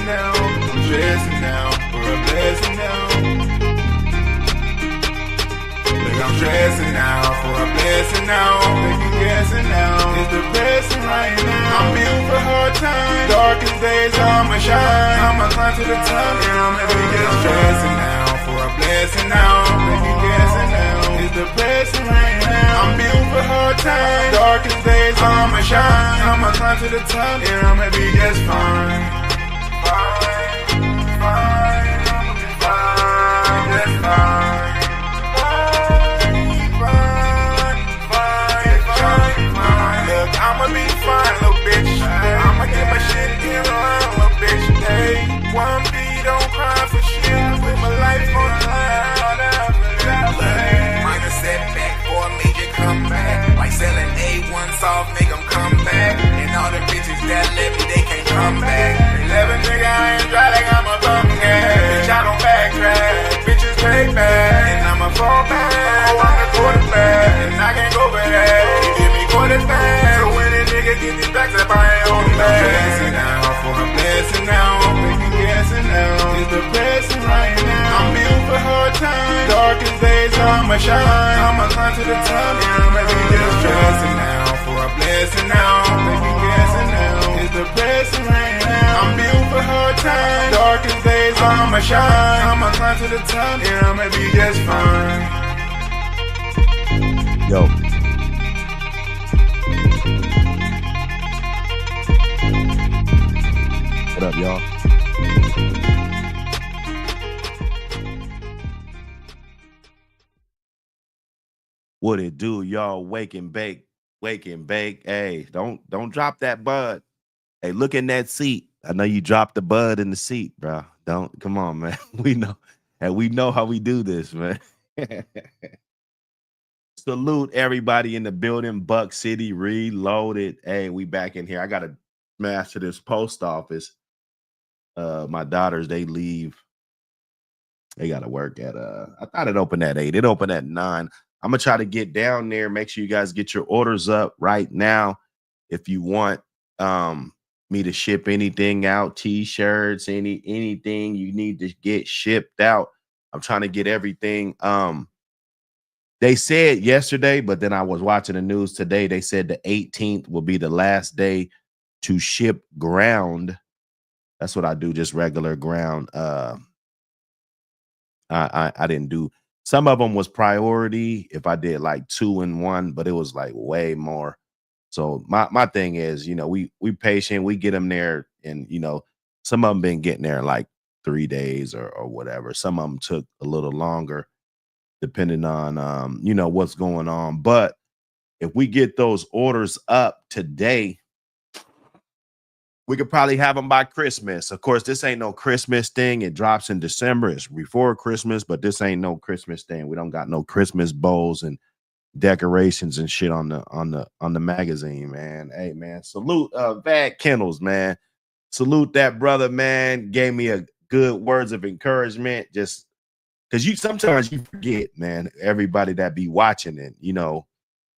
now. I'm stressing now for a blessing now. Look, I'm stressing now for a blessing now. Make you guessing now. It's depressing right now. I'm built for hard times. Darkest days, I'ma shine. I'ma climb to the top. And I'ma be just stressing now for a blessing now. Make you guessing now. It's depressing right now. I'm built for hard times. Darkest days, I'ma shine. I'ma climb to the top. And I'ma be just fine. Fine, fine. I'ma be fine, just fine. I'ma be fine, little bitch. I'ma get my shit in line, little bitch. Hey, 1B, don't cry for shit. Put my life on the line. Minor setback for a major comeback. Like selling A1 soft, make them come back. And all the bitches that left me, they can't come back. 11 nigga, I ain't dry like I'm a bum cat. Bitch, I don't backtrack. Bitches pay back. And I'ma fall back. Oh, I'm the quarterback. And I can't go back. Give me quarterback. So when a nigga get these backs up, I ain't on back. I'm stressing now for a blessing now. Make you guessing now. It's depressing right now. I'm built for hard times. Darkest days, I'ma shine. I'ma climb to the top. And I'ma be just stressing now for a blessing now. Make you guessing now. It's depressing right now. I'm built for hard times. Darkest days, I'ma shine. I'ma climb to the top. And I'ma be just fine. Yo. What up, y'all? What it do, y'all? Wake and bake. Hey, don't drop that bud. Hey, look in that seat. I know you dropped the bud in the seat, bro. Come on, man. We know, and we know how we do this, man. Salute everybody in the building. Buck City Reloaded. Hey, we back in here. I gotta smash to this post office. My daughters, they leave. They gotta work at I thought it opened at 8. It opened at 9. I'm gonna try to get down there. Make sure you guys get your orders up right now. If you want me to ship anything out, t-shirts, anything you need to get shipped out. I'm trying to get everything. They said yesterday, but then I was watching the news today. They said the 18th will be the last day to ship ground. That's what I do, just regular ground. I didn't do. Some of them was priority if I did like 2 in 1, but it was like way more. So my thing is, you know, we patient, we get them there, and you know, some of them been getting there like 3 days or whatever. Some of them took a little longer, depending on you know, what's going on. But if we get those orders up today, we could probably have them by Christmas. Of course, this ain't no Christmas thing. It drops in December. It's before Christmas, but this ain't no Christmas thing. We don't got no Christmas bowls and decorations and shit on the magazine, man. Hey, man, salute Vad Kennels, man. Salute that brother, man. Gave me a good words of encouragement. Just because sometimes you forget, man, everybody that be watching it, you know,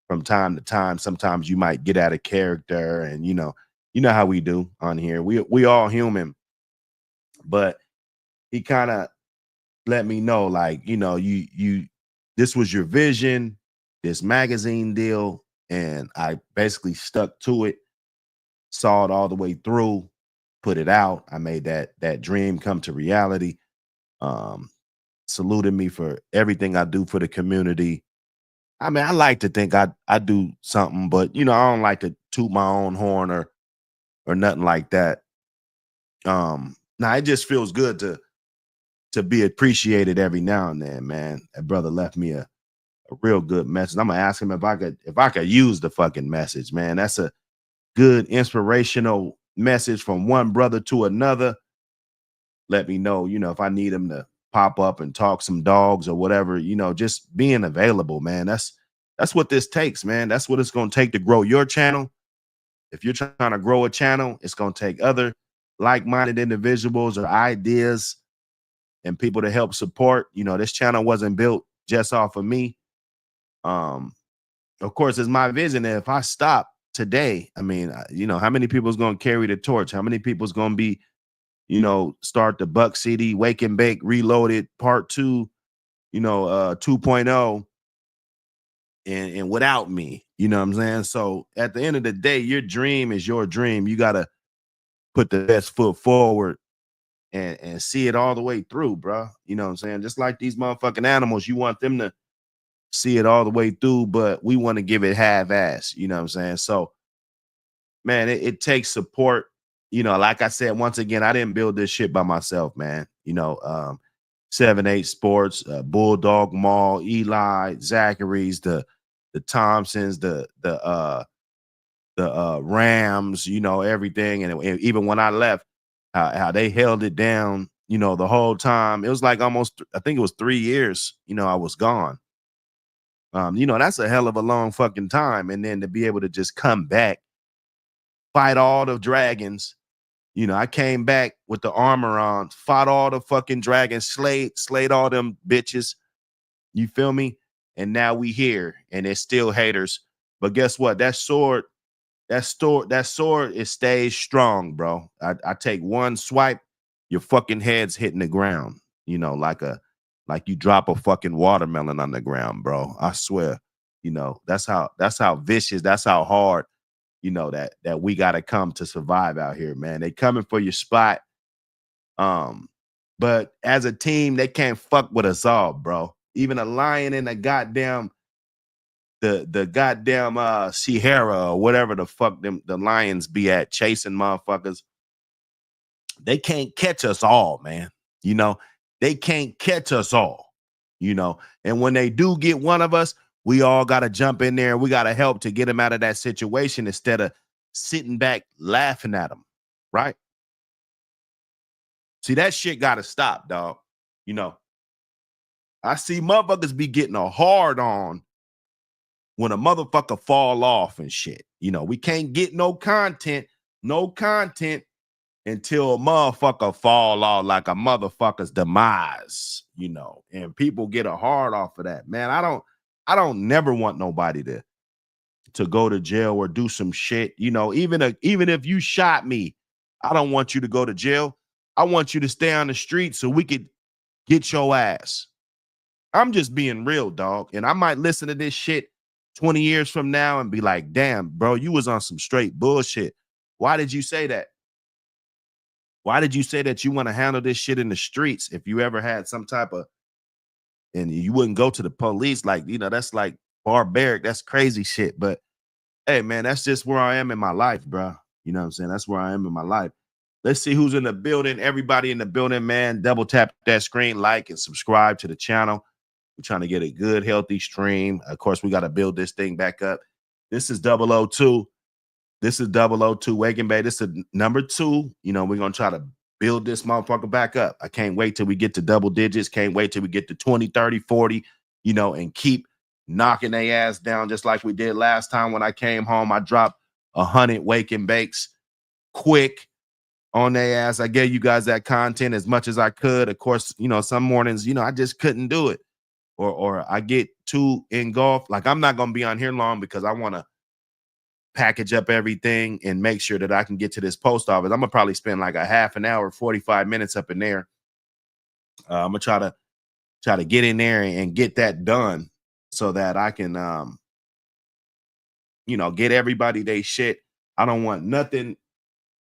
from time to time, sometimes you might get out of character, and you know how we do on here. We all human. But he kind of let me know, like, you know, you this was your vision, this magazine deal, and I basically stuck to it, saw it all the way through, put it out. I made that dream come to reality. Saluted me for everything I do for the community. I mean, I like to think I do something, but you know, I don't like to toot my own horn or nothing like that. Now it just feels good to be appreciated every now and then, man. That brother left me a real good message. I'm gonna ask him if I could use the fucking message, man. That's a good inspirational message from one brother to another. Let me know, you know, if I need him to pop up and talk some dogs or whatever, you know, just being available, man. That's what this takes, man. That's what it's gonna take to grow your channel. If you're trying to grow a channel, it's gonna take other like-minded individuals or ideas and people to help support. You know, this channel wasn't built just off of me. Of course, it's my vision that if I stop today, I mean, you know, how many people is going to carry the torch? How many people is going to be, start the Buck City Wake and Bake Reloaded Part 2, 2.0, and without me, you know what I'm saying? So at the end of the day, your dream is your dream. You got to put the best foot forward and see it all the way through, bro. You know what I'm saying? Just like these motherfucking animals, you want them to see it all the way through, but we want to give it half-ass, you know what I'm saying? So, man, it takes support. Like I said, once again, I didn't build this shit by myself, man. 7-8 Sports, Bulldog Mall, Eli, Zachary's, the Thompsons, the Rams, everything. And even when I left, how they held it down, the whole time. It was like almost, I think it was 3 years, I was gone. That's a hell of a long fucking time. And then to be able to just come back, fight all the dragons. I came back with the armor on, fought all the fucking dragons, slayed all them bitches. You feel me? And now we here, and it's still haters. But guess what? That sword, it stays strong, bro. I take one swipe, your fucking head's hitting the ground. Like you drop a fucking watermelon on the ground, bro. I swear. That's how vicious, that's how hard, that we gotta come to survive out here, man. They coming for your spot. But as a team, they can't fuck with us all, bro. Even a lion in the goddamn the goddamn Sierra or whatever the fuck the lions be at chasing motherfuckers. They can't catch us all, man. They can't catch us all, and when they do get one of us, we all got to jump in there. We got to help to get them out of that situation instead of sitting back laughing at them, right? See, that shit got to stop, dog. I see motherfuckers be getting a hard on when a motherfucker fall off and shit. We can't get no content until a motherfucker fall off like a motherfucker's demise, and people get a hard off of that. Man, I don't never want nobody to go to jail or do some shit. Even if you shot me, I don't want you to go to jail. I want you to stay on the street so we could get your ass. I'm just being real, dog. And I might listen to this shit 20 years from now and be like, damn, bro, you was on some straight bullshit. Why did you say that? Why did you say that you want to handle this shit in the streets if you ever had some type of, and you wouldn't go to the police? Like, that's like barbaric. That's crazy shit. But hey, man, that's just where I am in my life, bro. You know what I'm saying? That's where I am in my life. Let's see who's in the building. Everybody in the building, man. Double tap that screen, like, and subscribe to the channel. We're trying to get a good, healthy stream. Of course, we got to build this thing back up. This is 002. This is 002 Wake and Bake. This is number 2. We're going to try to build this motherfucker back up. I can't wait till we get to double digits. Can't wait till we get to 20, 30, 40, and keep knocking their ass down just like we did last time when I came home. I dropped 100 Wake and Bakes quick on their ass. I gave you guys that content as much as I could. Of course, some mornings, I just couldn't do it. Or I get too engulfed. Like, I'm not going to be on here long because I want to package up everything and make sure that I can get to this post office. I'm going to probably spend like a half an hour, 45 minutes up in there. I'm going to try to get in there and get that done so that I can, get everybody they shit. I don't want nothing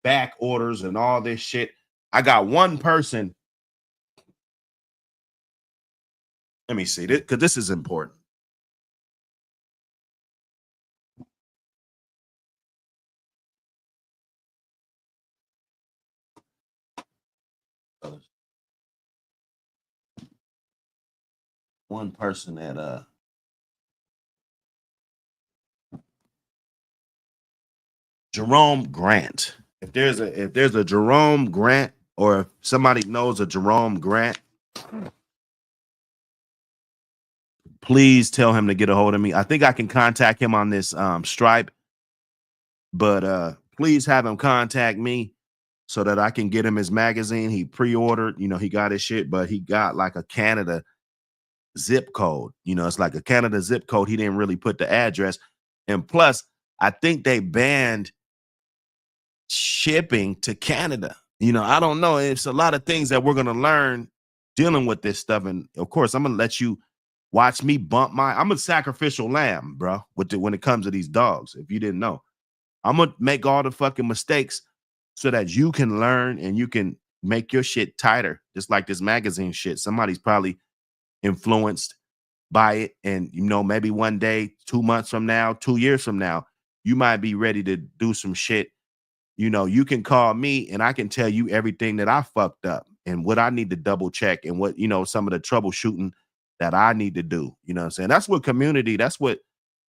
back orders and all this shit. I got one person. Let me see this, because this is important. One person that Jerome Grant. If there's a Jerome Grant, or if somebody knows a Jerome Grant, please tell him to get a hold of me. I think I can contact him on this Stripe, but please have him contact me so that I can get him his magazine. He pre-ordered, he got his shit, but he got like a Canada zip code. It's like a Canada zip code. He didn't really put the address. And plus, I think they banned shipping to Canada. You know, I don't know. It's a lot of things that we're gonna learn dealing with this stuff. And of course, I'm gonna let you watch me bump I'm a sacrificial lamb, bro, when it comes to these dogs. If you didn't know, I'm gonna make all the fucking mistakes so that you can learn and you can make your shit tighter. Just like this magazine shit. Somebody's probably influenced by it. And you know, maybe one day, 2 months from now, 2 years from now, you might be ready to do some shit. You know, you can call me and I can tell you everything that I fucked up and what I need to double check and what, you know, some of the troubleshooting that I need to do. You know what I'm saying? That's what community, that's what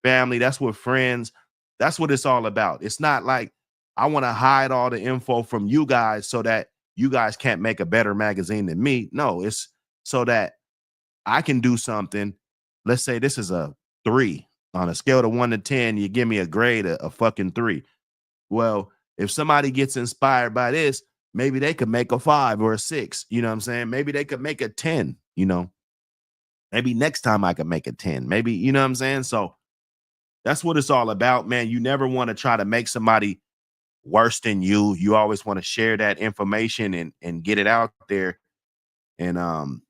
family, that's what friends, that's what it's all about. It's not like I want to hide all the info from you guys so that you guys can't make a better magazine than me. No, it's so that I can do something. Let's say this is a 3 on a scale of 1 to 10. You give me a grade, a fucking 3. Well, if somebody gets inspired by this, maybe they could make a 5 or a 6. You know what I'm saying? Maybe they could make a 10. You know, maybe next time I could make a 10. Maybe, you know what I'm saying? So that's what it's all about, man. You never want to try to make somebody worse than you. You always want to share that information and get it out there. And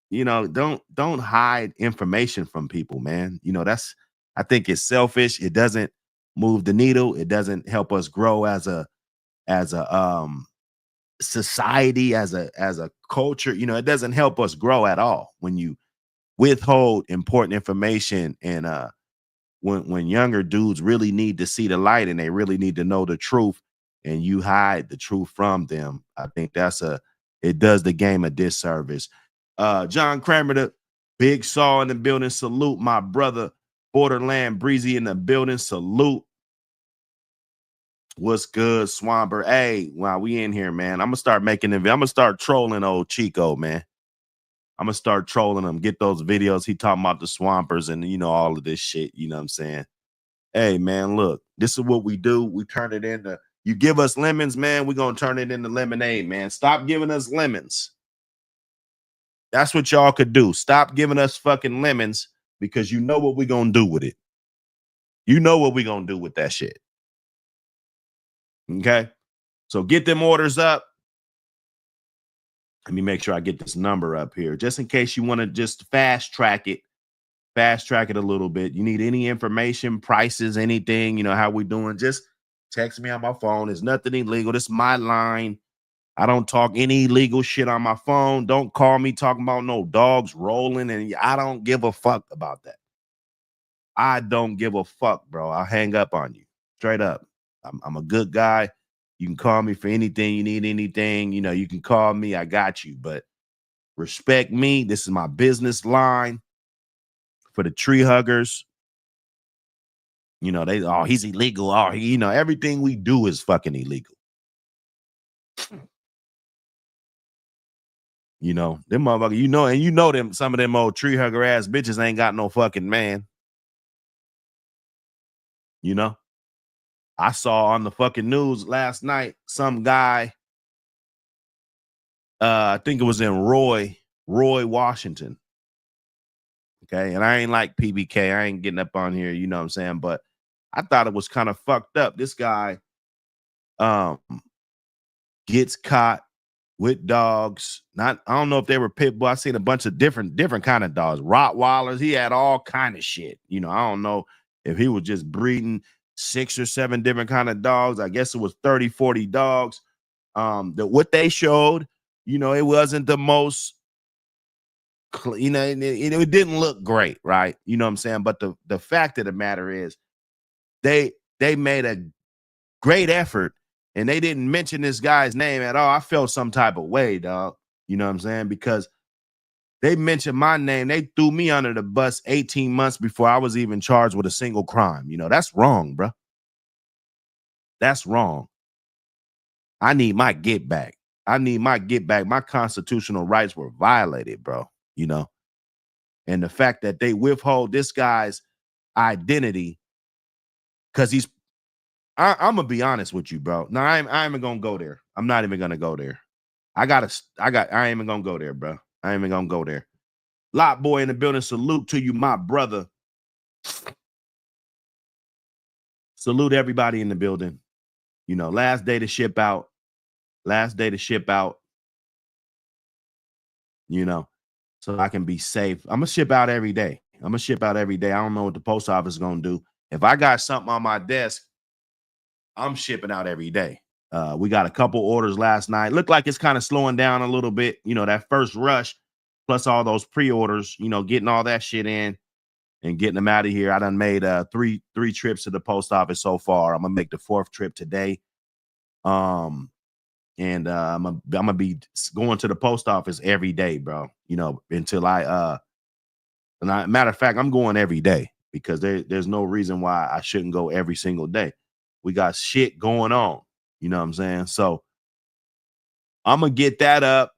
you know, don't hide information from people, man. You know, that's, I think it's selfish. It doesn't move the needle. It doesn't help us grow as a society, as a culture. You know, it doesn't help us grow at all when you withhold important information. And when younger dudes really need to see the light and they really need to know the truth, and you hide the truth from them, I think it does the game a disservice. John Kramer, the Big Saw in the building, salute my brother. Borderland Breezy in the building, salute. What's good, Swamper? Hey, while we in here, man, I'm gonna start making I'm gonna start trolling old Chico, man. I'm gonna start trolling him, get those videos he talking about the Swampers and, you know, all of this shit. You know what I'm saying? Hey, man, look, this is what we do. We turn it into, you give us lemons, man, we're gonna turn it into lemonade, man. Stop giving us lemons. That's what y'all could do. Stop giving us fucking lemons, because you know what we're gonna do with it. You know what we're gonna do with that shit. Okay. So get them orders up. Let me make sure I get this number up here, just in case you want to just fast track it a little bit. You need any information, prices, anything, you know, how we doing, just text me on my phone. It's nothing illegal. This is my line. I don't talk any illegal shit on my phone. Don't call me talking about no dogs rolling, and I don't give a fuck about that. I don't give a fuck, bro. I'll hang up on you straight up. I'm a good guy. You can call me for anything you need, anything, you know, you can call me. I got you, but respect me. This is my business line for the tree huggers. You know, he's illegal. Oh, you know, everything we do is fucking illegal. You know, them motherfuckers, you know, and you know them, some of them old tree hugger ass bitches ain't got no fucking man. You know, I saw on the fucking news last night, some guy, I think it was in Roy, Washington. Okay. And I ain't like PBK. I ain't getting up on here, you know what I'm saying? But I thought it was kind of fucked up. This guy gets caught with dogs. I don't know if they were pit bull. I seen a bunch of different kind of dogs, Rottweilers. He had all kind of shit. You know, I don't know if he was just breeding 6 or 7 different kind of dogs. I guess it was 30, 40 dogs. What they showed, you know, it wasn't the most, you know, it didn't look great, right? You know what I'm saying? But the fact of the matter is, they made a great effort, and they didn't mention this guy's name at all. I felt some type of way, dog. You know what I'm saying? Because they mentioned my name. They threw me under the bus 18 months before I was even charged with a single crime. You know, that's wrong, bro. That's wrong. I need my get back. My constitutional rights were violated, bro. You know, and the fact that they withhold this guy's identity because I'm gonna be honest with you, bro. No, I ain't even gonna go there. I'm not even gonna go there. I ain't even gonna go there, bro. I ain't even gonna go there. Lot boy in the building, salute to you, my brother. Salute everybody in the building. You know, last day to ship out. Last day to ship out, you know, so I can be safe. I'm gonna ship out every day. I'm gonna ship out every day. I don't know what the post office is gonna do. If I got something on my desk, I'm shipping out every day. We got a couple orders last night. Looked like it's kind of slowing down a little bit. You know, that first rush, plus all those pre-orders, you know, getting all that shit in and getting them out of here. I done made three trips to the post office so far. I'm gonna make the 4th trip today. And I'm gonna be going to the post office every day, bro. You know, until matter of fact, I'm going every day because there's no reason why I shouldn't go every single day. We got shit going on. You know what I'm saying? So I'm gonna get that up.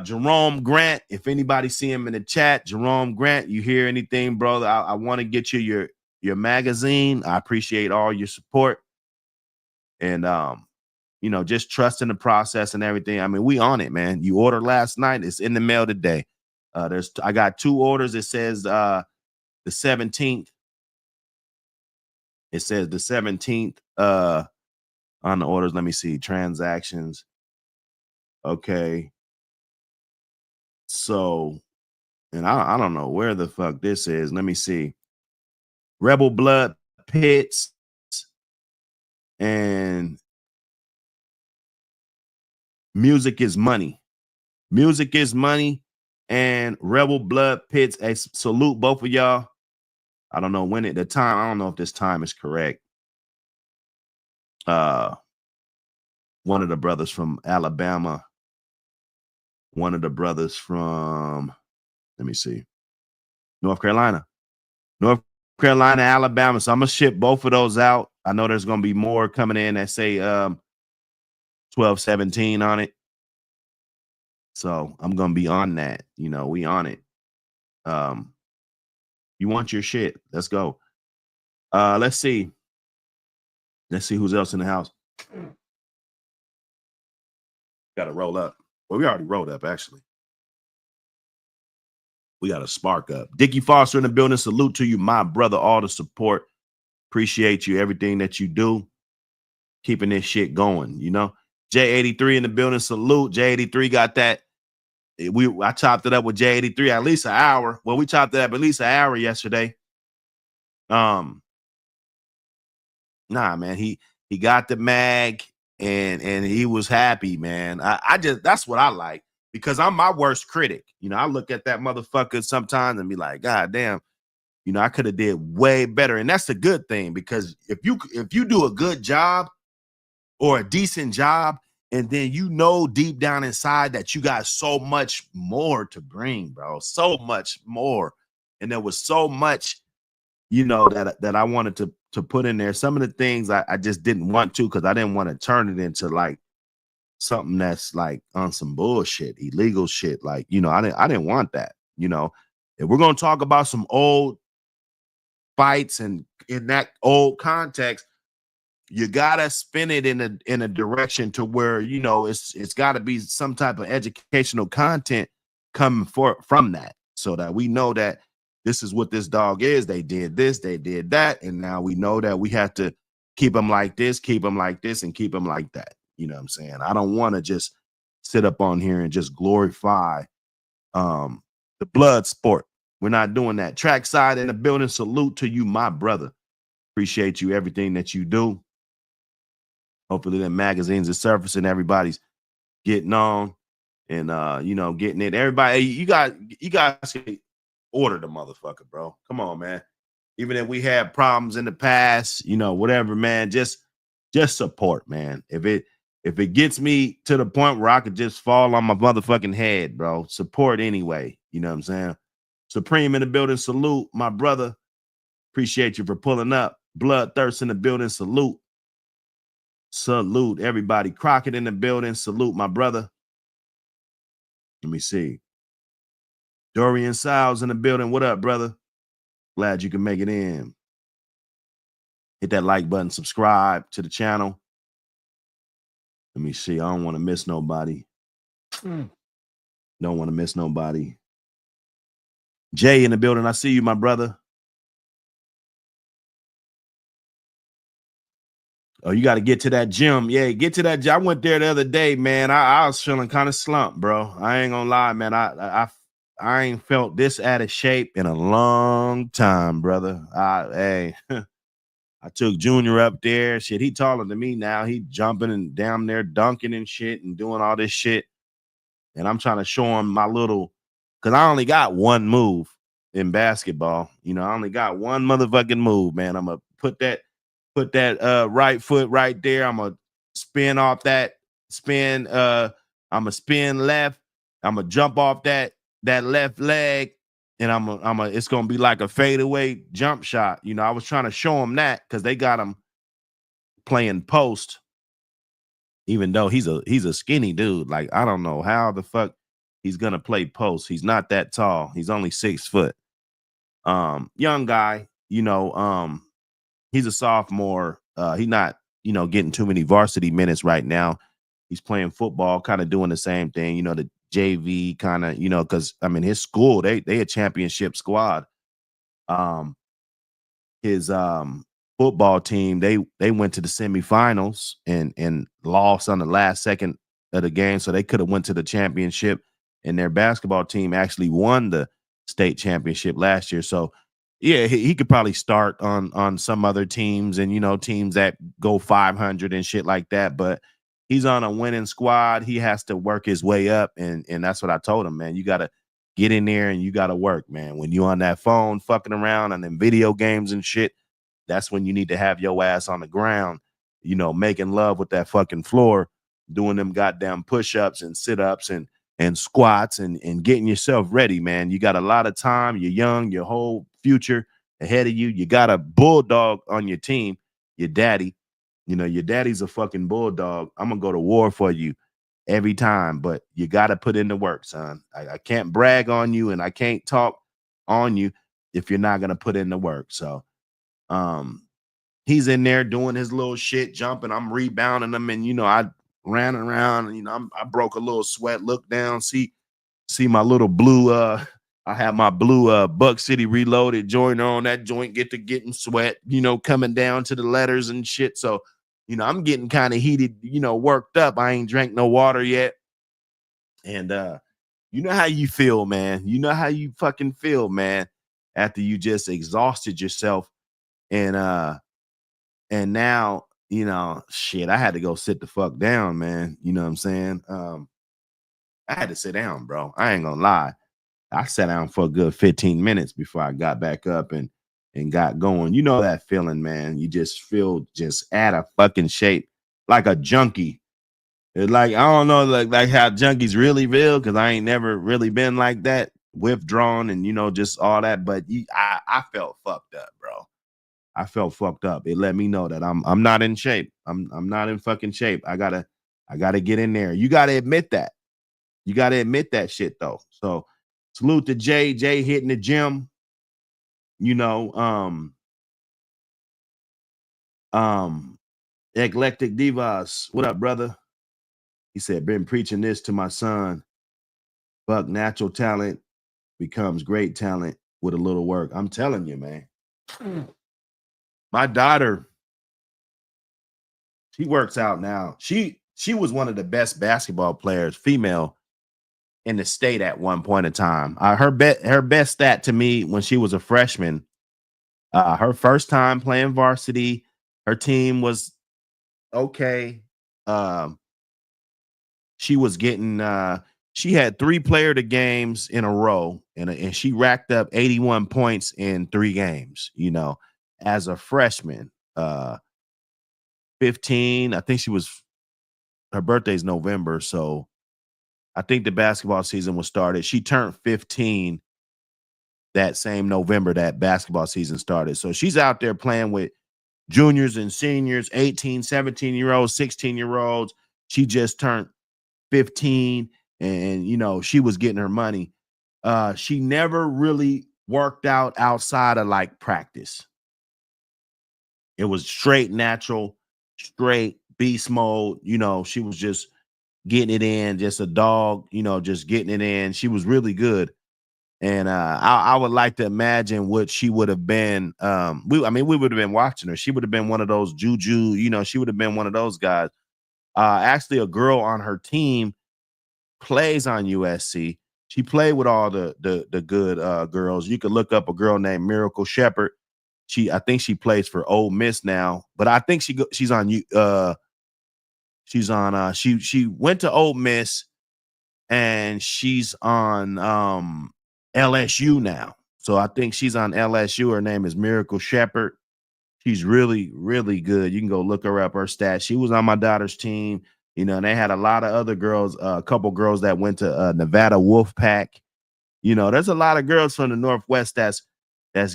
Jerome Grant, if anybody see him in the chat, Jerome Grant, you hear anything, brother? I want to get you your magazine. I appreciate all your support. And you know, just trusting the process and everything. I mean, we on it, man. You ordered last night, it's in the mail today. I got 2 orders. It says the 17th. It says the 17th on the orders. Let me see. Transactions. Okay. So, and I don't know where the fuck this is. Let me see. Rebel Blood Pits and Music is Money. Music is Money and Rebel Blood Pits. Hey, salute both of y'all. I don't know when the time. I don't know if this time is correct. One of the brothers from Alabama. One of the brothers from, let me see, North Carolina, Alabama. So I'm gonna ship both of those out. I know there's gonna be more coming in that say 1217 on it. So I'm gonna be on that. You know, we on it. You want your shit? Let's go. Let's see. Let's see who's else in the house. Got to roll up. Well, we already rolled up, actually. We got to spark up. Dickie Foster in the building. Salute to you, my brother. All the support. Appreciate you. Everything that you do. Keeping this shit going, you know. J83 in the building. Salute. J83 got that. I chopped it up with J83 at least an hour. Well, we chopped it up at least an hour yesterday. Nah, man. He got the mag and he was happy, man. I just, that's what I like, because I'm my worst critic. You know, I look at that motherfucker sometimes and be like, God damn, you know, I could have did way better. And that's a good thing, because if you do a good job or a decent job, and then you know deep down inside that you got so much more to bring, bro, so much more. And there was so much, you know, that I wanted to put in there. Some of the things I just didn't want to, because I didn't want to turn it into like something that's like on some bullshit, illegal shit. Like, you know, I didn't want that. You know, if we're gonna talk about some old fights and in that old context, you gotta spin it in a direction to where, you know, it's got to be some type of educational content coming from that, so that we know that this is what this dog is. They did this, they did that, and now we know that we have to keep them like this, keep them like this, and keep them like that. You know what I'm saying? I don't want to just sit up on here and just glorify the blood sport. We're not doing that. Trackside in the building. Salute to you, my brother. Appreciate you, everything that you do. Hopefully the magazines are surfacing, everybody's getting on and you know, getting it. Everybody, you guys can order the motherfucker, bro. Come on, man. Even if we had problems in the past, you know, whatever, man, just support, man. If it gets me to the point where I could just fall on my motherfucking head, bro, support anyway. You know what I'm saying? Supreme in the building. Salute, my brother. Appreciate you for pulling up. Bloodthirst in the building. Salute. Salute, everybody. Crockett in the building. Salute, my brother. Let me see. Dorian Siles in the building. What up, brother? Glad you can make it in. Hit that like button. Subscribe to the channel. Let me see. I don't want to miss nobody. Don't want to miss nobody. Jay in the building. I see you, my brother. Oh, you got to get to that gym. Yeah, get to that gym. I went there the other day, man. I was feeling kind of slumped, bro. I ain't gonna lie, man. I ain't felt this out of shape in a long time, brother. Hey, I took Junior up there. Shit, he taller than me now. He jumping and down there dunking and shit and doing all this shit. And I'm trying to show him my little, because I only got one move in basketball. You know, I only got one motherfucking move, man. I'm gonna put that right foot right there. I'm gonna spin off that spin. I'm gonna spin left. I'm gonna jump off that left leg, and it's gonna be like a fadeaway jump shot. You know, I was trying to show him that because they got him playing post, even though he's a skinny dude. Like, I don't know how the fuck he's gonna play post. He's not that tall. He's only 6 foot. Young guy, you know, he's a sophomore. He's not, you know, getting too many varsity minutes right now. He's playing football, kind of doing the same thing, you know, the JV kind of, you know, because I mean his school, they a championship squad. His football team, they went to the semifinals and lost on the last second of the game, so they could have went to the championship. And their basketball team actually won the state championship last year. So yeah, he could probably start on some other teams, and you know, teams that go 500 and shit like that. But he's on a winning squad. He has to work his way up, and that's what I told him, man. You got to get in there and you got to work, man. When you on that phone fucking around on them video games and shit, that's when you need to have your ass on the ground, you know, making love with that fucking floor, doing them goddamn push-ups and sit-ups and squats and getting yourself ready, man. You got a lot of time. You're young, your whole future ahead of you. You got a bulldog on your team, your daddy. You know, your daddy's a fucking bulldog. I'm gonna go to war for you every time, but you got to put in the work, son. I can't brag on you and I can't talk on you if you're not gonna put in the work. So he's in there doing his little shit, jumping. I'm rebounding him, and you know, I ran around, and you know, I broke a little sweat, look down, see my little blue I have my blue Buck City Reloaded joiner on that joint, getting sweat, you know, coming down to the letters and shit. So, you know, I'm getting kind of heated, you know, worked up. I ain't drank no water yet. And you know how you feel, man. You know how you fucking feel, man, after you just exhausted yourself. And now, you know, shit, I had to go sit the fuck down, man. You know what I'm saying? I had to sit down, bro. I ain't gonna lie. I sat down for a good 15 minutes before I got back up and got going. You know that feeling, man. You just feel just out of fucking shape, like a junkie. It's like, I don't know, like how junkies really feel, because I ain't never really been like that, withdrawn and, you know, just all that. But I felt fucked up, bro. I felt fucked up. It let me know that I'm not in shape. I'm not in fucking shape. I gotta get in there. You gotta admit that. You gotta admit that shit though. So salute to Jay. Jay hitting the gym. You know, Eclectic Divas. What up, brother? He said, been preaching this to my son. Fuck, natural talent becomes great talent with a little work. I'm telling you, man. My daughter, she works out now. She was one of the best basketball players, female, in the state at one point in time. Her best stat to me when she was a freshman, her first time playing varsity, her team was okay. She was getting she had 3 player of the games in a row, and she racked up 81 points in 3 games, you know, as a freshman. 15, I think her birthday's November, so I think the basketball season was started. She turned 15 that same November that basketball season started. So she's out there playing with juniors and seniors, 18, 17-year-olds, 16-year-olds. She just turned 15, and you know, she was getting her money. She never really worked out outside of like practice. It was straight natural, straight beast mode. You know, she was just getting it in, just a dog, you know, just getting it in. She was really good. And I would like to imagine what she would have been. I mean, we would have been watching her. She would have been one of those juju, you know, she would have been one of those guys. Actually, a girl on her team plays on USC. She played with all the good girls. You could look up a girl named Miracle Shepherd. I think she plays for Ole Miss now, but I think she's on she went to Ole Miss and she's on LSU now. So I think she's on LSU. Her name is Miracle Shepherd. She's really, really good. You can go look her up, her stats. She was on my daughter's team. You know, and they had a lot of other girls, a couple girls that went to Nevada Wolfpack. You know, there's a lot of girls from the Northwest that's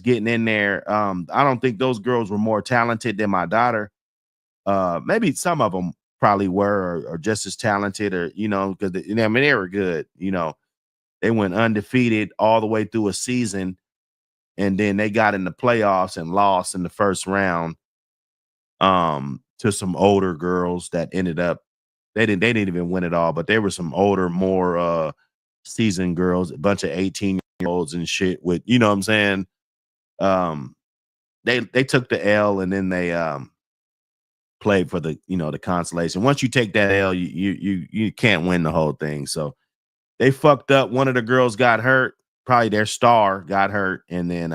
getting in there. I don't think those girls were more talented than my daughter. Maybe some of them probably were or just as talented, or you know, because I mean they were good. You know, they went undefeated all the way through a season, and then they got in the playoffs and lost in the first round to some older girls that ended up they didn't even win it all, but they were some older, more seasoned girls, a bunch of 18-year-olds and shit with, you know what I'm saying? They took the L and then they played for the, you know, the consolation. Once you take that L, you can't win the whole thing. So they fucked up. One of the girls got hurt, probably their star got hurt, and then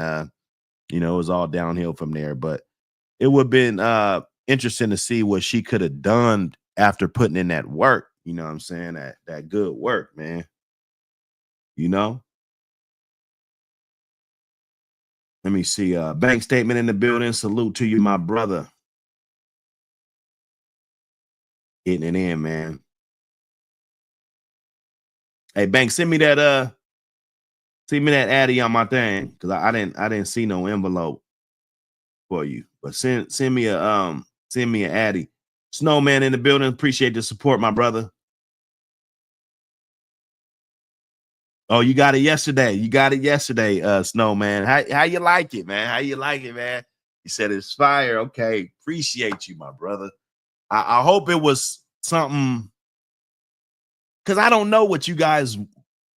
you know, it was all downhill from there. But it would have been interesting to see what she could have done after putting in that work. You know what I'm saying? That good work, man. You know? Let me see. Bank statement in the building. Salute to you, my brother. Getting it in, man. Hey, Bank, send me that Addy on my thing, because I didn't see no envelope for you. But send me an Addy. Snowman in the building. Appreciate the support, my brother. Oh, you got it yesterday. Snowman. How you like it, man? How you like it, man? You said it's fire. Okay, appreciate you, my brother. I hope it was something, because I don't know what you guys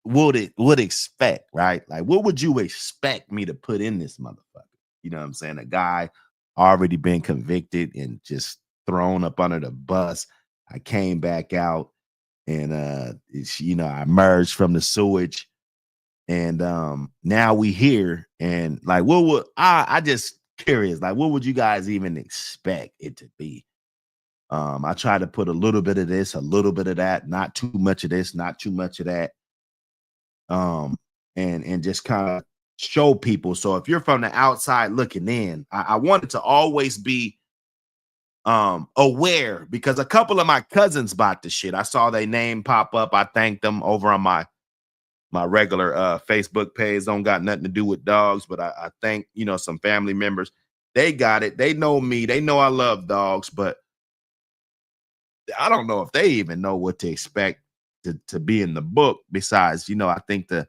would expect, right? Like, what would you expect me to put in this motherfucker? You know what I'm saying? A guy already been convicted and just thrown up under the bus. I came back out and you know, I emerged from the sewage, and now we here, and like, what would I just curious, like, what would you guys even expect it to be? I try to put a little bit of this, a little bit of that, not too much of this, not too much of that. And just kind of show people. So if you're from the outside looking in, I wanted to always be aware, because a couple of my cousins bought the shit. I saw their name pop up. I thanked them over on my regular Facebook page. Don't got nothing to do with dogs, but I thank, you know, some family members. They got it. They know me. They know I love dogs, but I don't know if they even know what to expect to be in the book. Besides, you know, I think the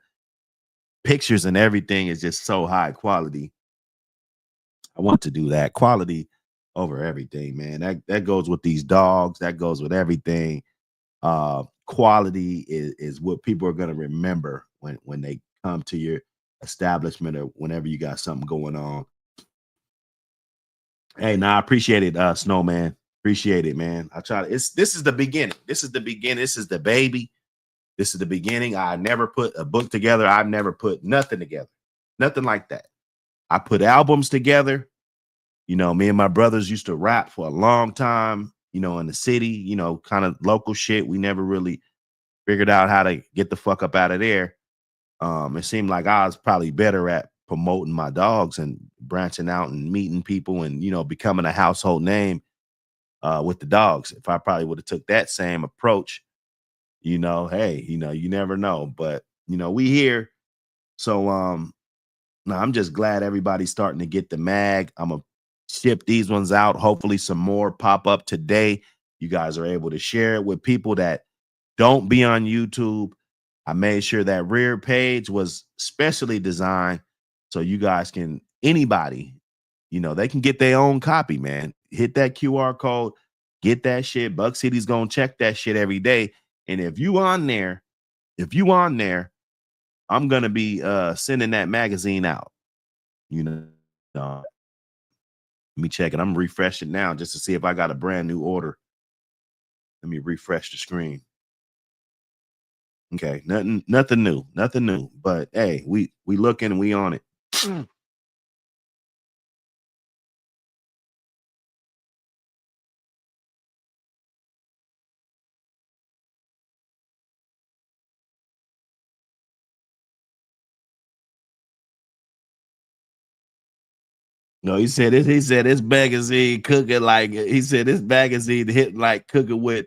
pictures and everything is just so high quality. I want to do that quality over everything, man. That goes with these dogs. That goes with everything. Quality is what people are going to remember when they come to your establishment or whenever you got something going on. Hey, I appreciate it, Snowman. Appreciate it, man. I try to. This is the beginning. This is the beginning. This is the baby. This is the beginning. I never put a book together. I've never put nothing together. Nothing like that. I put albums together. You know, me and my brothers used to rap for a long time, you know, in the city, you know, kind of local shit. We never really figured out how to get the fuck up out of there. It seemed like I was probably better at promoting my dogs and branching out and meeting people and, you know, becoming a household name with the dogs. If I probably would have took that same approach, you know, hey, you know, you never know. But, you know, we here. So no, I'm just glad everybody's starting to get the mag. I'm gonna ship these ones out. Hopefully some more pop up today. You guys are able to share it with people that don't be on YouTube. I made sure that rear page was specially designed so you guys can, anybody, you know, they can get their own copy, man. Hit that QR code, get that shit. Buck City's gonna check that shit every day. And if you on there, I'm gonna be sending that magazine out. You know, let me check it. I'm refreshing now just to see if I got a brand new order. Let me refresh the screen. Okay, nothing new. But hey, we looking and we on it. No, he said this magazine cooking like this magazine hit like cooking with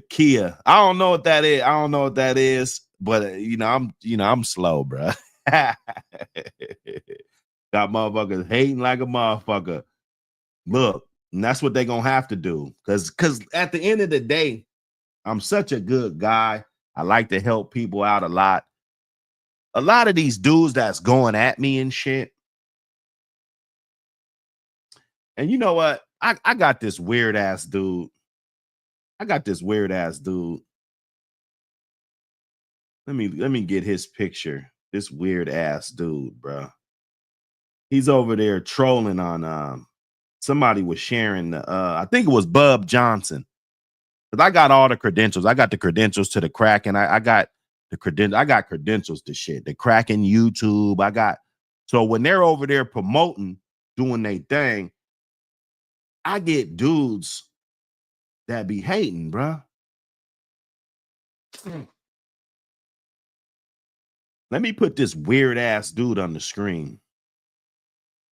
Kia. I don't know what that is. But I'm slow, bro. Got motherfuckers hating like a motherfucker. Look, and that's what they're gonna have to do. Cause at the end of the day, I'm such a good guy. I like to help people out a lot. A lot of these dudes that's going at me and shit. And you know what? I got this weird ass dude. Let me get his picture. This weird ass dude, bro. He's over there trolling on somebody was sharing the I think it was Bub Johnson. Because I got all the credentials. I got the credentials to the crack, and I got the credentials to shit. The cracking YouTube. So when they're over there promoting, doing their thing, I get dudes that be hating, bro. Let me put this weird ass dude on the screen.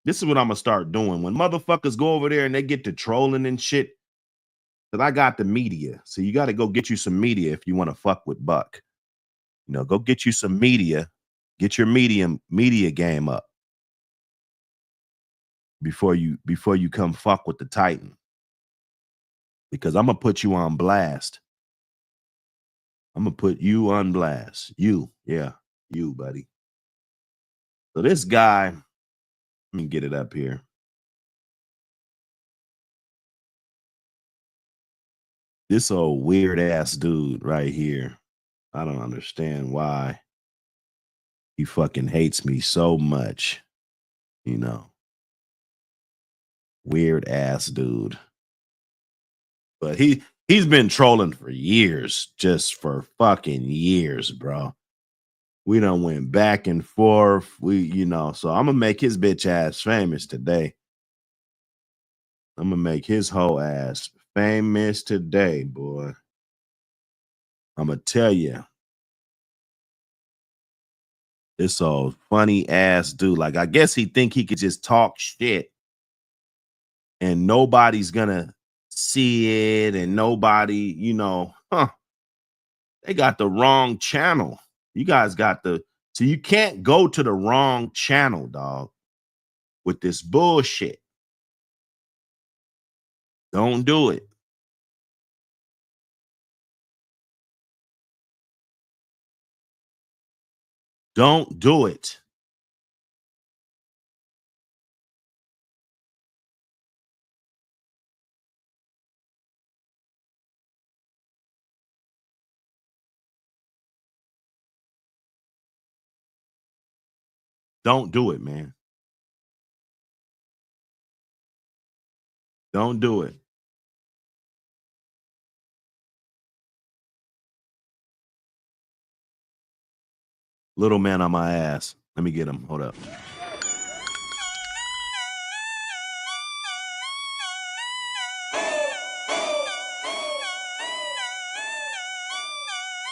This is what I'm gonna start doing when motherfuckers go over there and they get to trolling and shit. Because I got the media, so you got to go get you some media if you want to fuck with Buck. Go get you some media. Get your media game up before you come fuck with the Titan. Because I'm gonna put you on blast. I'm gonna put you on blast. You, buddy. So this guy, let me get it up here. This old weird ass dude right here. I don't understand why he fucking hates me so much. Weird ass dude. But he's been trolling for years, just for fucking years, bro. We done went back and forth. So I'm gonna make his bitch ass famous today. I'm gonna make his whole ass famous today, boy. I'm gonna tell you. This old funny ass dude. Like, I guess he think he could just talk shit and nobody's gonna see it, and nobody, they got the wrong channel. You guys got so you can't go to the wrong channel, dog, with this bullshit. Don't do it. Don't do it. Don't do it, man. Don't do it. Little man on my ass. Let me get him. Hold up.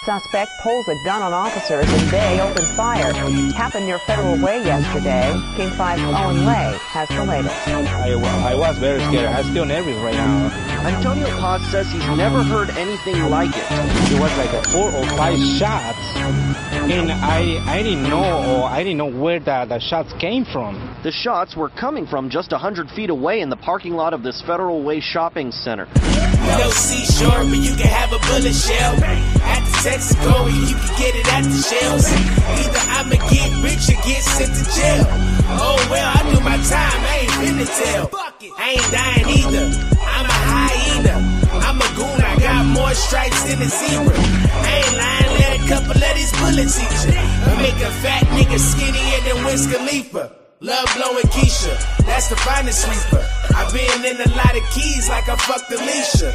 Suspect pulls a gun on officers and they open fire. Happened near Federal Way yesterday. King 5's Owen Lay has the latest. I was very scared. I'm still nervous right now. Antonio Paz says he's never heard anything like it. It was like 4 or 5 shots, and I didn't know where the shots came from. The shots were coming from just 100 feet away in the parking lot of this Federal Way shopping center. No seashore, but you can have a bullet shell. At the Texaco, you can get it at the shells. Either I'ma get rich or get sent to jail. Oh well, I do my time, I ain't finna tell. I ain't dying either. I'm a hyena. I'm a goon, I got more stripes than a zebra. I ain't lying, let a couple couple of these bullets each. Make a fat nigga skinnier than Wiz Khalifa. Love blowing Keisha, that's the finest sweeper. I been in a lot of keys like I fucked Alicia.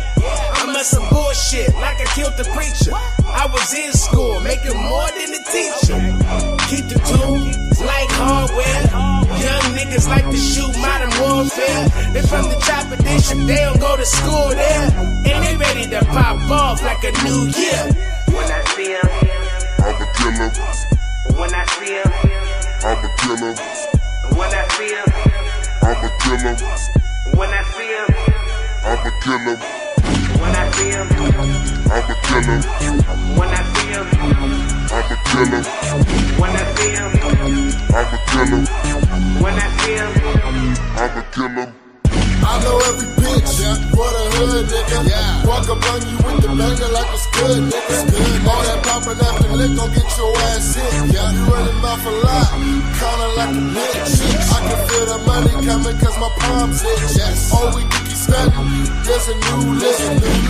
I'm on some bullshit like I killed the preacher. I was in school making more than the teacher. Keep the tools like hardware. Young niggas like to shoot modern warfare. They from the top edition, they don't go to school there. And they ready to pop off like a new year. When I see him, I'm a killer. When I see him, I'm a killer. When I see him, I'm a killer. When I see him, I'm a killer. When I see him, I'm a killer. When I see him, I'm a killer. When I see him, I'm a killer. When I see him, I'm a killer. I know every bitch for the hood, nigga. Walk up on you with the banger like it's good, nigga. All that poppin' after lick gon' get your ass hit. You running mouth a lot, countin' like a bitch. I can feel the money coming cause my palms itch. All we keep stuntin', there's a new list.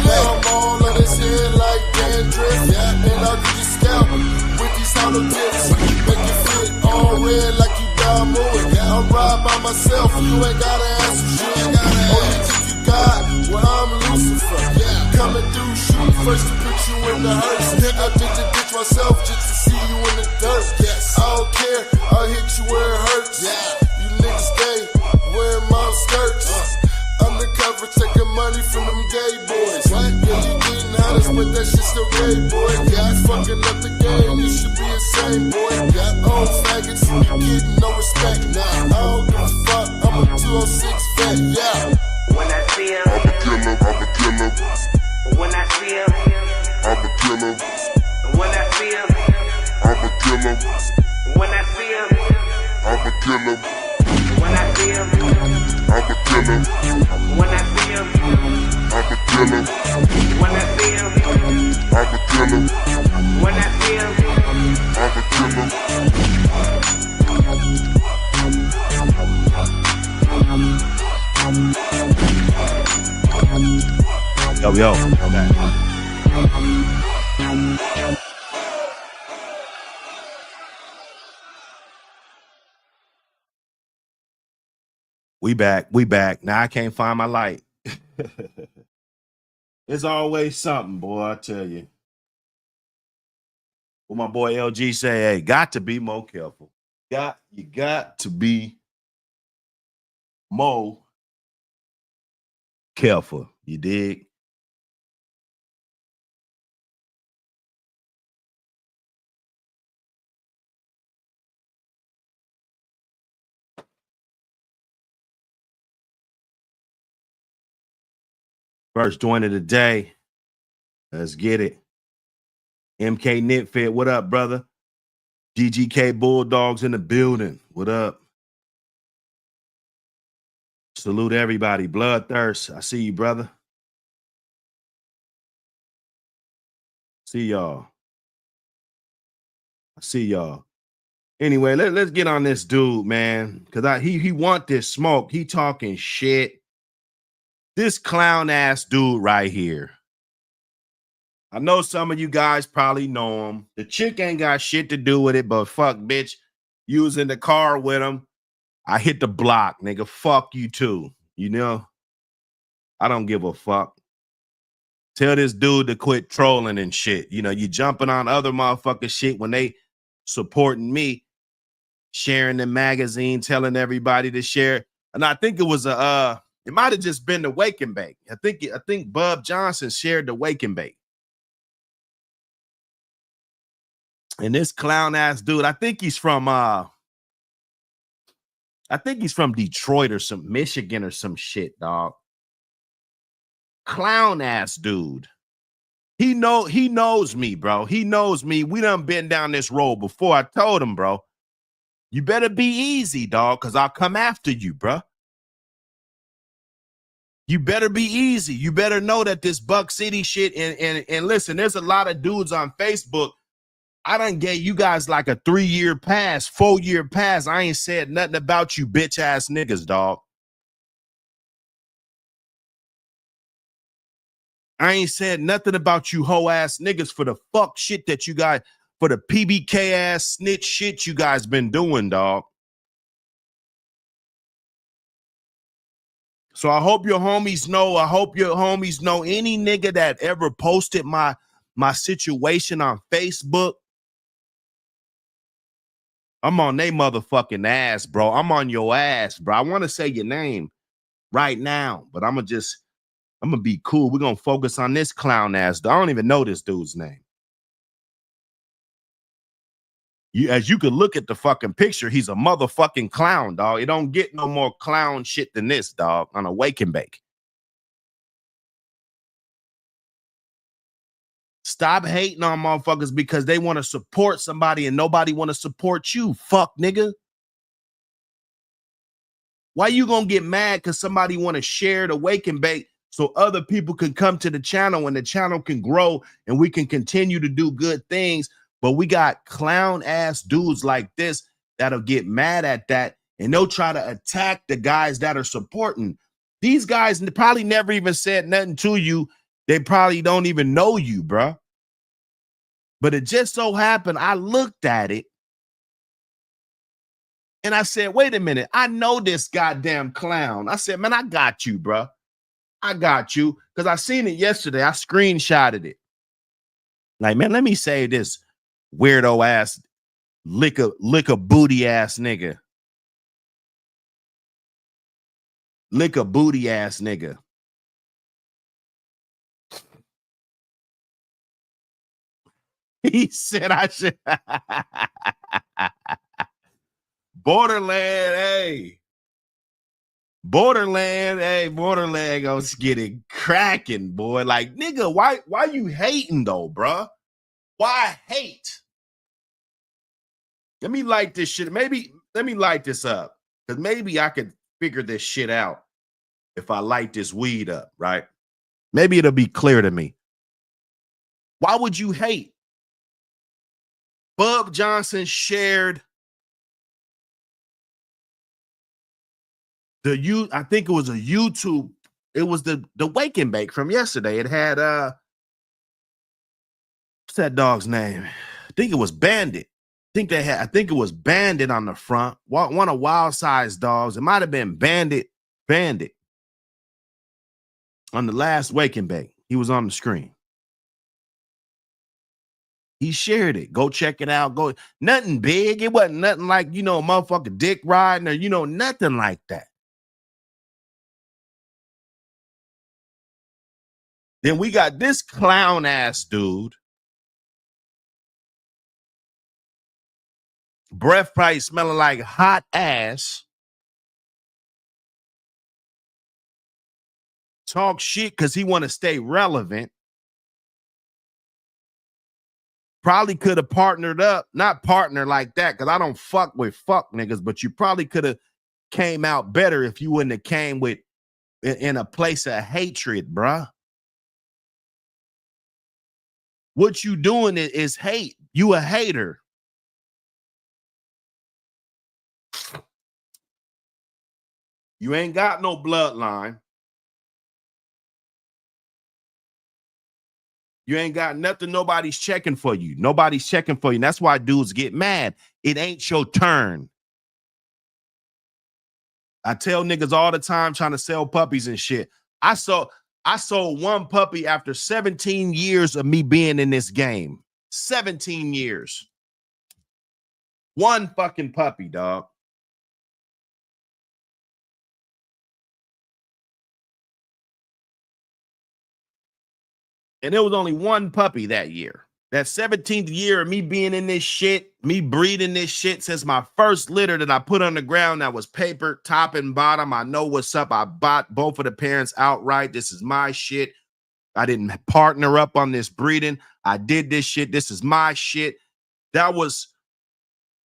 Now I'm all on his head like dandruff. And I'll get you scalp with these hollow tips. Make you fit all red like you down moving. I'm ride by myself, you ain't gotta answer shit. Oh, you think you got what I'm Lucifer? Coming through, shooting first to put you in the hearse. I did the ditch myself just to see you in the dirt. I don't care, I'll hit you where it hurts. You niggas gay, wearing mom skirts. Undercover, taking money from them gay boys. Yeah, you getting honest, but that shit still gay, boy. You fucking up the game, you should be insane, boy. Old faggots, you getting no respect. I don't give a fuck, I'm a 206 vet, When I see him, I'm a killer, I'm a killer. When I see him, I'm a killer. When I see him, I'm a killer. When I see him, I'm a killer. When I see him, I'm a killer. When I see him, I'm a killer. When I see him, I'm a killer. When I see him, I'm a killer. Yo. We back. Now I can't find my light. There's always something, boy, I tell you. What my boy LG say, hey, got to be more careful. You got to be more careful. You dig? First joint of the day. Let's get it. MK Knitfit, what up, brother? GGK Bulldogs in the building. What up? Salute everybody. Bloodthirst. I see you, brother. See y'all. I see y'all. Anyway, let's get on this dude, man. Because he want this smoke. He talking shit. This clown ass dude right here. I know some of you guys probably know him. The chick ain't got shit to do with it, but fuck, bitch. You was in the car with him. I hit the block, nigga. Fuck you too. You know? I don't give a fuck. Tell this dude to quit trolling and shit. You know, you jumping on other motherfuckers shit when they supporting me, sharing the magazine, telling everybody to share. And I think it was it might have just been the Wake and Bake. I think Bub Johnson shared the Wake and Bake. And this clown ass dude, I think he's from Detroit or some Michigan or some shit, dog. Clown ass dude. He knows me, bro. He knows me. We done been down this road before. I told him, bro, you better be easy, dog, because I'll come after you, bro. You better be easy. You better know that this Buck City shit, and listen, there's a lot of dudes on Facebook. I done gave you guys like a 3-year pass, 4-year pass. I ain't said nothing about you bitch ass niggas, dog. I ain't said nothing about you hoe ass niggas for the fuck shit that you guys, for the PBK ass snitch shit you guys been doing, dog. So I hope your homies know. I hope your homies know any nigga that ever posted my situation on Facebook. I'm on they motherfucking ass, bro. I'm on your ass, bro. I want to say your name right now, but I'm gonna be cool. We're gonna focus on this clown ass. I don't even know this dude's name. As you could look at the fucking picture, he's a motherfucking clown, dog. It don't get no more clown shit than this, dog, on a wake and bake. Stop hating on motherfuckers because they want to support somebody and nobody want to support you. Fuck, nigga. Why you gonna get mad because somebody want to share the wake and bake so other people can come to the channel and the channel can grow and we can continue to do good things? But we got clown ass dudes like this that'll get mad at that and they'll try to attack the guys that are supporting. These guys probably never even said nothing to you. They probably don't even know you, bro. But it just so happened I looked at it and I said, wait a minute, I know this goddamn clown. I said, man, I got you, bro. I got you. Because I seen it yesterday. I screenshotted it. Like, man, let me say this weirdo ass, lick a booty ass nigga. Lick a booty ass nigga. He said I should. Borderland, hey. Borderland gonna get it cracking, boy. Like, nigga, why you hating though, bruh? Why hate? Let me light this shit. Maybe let me light this up. Because maybe I could figure this shit out if I light this weed up, right? Maybe it'll be clear to me. Why would you hate? Bub Johnson shared I think it was a YouTube. It was the wake and bake from yesterday. It had what's that dog's name? I think it was Bandit. I think it was Bandit on the front. One of Wild Size dogs. It might have been Bandit on the last wake and bake. He was on the screen. He shared it. Go check it out. Go. Nothing big. It wasn't nothing like, motherfucker dick riding or, nothing like that. Then we got this clown ass dude. Breath probably smelling like hot ass. Talk shit because he want to stay relevant. Probably could have partnered up, not partner like that, because I don't fuck with fuck niggas, but you probably could have came out better if you wouldn't have came with in a place of hatred, bruh. What you doing is hate. You a hater. You ain't got no bloodline. You ain't got nothing. Nobody's checking for you. Nobody's checking for you. And that's why dudes get mad. It ain't your turn. I tell niggas all the time trying to sell puppies and shit. I sold one puppy after 17 years of me being in this game. 17 years. One fucking puppy, dog. And there was only one puppy that year. That 17th year of me being in this shit, me breeding this shit since my first litter that I put on the ground that was papered top and bottom. I know what's up. I bought both of the parents outright. This is my shit. I didn't partner up on this breeding. I did this shit. This is my shit. That was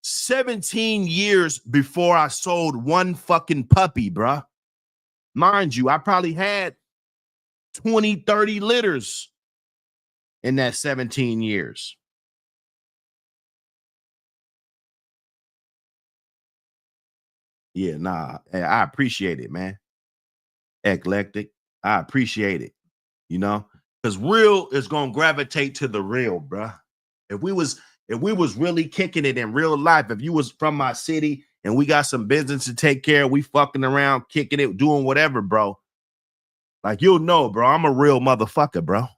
17 years before I sold one fucking puppy, bruh. Mind you, I probably had 20, 30 litters in that 17 years. Yeah, nah, I appreciate it, man. Eclectic, I appreciate it, because real is going to gravitate to the real, bruh. If we was If we was really kicking it in real life, if you was from my city and we got some business to take care of, we fucking around, kicking it, doing whatever, bro. Like, you'll know, bro, I'm a real motherfucker, bro.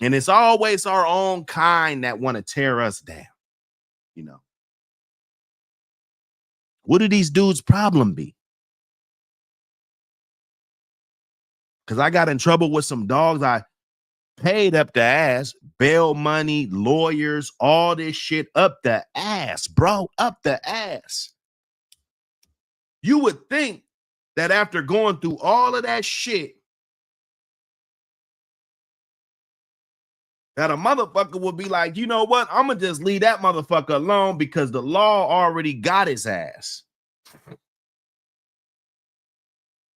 And it's always our own kind that want to tear us down, you know. What do these dudes' problem be? Because I got in trouble with some dogs. I paid up the ass, bail money, lawyers, all this shit up the ass, bro, up the ass. You would think that after going through all of that shit, that a motherfucker would be like, you know what? I'm going to just leave that motherfucker alone because the law already got his ass.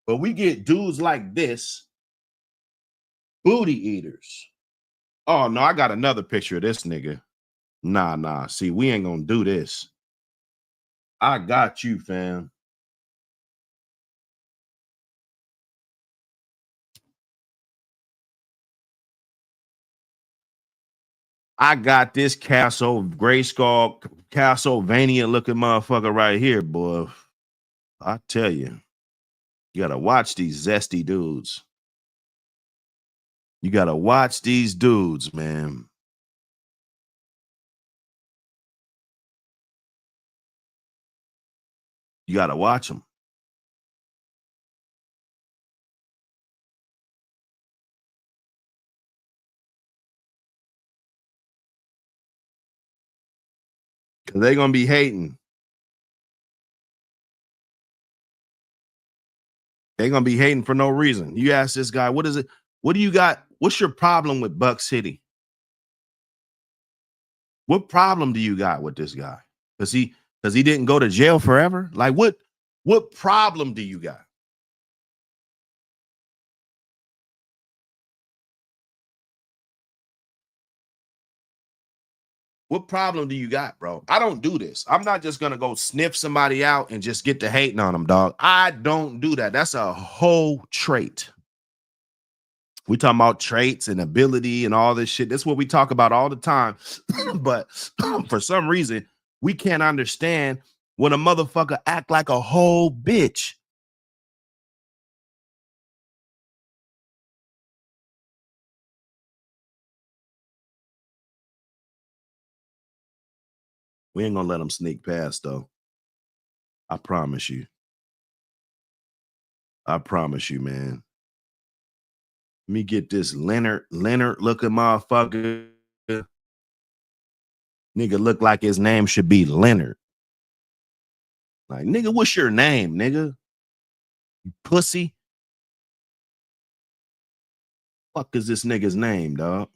But we get dudes like this, booty eaters. Oh, no, I got another picture of this nigga. Nah. See, we ain't going to do this. I got you, fam. I got this Castlevania looking motherfucker right here, boy. I tell you, you got to watch these zesty dudes. You got to watch these dudes, man. You got to watch them. Because they're going to be hating. They're going to be hating for no reason. You ask this guy, what is it? What do you got? What's your problem with Buck City? What problem do you got with this guy? Because he didn't go to jail forever? Like, what problem do you got? What problem do you got, bro? I don't do this. I'm not just gonna go sniff somebody out and just get to hating on them, dog. I don't do that. That's a whole trait. We talking about traits and ability and all this shit. That's what we talk about all the time. But for some reason, we can't understand when a motherfucker act like a whole bitch. We ain't gonna let them sneak past, though. I promise you. I promise you, man. Let me get this Leonard looking motherfucker. Nigga look like his name should be Leonard. Like, nigga, what's your name, nigga? You pussy. Fuck is this nigga's name, dog?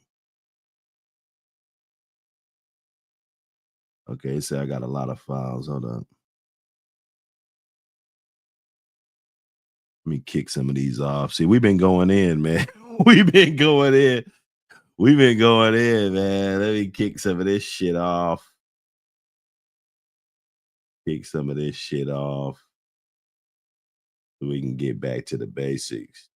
Okay, so I got a lot of files. Hold on. Let me kick some of these off. See, we've been going in, man. We've been going in, man. Let me kick some of this shit off. Kick some of this shit off so we can get back to the basics.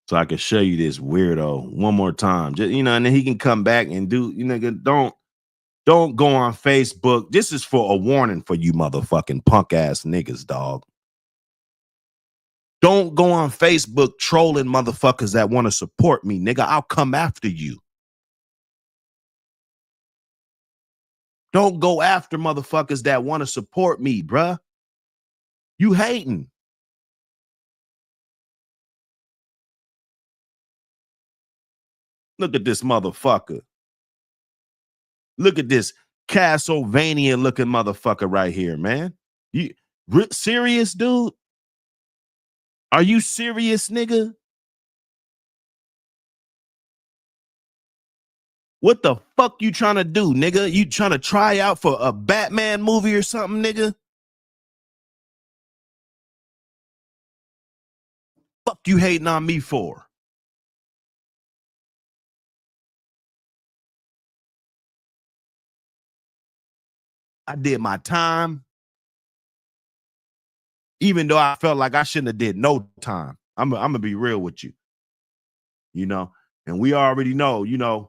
So I can show you this weirdo one more time. Just, and then he can come back and do, don't go on Facebook. This is for a warning for you motherfucking punk ass niggas, dog. Don't go on Facebook trolling motherfuckers that want to support me, nigga. I'll come after you. Don't go after motherfuckers that want to support me, bruh. You hating. Look at this motherfucker. Look at this Castlevania looking motherfucker right here, man. You serious, dude? Are you serious, nigga? What the fuck you trying to do, nigga? You trying to try out for a Batman movie or something, nigga? Fuck you hating on me for? I did my time. even though I felt like I shouldn't have did no time. I'm gonna be real with you, you know, and we already know, you know,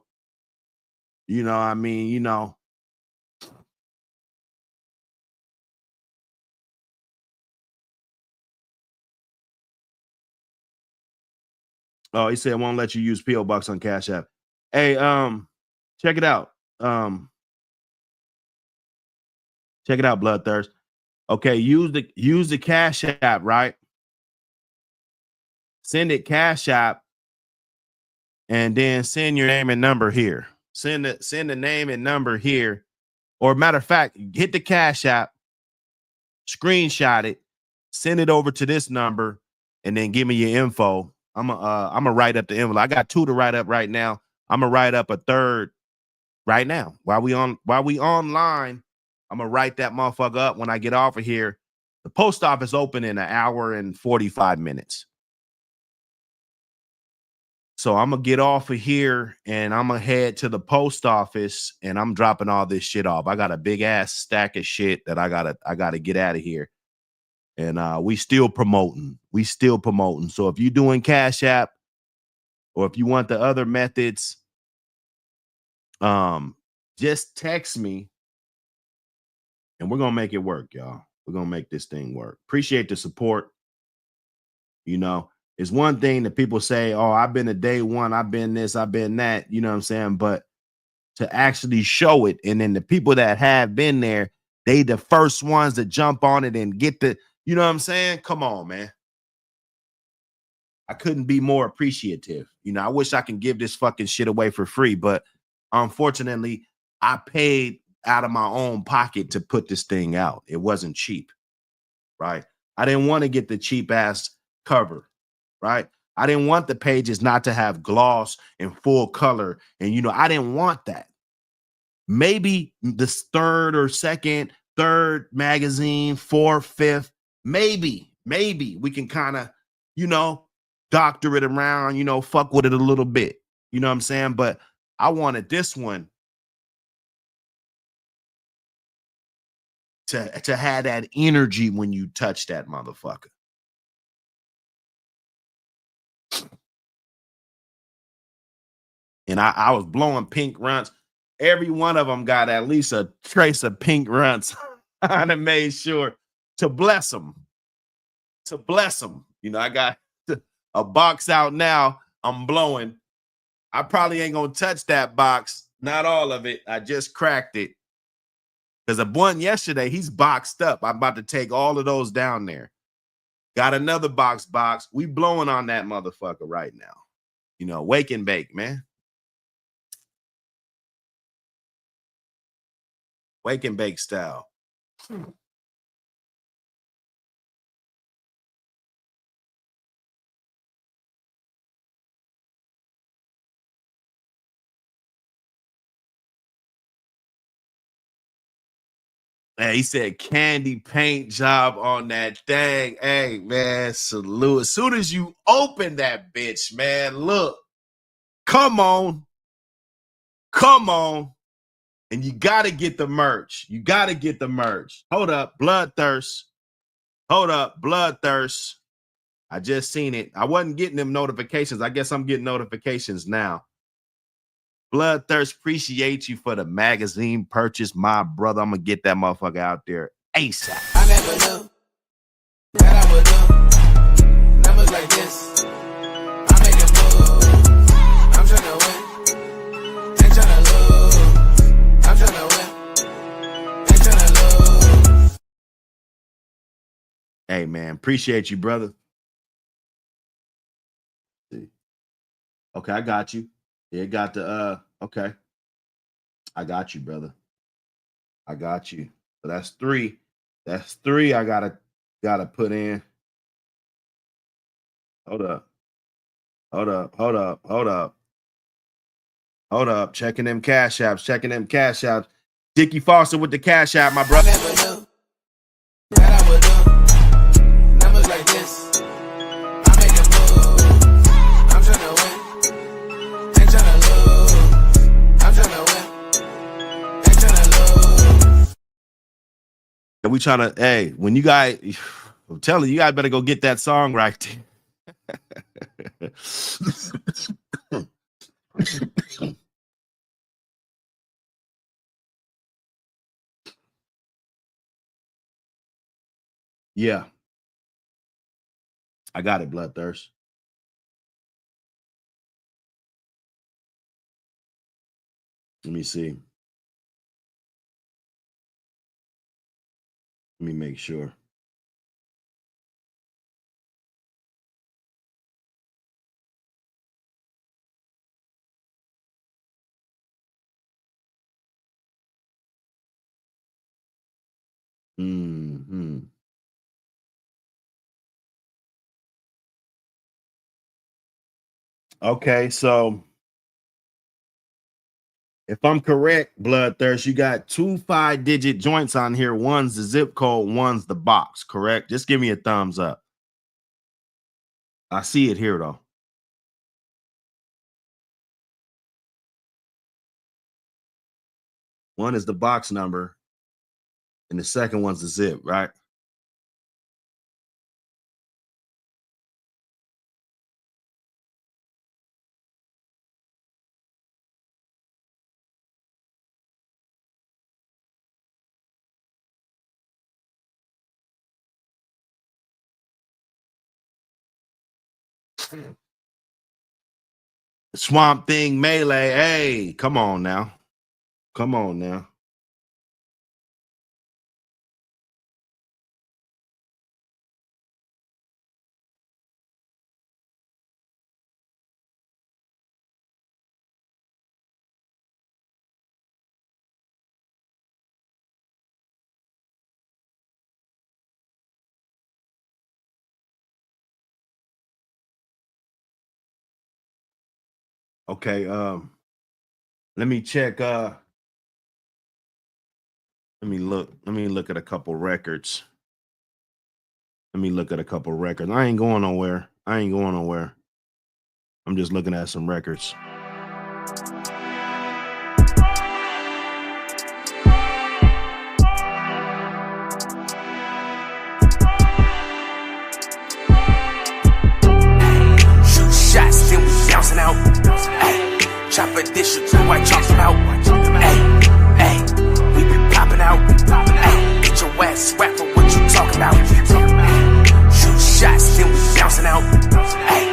I mean, you know. Oh, he said won't let you use P.O. Box on Cash App. Hey, check it out. Check it out, Bloodthirst. Okay, use the Cash App, right? Send it Cash App, and then send your name and number here. Send the name and number here. Or matter of fact, hit the Cash App, screenshot it, send it over to this number, and then give me your info. I'm gonna write up the envelope. I got 2 to write up right now. I'm gonna write up a 3rd right now. While we online, I'm gonna write that motherfucker up when I get off of here. The post office open in 1 hour and 45 minutes. So I'm gonna get off of here and I'm gonna head to the post office and I'm dropping all this shit off. I got a big ass stack of shit that I gotta get out of here. And we still promoting. So if you're doing Cash App or if you want the other methods, just text me and we're gonna make it work, y'all. We're gonna make this thing work. Appreciate the support. You know, it's one thing that people say, oh, I've been a day one, I've been this, I've been that, you know what I'm saying? But to actually show it, and then the people that have been there, they the first ones to jump on it and get the, you know what I'm saying? Come on, man. I couldn't be more appreciative. You know, I wish I can give this fucking shit away for free, but unfortunately, I paid out of my own pocket to put this thing out. It wasn't cheap, right? I didn't want to get the cheap ass cover, right? I didn't want the pages not to have gloss and full color. And, you know, I didn't want that. Maybe this third magazine, 4th, 5th, maybe we can kind of, you know, doctor it around, you know, fuck with it a little bit. You know what I'm saying? But I wanted this one to have that energy when you touch that motherfucker. And I was blowing pink runts. Every one of them got at least a trace of pink runts. I done made sure to bless them. You know, I got a box out now. I'm blowing. I probably ain't gonna touch that box. Not all of it. I just cracked it. Because the one yesterday, he's boxed up. I'm about to take all of those down there. Got another box. We blowing on that motherfucker right now. You know, wake and bake, man. Wake and bake style. Hey, he said candy paint job on that thing. Hey, man, salute. As soon as you open that bitch, man, look. Come on. And you got to get the merch. Hold up, Bloodthirst. I just seen it. I wasn't getting them notifications. I guess I'm getting notifications now. Bloodthirst, appreciate you for the magazine purchase, my brother. I'm going to get that motherfucker out there ASAP. I never knew that I would do numbers like this. I make a move. I'm trying to win. Ain't trying to lose. I'm trying to win. Ain't trying to lose. Hey, man, appreciate you, brother. Okay, I got you. It got the okay. I got you, brother. I got you. So that's 3. That's 3 I gotta put in. Hold up. Checking them cash apps. Dickie Foster with the cash app, my brother. I never knew that I would do numbers like this. I make a move. I'm trying to win. Ain't trying to lose. I'm trying to win. Ain't trying to lose. And we trying to, hey, when you guys, I'm telling you, I better go get that song right. Yeah, I got it, Bloodthirst. Let me see. Let me make sure. Hmm. Okay, so if I'm correct, Bloodthirst, you got 2 5-digit joints on here. One's the zip code, one's the box, correct? Just give me a thumbs up. I see it here, though. One is the box number, and the second one's the zip, right? Swamp Thing Melee. Hey, come on now. Come on now. Okay, let me check. Let me look at a couple records. I ain't going nowhere. I'm just looking at some records. Shoot shots, then we bouncing out. Ay, chopper dish you two white chalk them out. Ay, we be popping out. Ay, get your ass whacked for what you talking about. Shoot shots, then we bouncing out. Ay,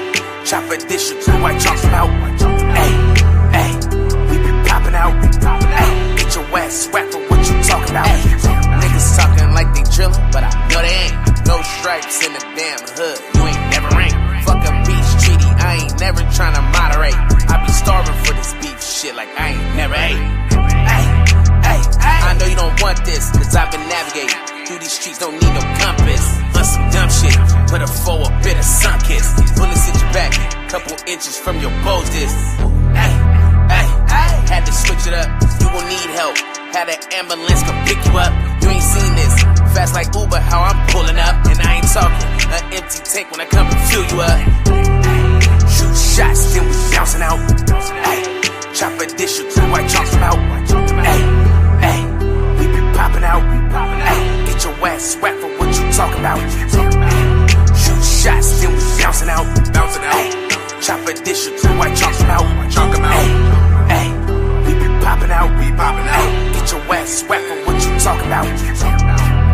chopper dish you two white chalk them out. Ay, we be popping out. Ay, get your ass whacked for what you talking about. Niggas talking like they drillin', but I know they ain't. No stripes in the damn hood, you ain't never rank. Fuck a peace treaty, I ain't never tryna moderate. I be starving for this beef shit like I ain't never ate. I know you don't want this, cause I've been navigating through these streets, don't need no compass. On some dumb shit, put a foe, a bit of sun kiss. Bullets hit your back, couple inches from your bows this. Had to switch it up, you gon' need help. Had an ambulance come pick you up, you ain't seen this. Fast like Uber, how I'm pulling up. And I ain't talking, an empty tank when I come and fill you up. Shoot shots, then we bouncing out. Ay, chopper dish you two white chalk them out. Ay, we be popping out. Ay, get your ass whacked for what you talking about. Shoot shots, then we bouncing out. Ay, chopper dish you two white chalk them out. Ay, we be popping out. Ay, get your ass whacked for what you talking about.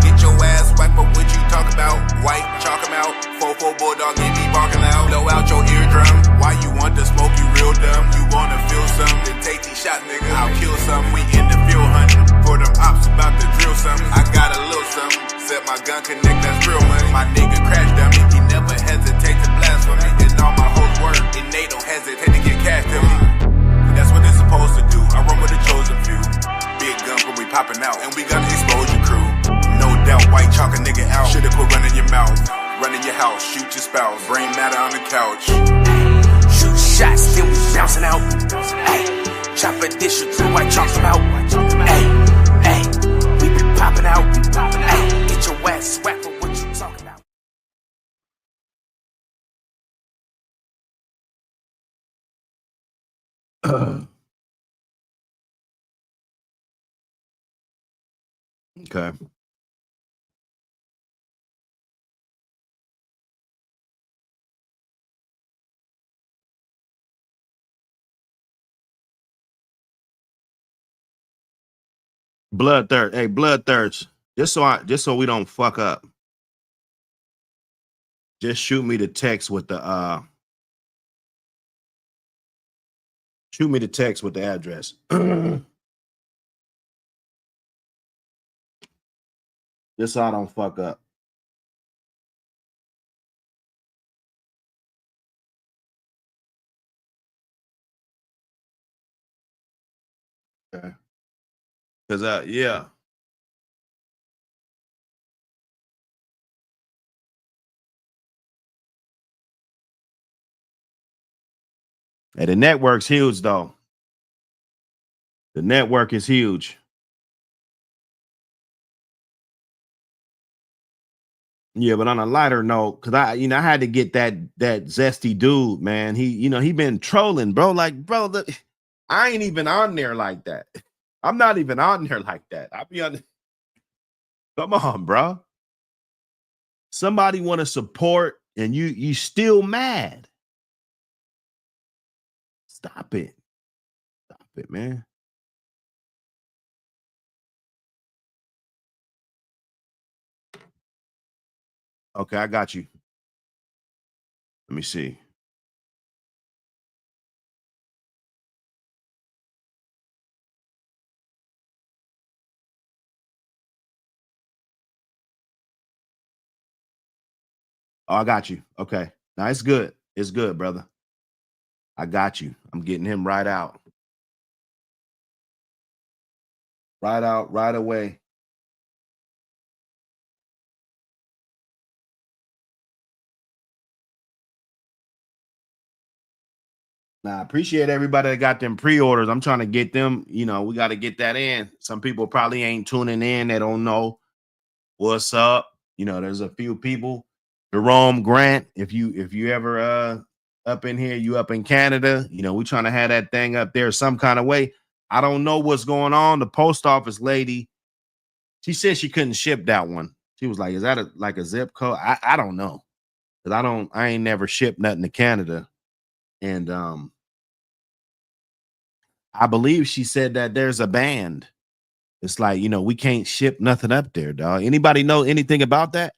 Get your ass whacked for what you talk about. White, chalk 'em out. 4-4 bulldog, get me barking loud. Blow out your eardrum. Why you want to smoke? You real dumb. You wanna feel something? Then take these shots, nigga. I'll kill some. We in the field hunting for them ops about to drill something. I got a little something. Set my gun connect, that's real money. My nigga crash dummy. He never hesitate to blast for me. And all my hoes work, and they don't hesitate to get cash to me. That's what it's supposed to do. I run with the chosen few. Big guns when we popping out, and we gonna expose your crew. No doubt, white chalk a nigga out. Shoulda put run in your mouth, run in your house, shoot your spouse, brain matter on the couch. Shoot shots, then we bouncing out. Ay, chopper dish you two white chalk them out. Ay, we be popping out. Ay, get your ass whacked for what you talking about. Okay. Bloodthirst. Hey, bloodthirst. Just so we don't fuck up. Just shoot me the text with the address. Just so I don't fuck up. Okay. Cause yeah. Hey, the network's huge though. The network is huge. Yeah, but on a lighter note, because I had to get that zesty dude, man. He been trolling, bro. Like, bro, I ain't even on there like that. I'm not even on there like that. I'll be on. Come on, bro. Somebody want to support, and you still mad. Stop it. Stop it, man. Okay, I got you. Let me see. Oh, I got you. Okay. Now it's good. It's good, brother. I got you. I'm getting him right out. Right out, right away. Now, I appreciate everybody that got them pre-orders. I'm trying to get them, we got to get that in. Some people probably ain't tuning in. They don't know what's up. There's a few people. Jerome Grant, if you ever up in here, you up in Canada, we trying to have that thing up there some kind of way. I don't know what's going on. The post office lady, she said she couldn't ship that one. She was like, is that like a zip code? I don't know. Because I ain't never shipped nothing to Canada. And I believe she said that there's a ban. It's like, we can't ship nothing up there, dog. Anybody know anything about that?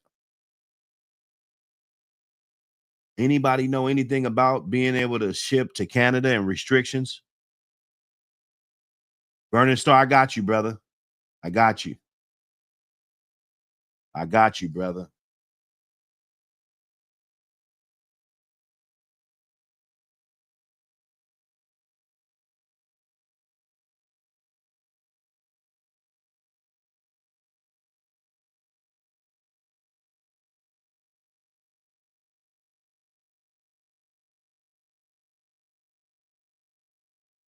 Anybody know anything about being able to ship to Canada and restrictions? Burning Star, I got you, brother. I got you. I got you, brother.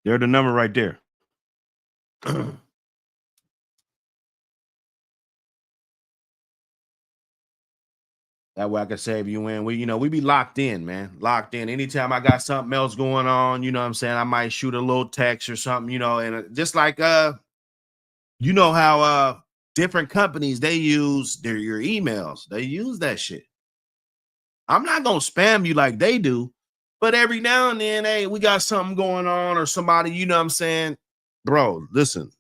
There's the number right there. That way I can save you in. We be locked in, man. Locked in. Anytime I got something else going on, you know what I'm saying? I might shoot a little text or something, and just like how different companies, they use your emails. They use that shit. I'm not gonna spam you like they do, but every now and then, hey, we got something going on, or somebody, you know what I'm saying? Bro, listen.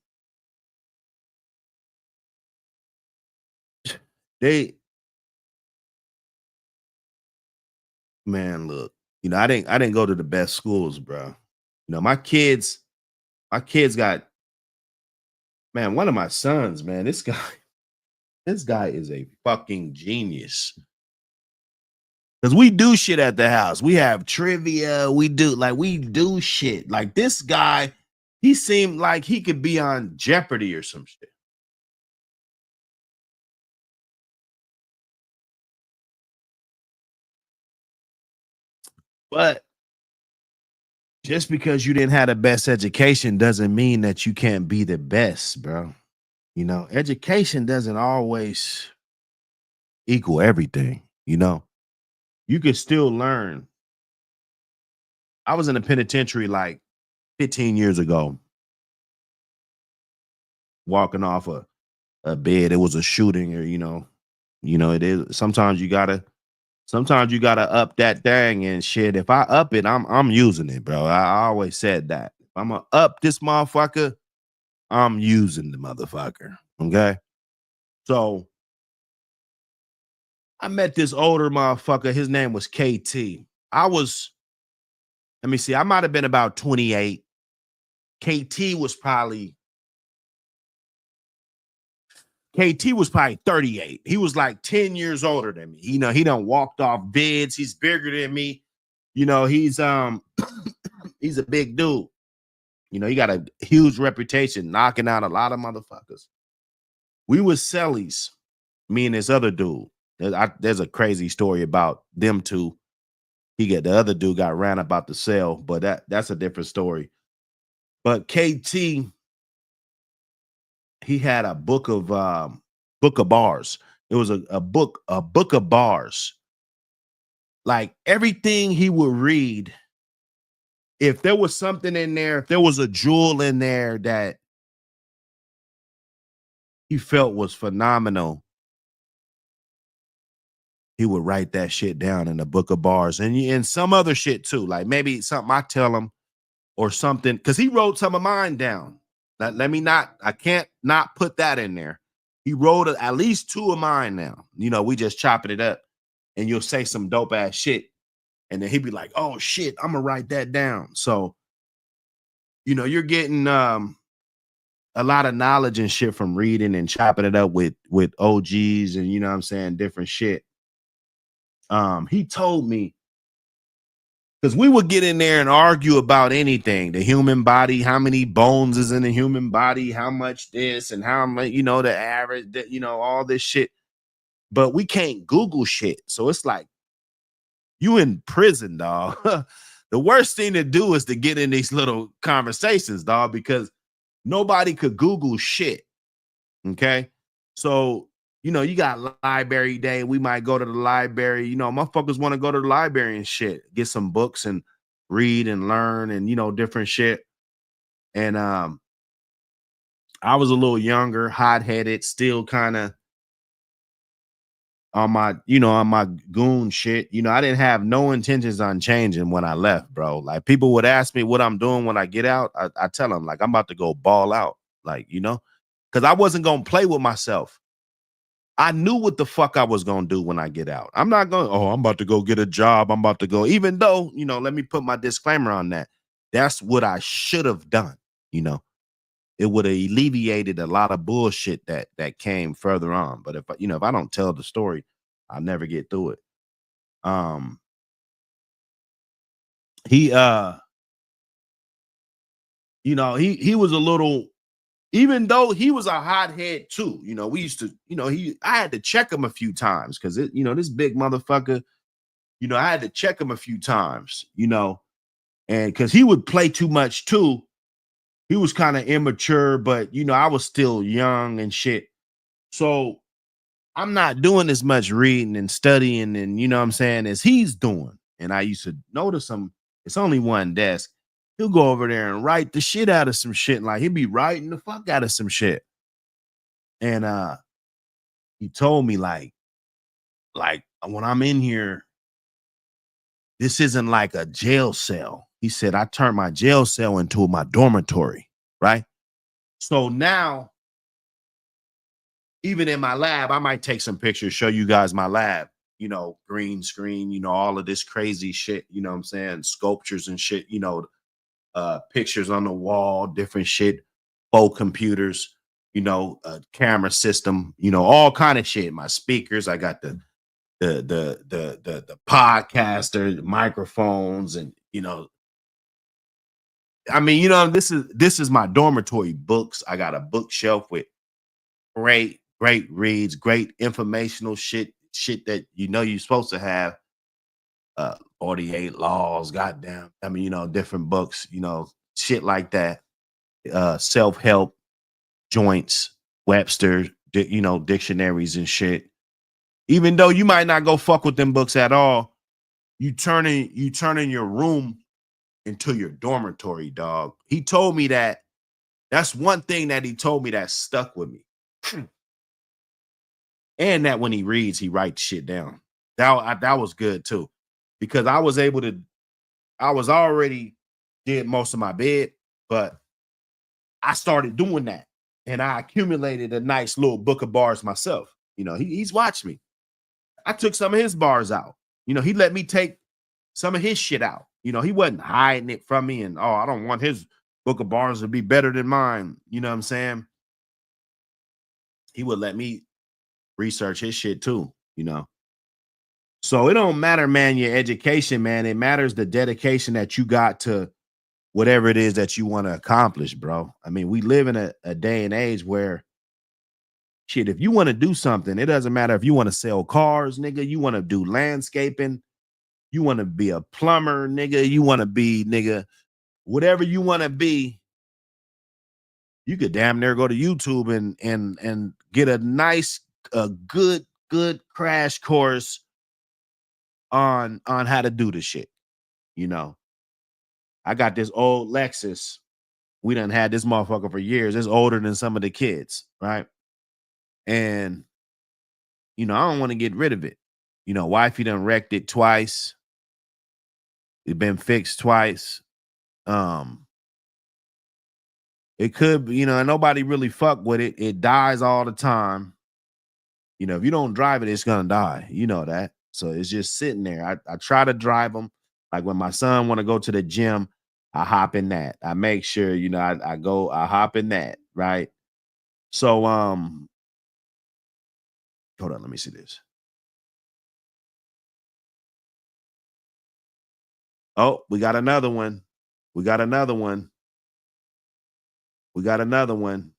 Man, look, I didn't go to the best schools, bro. My kids got, man, one of my sons, man, this guy is a fucking genius. Because we do shit at the house. We have trivia. We do shit. Like this guy, he seemed like he could be on Jeopardy or some shit. But just because you didn't have the best education doesn't mean that you can't be the best, bro. Education doesn't always equal everything. You could still learn. I was in a penitentiary like 15 years ago, walking off a bed. It was a shooting, or it is. Sometimes you gotta up that thing and shit. If I up it, I'm using it, bro. I always said that. If I'm gonna up this motherfucker, I'm using the motherfucker. Okay. So I met this older motherfucker. His name was KT. Let me see, I might have been about 28. KT was probably 38. He was like 10 years older than me. You know, he done walked off vids. He's bigger than me. You know, he's he's a big dude. You know, he got a huge reputation, knocking out a lot of motherfuckers. We was cellies, me and this other dude. There's a crazy story about them two. The other dude got ran about the cell, but that's a different story. But KT, he had a book of bars. It was a book of bars. Like everything he would read, if there was something in there, if there was a jewel in there that he felt was phenomenal, he would write that shit down in a book of bars, and some other shit too, like maybe something I tell him or something, because he wrote some of mine down. I can't not put that in there. He wrote at least 2 of mine now. You know, we just chopping it up, and you'll say some dope ass shit, and then he'd be like, "Oh shit, I'm gonna write that down." So, you know, you're getting a lot of knowledge and shit from reading and chopping it up with OGs and, you know what I'm saying, different shit. He told me, because we would get in there and argue about anything, the human body, how many bones is in the human body, how much this and how much, you know, the average, you know, all this shit. But we can't Google shit. So it's like, you in prison, dog. The worst thing to do is to get in these little conversations, dog, because nobody could Google shit. Okay. So, you know, you got library day. We might go to the library. You know, motherfuckers want to go to the library and shit, get some books and read and learn and, you know, different shit. And I was a little younger, hot-headed, still kind of on my goon shit. You know, I didn't have no intentions on changing when I left, bro. Like, people would ask me what I'm doing when I get out. I tell them, like, I'm about to go ball out. Like, you know, because I wasn't going to play with myself. I knew what the fuck I was going to do when I get out. I'm not going, I'm about to go get a job. I'm about to go, even though, you know, let me put my disclaimer on that. That's what I should have done. You know, it would have alleviated a lot of bullshit that came further on. But if I don't tell the story, I'll never get through it. He he was a little, even though he was a hothead too, you know, we used to, you know, I had to check him a few times because this big motherfucker, you know, I had to check him a few times, you know, and because he would play too much too. He was kind of immature, but you know, I was still young and shit. So I'm not doing as much reading and studying and, you know what I'm saying, as he's doing. And I used to notice him, it's only one desk. He'll go over there and write the shit out of some shit. Like, he'll be writing the fuck out of some shit. And he told me like when I'm in here, this isn't like a jail cell. He said, I turned my jail cell into my dormitory, right? So now, even in my lab, I might take some pictures, show you guys my lab, you know, green screen, you know, all of this crazy shit, you know what I'm saying? Sculptures and shit, you know, pictures on the wall, different shit, faux computers, you know, camera system, you know, all kind of shit. My speakers, I got the podcaster, the microphones, and you know, I mean, you know, this is my dormitory. Books. I got a bookshelf with great reads, great informational shit that you know you're supposed to have. 48 laws, goddamn. I mean, you know, different books, you know, shit like that. Self-help joints, Webster, you know, dictionaries and shit. Even though you might not go fuck with them books at all, you turning your room into your dormitory, dog. He told me that. That's one thing that he told me that stuck with me. And that when he reads, he writes shit down. That was good too, because I was already did most of my bed, but I started doing that, and I accumulated a nice little book of bars myself. You know, he's watched me. I took some of his bars out. You know, he let me take some of his shit out. You know, he wasn't hiding it from me and, oh, I don't want his book of bars to be better than mine. You know what I'm saying? He would let me research his shit too, you know. So it don't matter, man, your education, man. It matters the dedication that you got to whatever it is that you want to accomplish, bro. I mean, we live in a day and age where shit, if you want to do something, it doesn't matter if you want to sell cars, nigga, you want to do landscaping, you want to be a plumber, nigga, you want to be, nigga, whatever you want to be, you could damn near go to YouTube and get a nice, good crash course on how to do the shit. You know, I got this old Lexus. We done had this motherfucker for years. It's older than some of the kids, right? And you know, I don't want to get rid of it. You know, wifey done wrecked it twice. It been fixed twice. It could be, you know, and nobody really fuck with it. It dies all the time. You know, if you don't drive it, it's gonna die. You know that. So it's just sitting there. I try to drive them. Like when my son want to go to the gym, I hop in that. I make sure, you know, I hop in that, right? So hold on, let me see this. Oh, we got another one. We got another one. We got another one.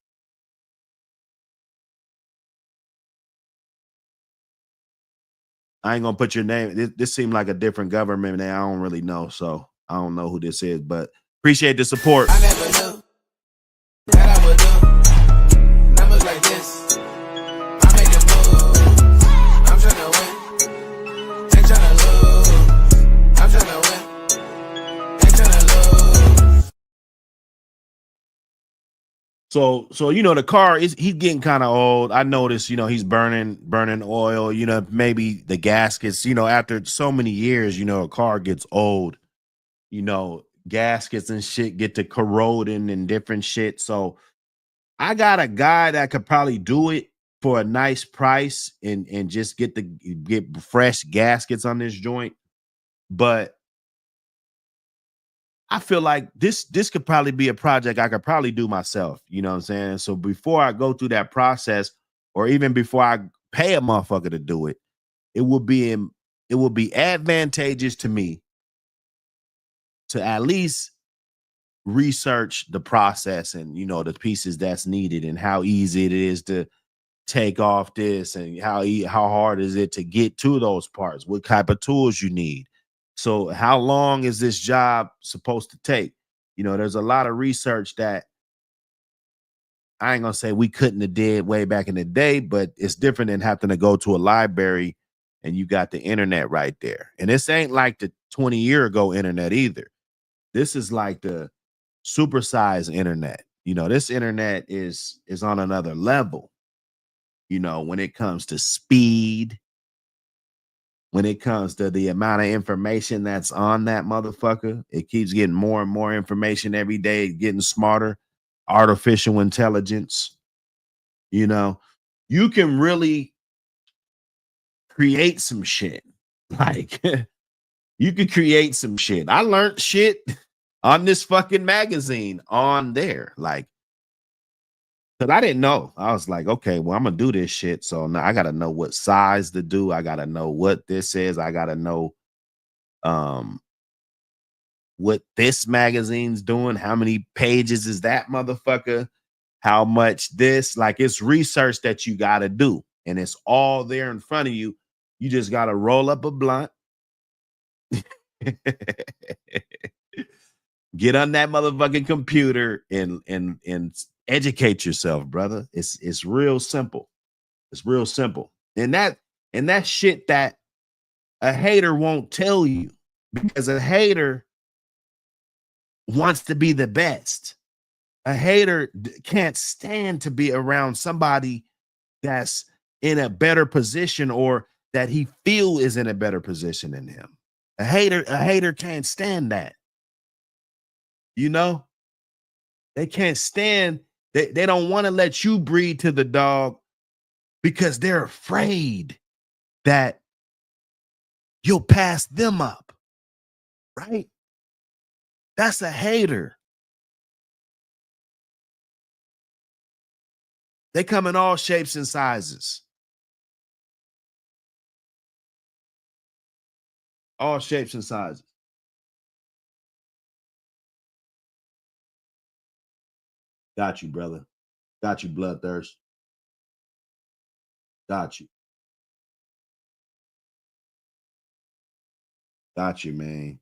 I ain't gonna put your name. This seemed like a different government name. I don't really know, so I don't know who this is, but appreciate the support. I never knew that I would do numbers like this. I make a move. I'm tryna win. Ain't tryna lose. I'm tryna win. Ain't tryna lose. So you know, the car he's getting kind of old. I noticed, you know, he's burning oil, you know, maybe the gaskets, you know, after so many years, you know, a car gets old, you know, gaskets and shit get to corroding and different shit. So I got a guy that could probably do it for a nice price and just get fresh gaskets on this joint. But I feel like this could probably be a project I could probably do myself. You know what I'm saying? So before I go through that process, or even before I pay a motherfucker to do it, it would be advantageous to me to at least research the process and, you know, the pieces that's needed and how easy it is to take off this and how hard is it to get to those parts, what type of tools you need. So how long is this job supposed to take? You know, there's a lot of research that I ain't gonna say we couldn't have did way back in the day, but it's different than having to go to a library and you got the internet right there. And this ain't like the 20-year ago internet either. This is like the supersized internet. You know, this internet is on another level. You know, when it comes to speed, when it comes to the amount of information that's on that motherfucker, it keeps getting more and more information every day, getting smarter, artificial intelligence. You know, you can really create some shit. Like, you can create some shit. I learned shit on this fucking magazine on there. Like, because I didn't know. I was like, okay, well, I'm gonna do this shit. So now I gotta know what size to do. I gotta know what this is. I gotta know what this magazine's doing. How many pages is that motherfucker? How much this? Like, it's research that you gotta do, and it's all there in front of you. You just gotta roll up a blunt. Get on that motherfucking computer and educate yourself, brother. It's real simple. It's real simple. And that shit that a hater won't tell you, because a hater wants to be the best. A hater can't stand to be around somebody that's in a better position or that he feel is in a better position than him. A hater can't stand that. You know? They can't stand, they don't want to let you breed to the dog because they're afraid that you'll pass them up, right? That's a hater. They come in all shapes and sizes. All shapes and sizes. Got you, brother. Got you, bloodthirst. Got you. Got you, man.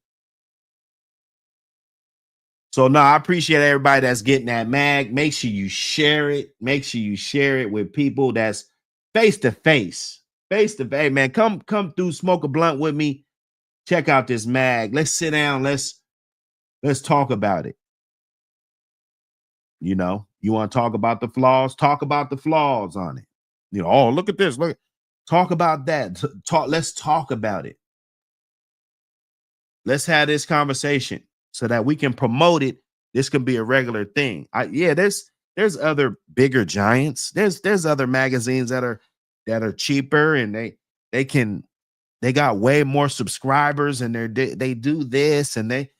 So no, I appreciate everybody that's getting that mag. Make sure you share it. Make sure you share it with people that's face to face. Face to face, man. Come through, smoke a blunt with me. Check out this mag. Let's sit down. Let's talk about it. You know, you want to talk about the flaws? Talk about the flaws on it. You know, oh, look at this. Look, talk about that. Let's talk about it. Let's have this conversation so that we can promote it. This can be a regular thing. Yeah, there's other bigger giants. There's other magazines that are cheaper, and they got way more subscribers, and they do this, and they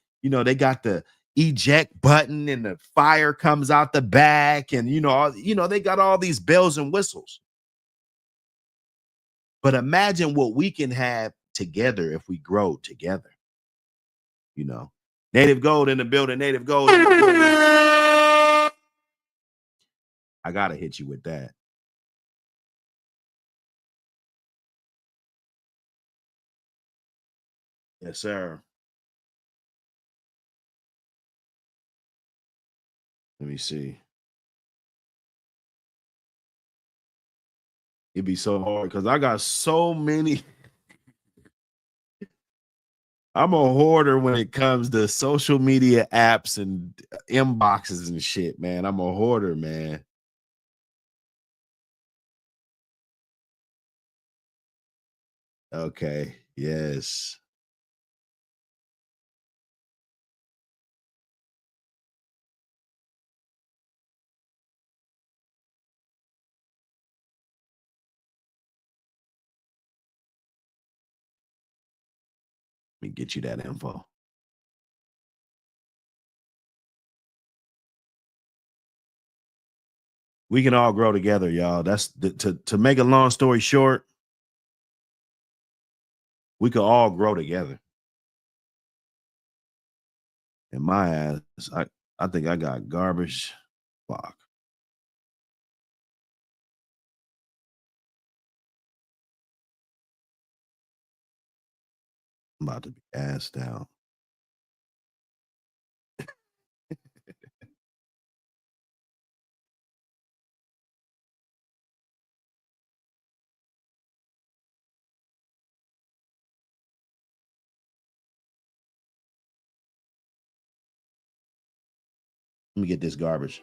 got the eject button and the fire comes out the back, and they got all these bells and whistles. But imagine what we can have together if we grow together. You know, Native Gold in the building, Native Gold in the building. I gotta hit you with that. Yes, sir. Let me see. It'd be so hard because I got so many. I'm a hoarder when it comes to social media apps and inboxes and shit, man. I'm a hoarder, man. Okay. Yes. Let me get you that info. We can all grow together, y'all. That's to make a long story short. We could all grow together. In my ass, I think I got garbage. Fuck. I'm about to be ass down. Let me get this garbage.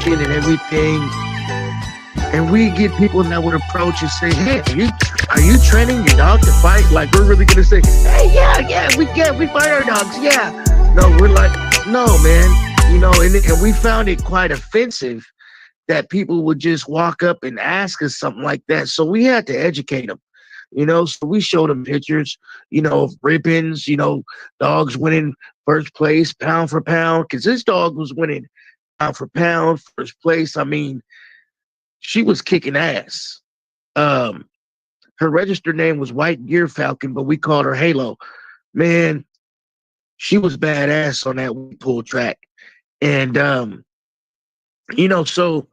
shit and everything. And we get people that would approach and say, "Hey, are you training your dog to fight?" Like we're really gonna say, "Hey, yeah, we fight our dogs, yeah." No, we're like, "No, man," and we found it quite offensive that people would just walk up and ask us something like that. So we had to educate them. So we showed them pictures, of ribbons, dogs winning first place, pound for pound, because this dog was winning pound for pound, first place. I mean, she was kicking ass. Um, Her registered name was White Gear Falcon, but we called her Halo. Man, she was badass on that pull track. And, so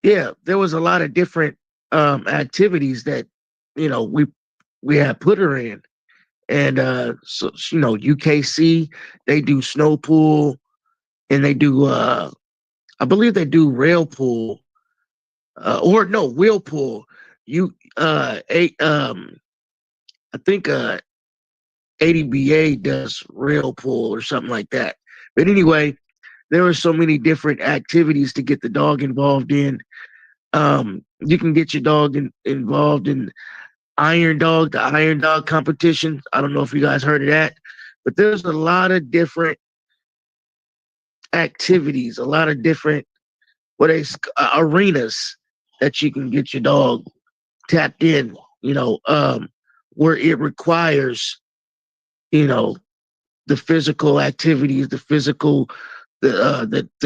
yeah, there was a lot of different activities that we had put her in. And so UKC, they do snow pool, and they do I believe they do rail pool, or no, wheel pool. You I think ADBA does rail pool or something like that. But anyway, there were so many different activities to get the dog involved in. You can get your dog involved in the Iron Dog competition. I don't know if you guys heard of that, but there's a lot of different activities, a lot of different arenas that you can get your dog tapped in. Where it requires, the physical activities, the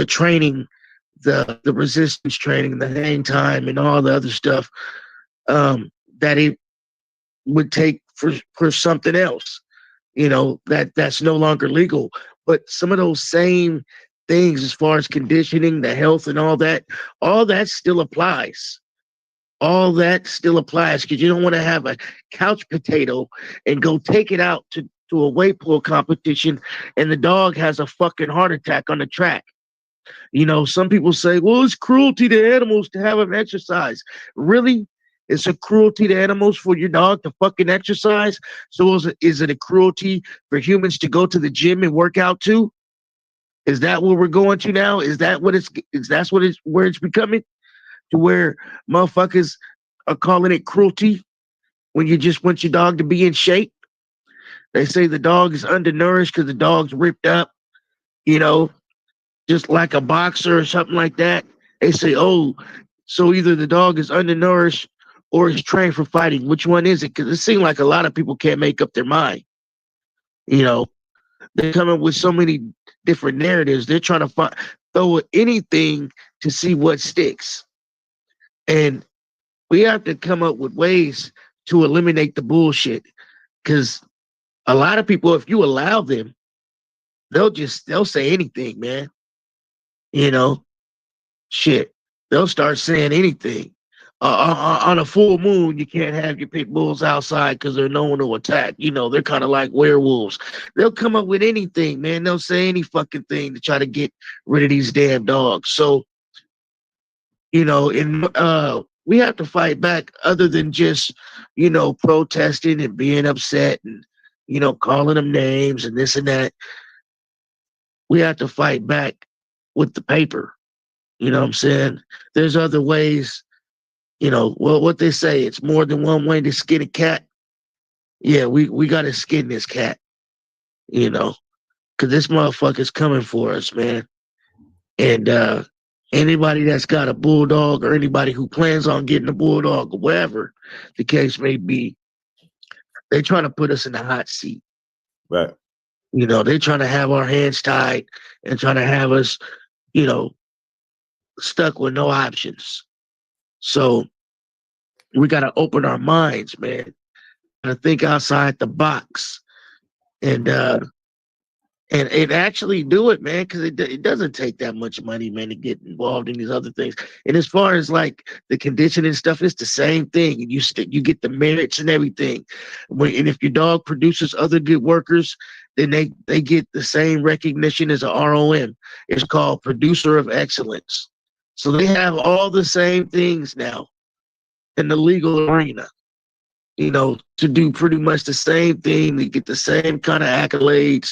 training, the resistance training, the hang time, and all the other stuff that it would take for something else. That's no longer legal. But some of those same things, as far as conditioning, the health, and all that still applies. All that still applies, because you don't want to have a couch potato and go take it out to a weight pull competition, and the dog has a fucking heart attack on the track. Some people say, well, it's cruelty to animals to have them exercise. Really? It's a cruelty to animals for your dog to fucking exercise? So is it a cruelty for humans to go to the gym and work out too? Is that what we're going to now? Where it's becoming? To where motherfuckers are calling it cruelty when you just want your dog to be in shape? They say the dog is undernourished because the dog's ripped up, just like a boxer or something like that. They say, oh, so either the dog is undernourished or is trained for fighting. Which one is it? Because it seems like a lot of people can't make up their mind. They come up with so many different narratives. They're trying to throw anything to see what sticks. And we have to come up with ways to eliminate the bullshit. Because a lot of people, if you allow them, they'll say anything, man. Shit. They'll start saying anything. On a full moon, you can't have your pit bulls outside because they're known to attack. They're kind of like werewolves. They'll come up with anything, man. They'll say any fucking thing to try to get rid of these damn dogs. So, we have to fight back, other than just, protesting and being upset and, calling them names and this and that. We have to fight back with the paper. You know what I'm saying? There's other ways. What they say, it's more than one way to skin a cat. Yeah, we got to skin this cat, because this motherfucker's coming for us, man. And anybody that's got a bulldog, or anybody who plans on getting a bulldog, or whatever the case may be, they trying to put us in the hot seat. Right. They're trying to have our hands tied and trying to have us, stuck with no options. So we got to open our minds, man. Got to think outside the box, and actually do it, man. Because it doesn't take that much money, man, to get involved in these other things. And as far as like the conditioning stuff, it's the same thing. And you get the merits and everything. And if your dog produces other good workers, then they get the same recognition as a ROM. It's called Producer of Excellence. So they have all the same things now in the legal arena, to do pretty much the same thing, to get the same kind of accolades,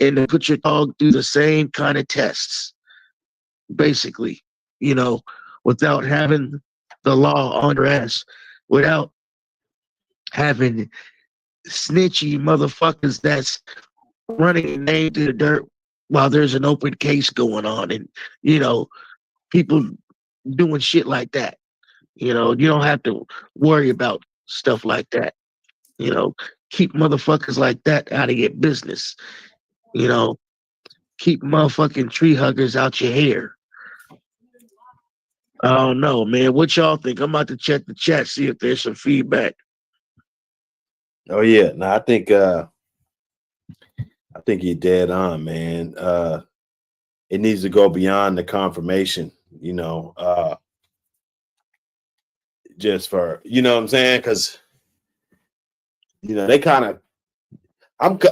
and to put your dog through the same kind of tests, basically, without having the law on their ass, without having snitchy motherfuckers that's running a name to the dirt while there's an open case going on, and, people doing shit like that. You don't have to worry about stuff like that. Keep motherfuckers like that out of your business. Keep motherfucking tree huggers out your hair. I don't know, man. What y'all think? I'm about to check the chat, see if there's some feedback. Oh yeah, no, I think you're dead on, man. It needs to go beyond the confirmation. just for, you know what I'm saying? Because, you know, they kind of,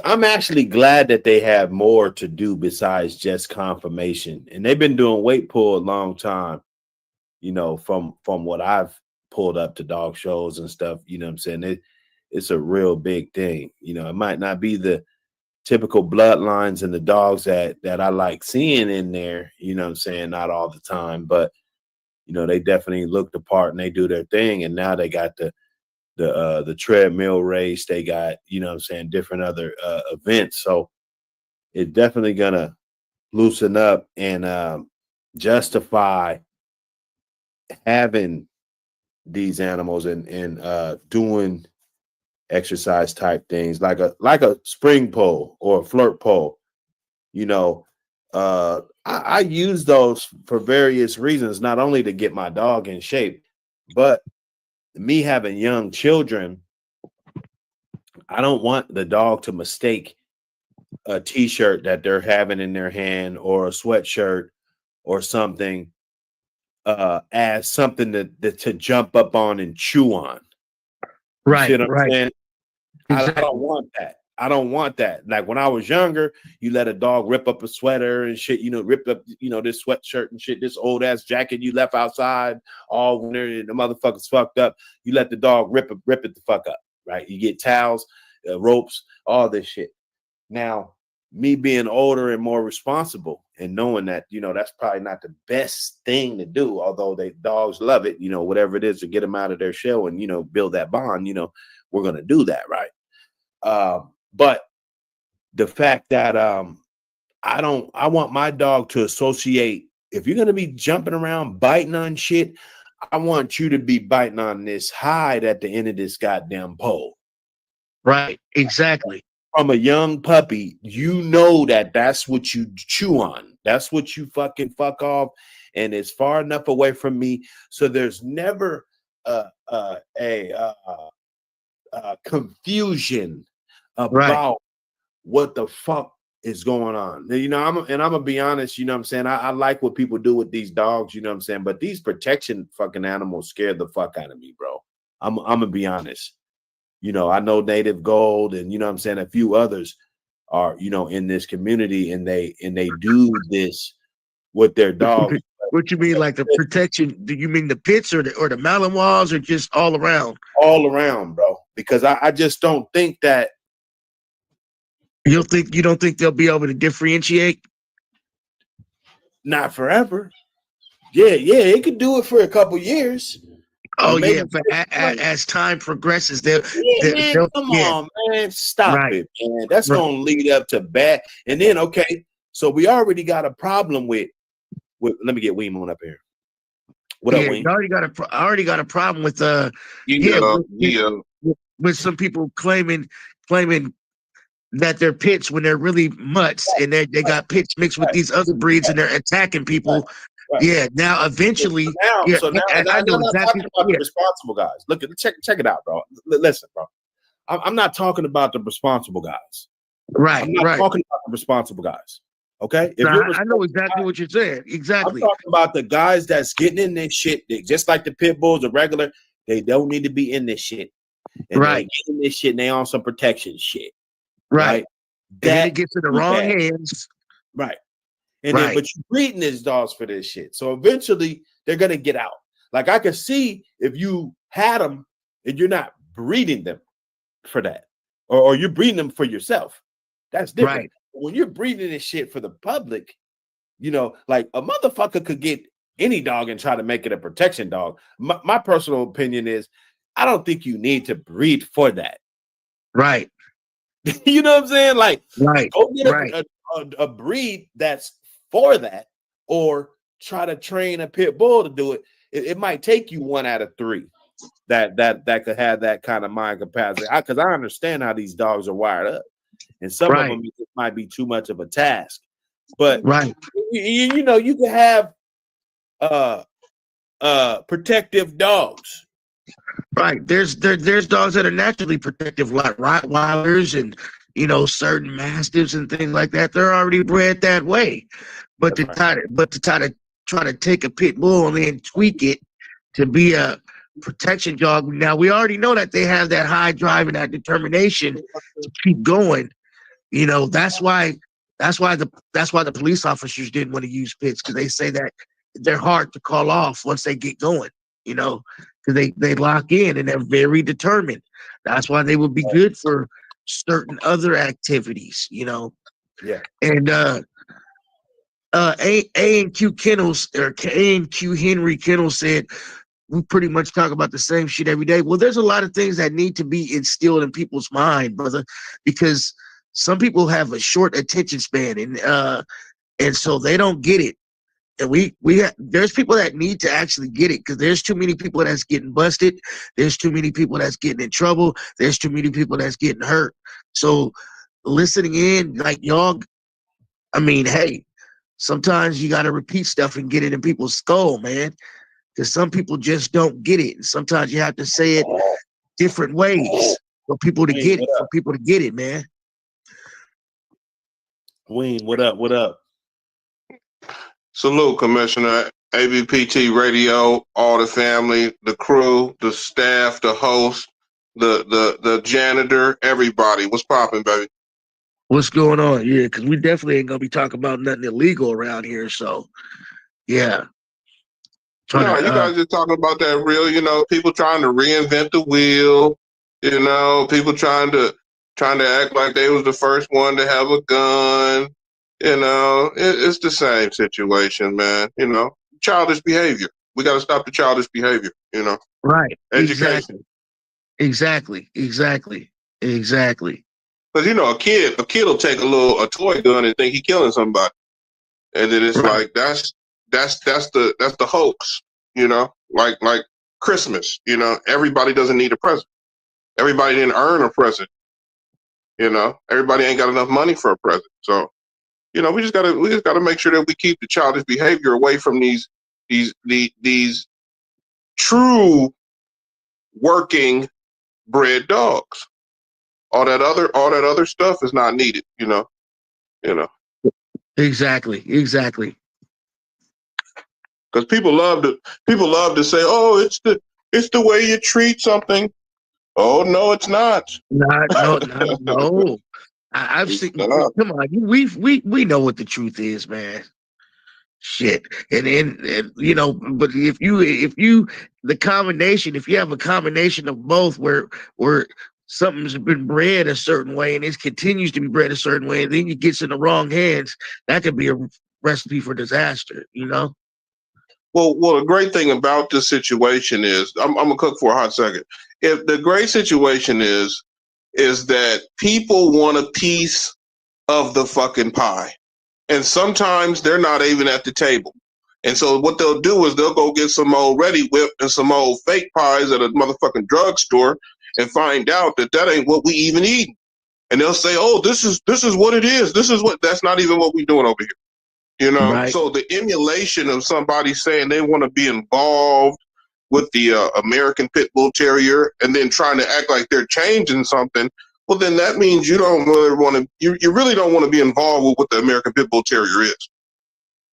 I'm actually glad that they have more to do besides just confirmation. And they've been doing weight pull a long time, you know, from what I've pulled up to dog shows and stuff, you know what I'm saying? It's a real big thing. You know, it might not be the typical bloodlines and the dogs that I like seeing in there, you know what I'm saying? Not all the time, but, you know, they definitely look the part and they do their thing. And now they got the treadmill race. They got, you know what I'm saying, different other events. So it's definitely gonna loosen up and justify having these animals and doing exercise type things like a spring pole or a flirt pole. You know, I use those for various reasons, not only to get my dog in shape, but me having young children, I don't want the dog to mistake a t-shirt that they're having in their hand or a sweatshirt or something as something to jump up on and chew on. You see what I'm saying? Exactly. I don't want that. I don't want that. Like when I was younger, you let a dog rip up a sweater and shit, you know, rip up, you know, this sweatshirt and shit, this old ass jacket you left outside all winter and the motherfucker's fucked up. You let the dog rip it the fuck up, right? You get towels, ropes, all this shit. Now, me being older and more responsible and knowing that, you know, that's probably not the best thing to do, although dogs love it, you know, whatever it is to get them out of their shell and, you know, build that bond, you know, we're going to do that, right? But the fact that I want my dog to associate, if you're gonna be jumping around biting on shit, I want you to be biting on this hide at the end of this goddamn pole. Right, exactly. From a young puppy, you know that's what you chew on. That's what you fucking fuck off, and it's far enough away from me so there's never a confusion about what the fuck is going on. You know, I'm gonna be honest, you know what I'm saying? I like what people do with these dogs, you know what I'm saying? But these protection fucking animals scare the fuck out of me, bro. I'm gonna be honest. You know, I know Native Gold and, you know what I'm saying, a few others are, you know, in this community and they do this with their dogs. What you mean, like the protection? Do you mean the pits or the Malinois or just all around? All around, bro. Because I just don't think that you don't think they'll be able to differentiate? Not forever. Yeah, it could do it for a couple years. Oh yeah, but as time progresses, they'll come on, man, stop it, man. That's gonna lead up to bad. And then okay, so we already got a problem with let me get Weem on up here. What up, Weem? I already got a problem with with some people claiming that they're pits when they're really mutts and they got pits mixed with these other breeds and they're attacking people. Right. Yeah. Now, eventually, I know exactly about the responsible guys. Look, check it out, bro. Listen, bro. I'm not talking about the responsible guys. Right. I'm not talking about the responsible guys. Okay. I know exactly what you're saying. Exactly. I'm talking about the guys that's getting in this shit. Just like the pit bulls, the regular. They don't need to be in this shit. And they get in this shit and they on some protection shit. Right. Then it gets in the wrong hands. Right. And then, but you're breeding these dogs for this shit. So eventually they're going to get out. Like I can see if you had them and you're not breeding them for that, or you're breeding them for yourself. That's different. Right. When you're breeding this shit for the public, you know, like a motherfucker could get any dog and try to make it a protection dog. My personal opinion is I don't think you need to breed for that. Right. You know what I'm saying? Like, go get a breed that's for that, or try to train a pit bull to do it. It might take you 1 out of 3 that could have that kind of mind capacity. Because I understand how these dogs are wired up, and some of them it might be too much of a task. But you know, you can have protective dogs. Right. There's dogs that are naturally protective, like Rottweilers and, you know, certain Mastiffs and things like that. They're already bred that way. But to try to take a pit bull and then tweak it to be a protection dog. Now we already know that they have that high drive and that determination to keep going. You know, that's why the police officers didn't want to use pits, because they say that they're hard to call off once they get going. You know, because they lock in and they're very determined. That's why they would be good for certain other activities. You know, Yeah. and A and Q Kennels, or A and Q Henry Kennel, said we pretty much talk about the same shit every day. Well, there's a lot of things that need to be instilled in people's mind, brother, because some people have a short attention span, and so they don't get it. And there's people that need to actually get it, because there's too many people that's getting busted. There's too many people that's getting in trouble. There's too many people that's getting hurt. So listening in, like y'all, I mean, hey, sometimes you got to repeat stuff and get it in people's skull, man, because some people just don't get it. And sometimes you have to say it different ways for people to get it, man. Wayne, what up? What up? Salute, Commissioner. ABPT Radio, all the family, the crew, the staff, the host, the janitor, everybody. What's popping, baby? What's going on? Yeah, because we definitely ain't gonna be talking about nothing illegal around here. So, yeah. No, you guys just talking about that real, you know, people trying to reinvent the wheel, you know, people trying to act like they was the first one to have a gun, you know, it's the same situation, man, you know, childish behavior. We got to stop the childish behavior, you know. Right. Education. Exactly. Because, you know, a kid will take a toy gun and think he killing somebody. And then it's like, that's the hoax, you know, like Christmas, you know, everybody doesn't need a present. Everybody didn't earn a present, you know, everybody ain't got enough money for a present. So, you know, we just gotta make sure that we keep the childish behavior away from these true working bred dogs. All that other stuff is not needed, you know. Exactly. Because people love to say, "Oh, it's the way you treat something." Oh no, it's not. No. I've seen. Come on, we know what the truth is, man. Shit, and you know, but if you the combination, if you have a combination of both, where something's been bred a certain way and it continues to be bred a certain way, and then it gets in the wrong hands, that could be a recipe for disaster, you know. Well, the great thing about this situation is, I'm gonna cook for a hot second. If the great situation is that people want a piece of the fucking pie, and sometimes they're not even at the table. And so what they'll do is they'll go get some old Ready Whip and some old fake pies at a motherfucking drugstore and find out that ain't what we even eat. And they'll say, "Oh, this is what it is. That's not even what we doing over here." You know, right. So the emulation of somebody saying they want to be involved with the American Pit Bull Terrier and then trying to act like they're changing something, well, then that means you don't really want to. You really don't want to be involved with what the American Pit Bull Terrier is.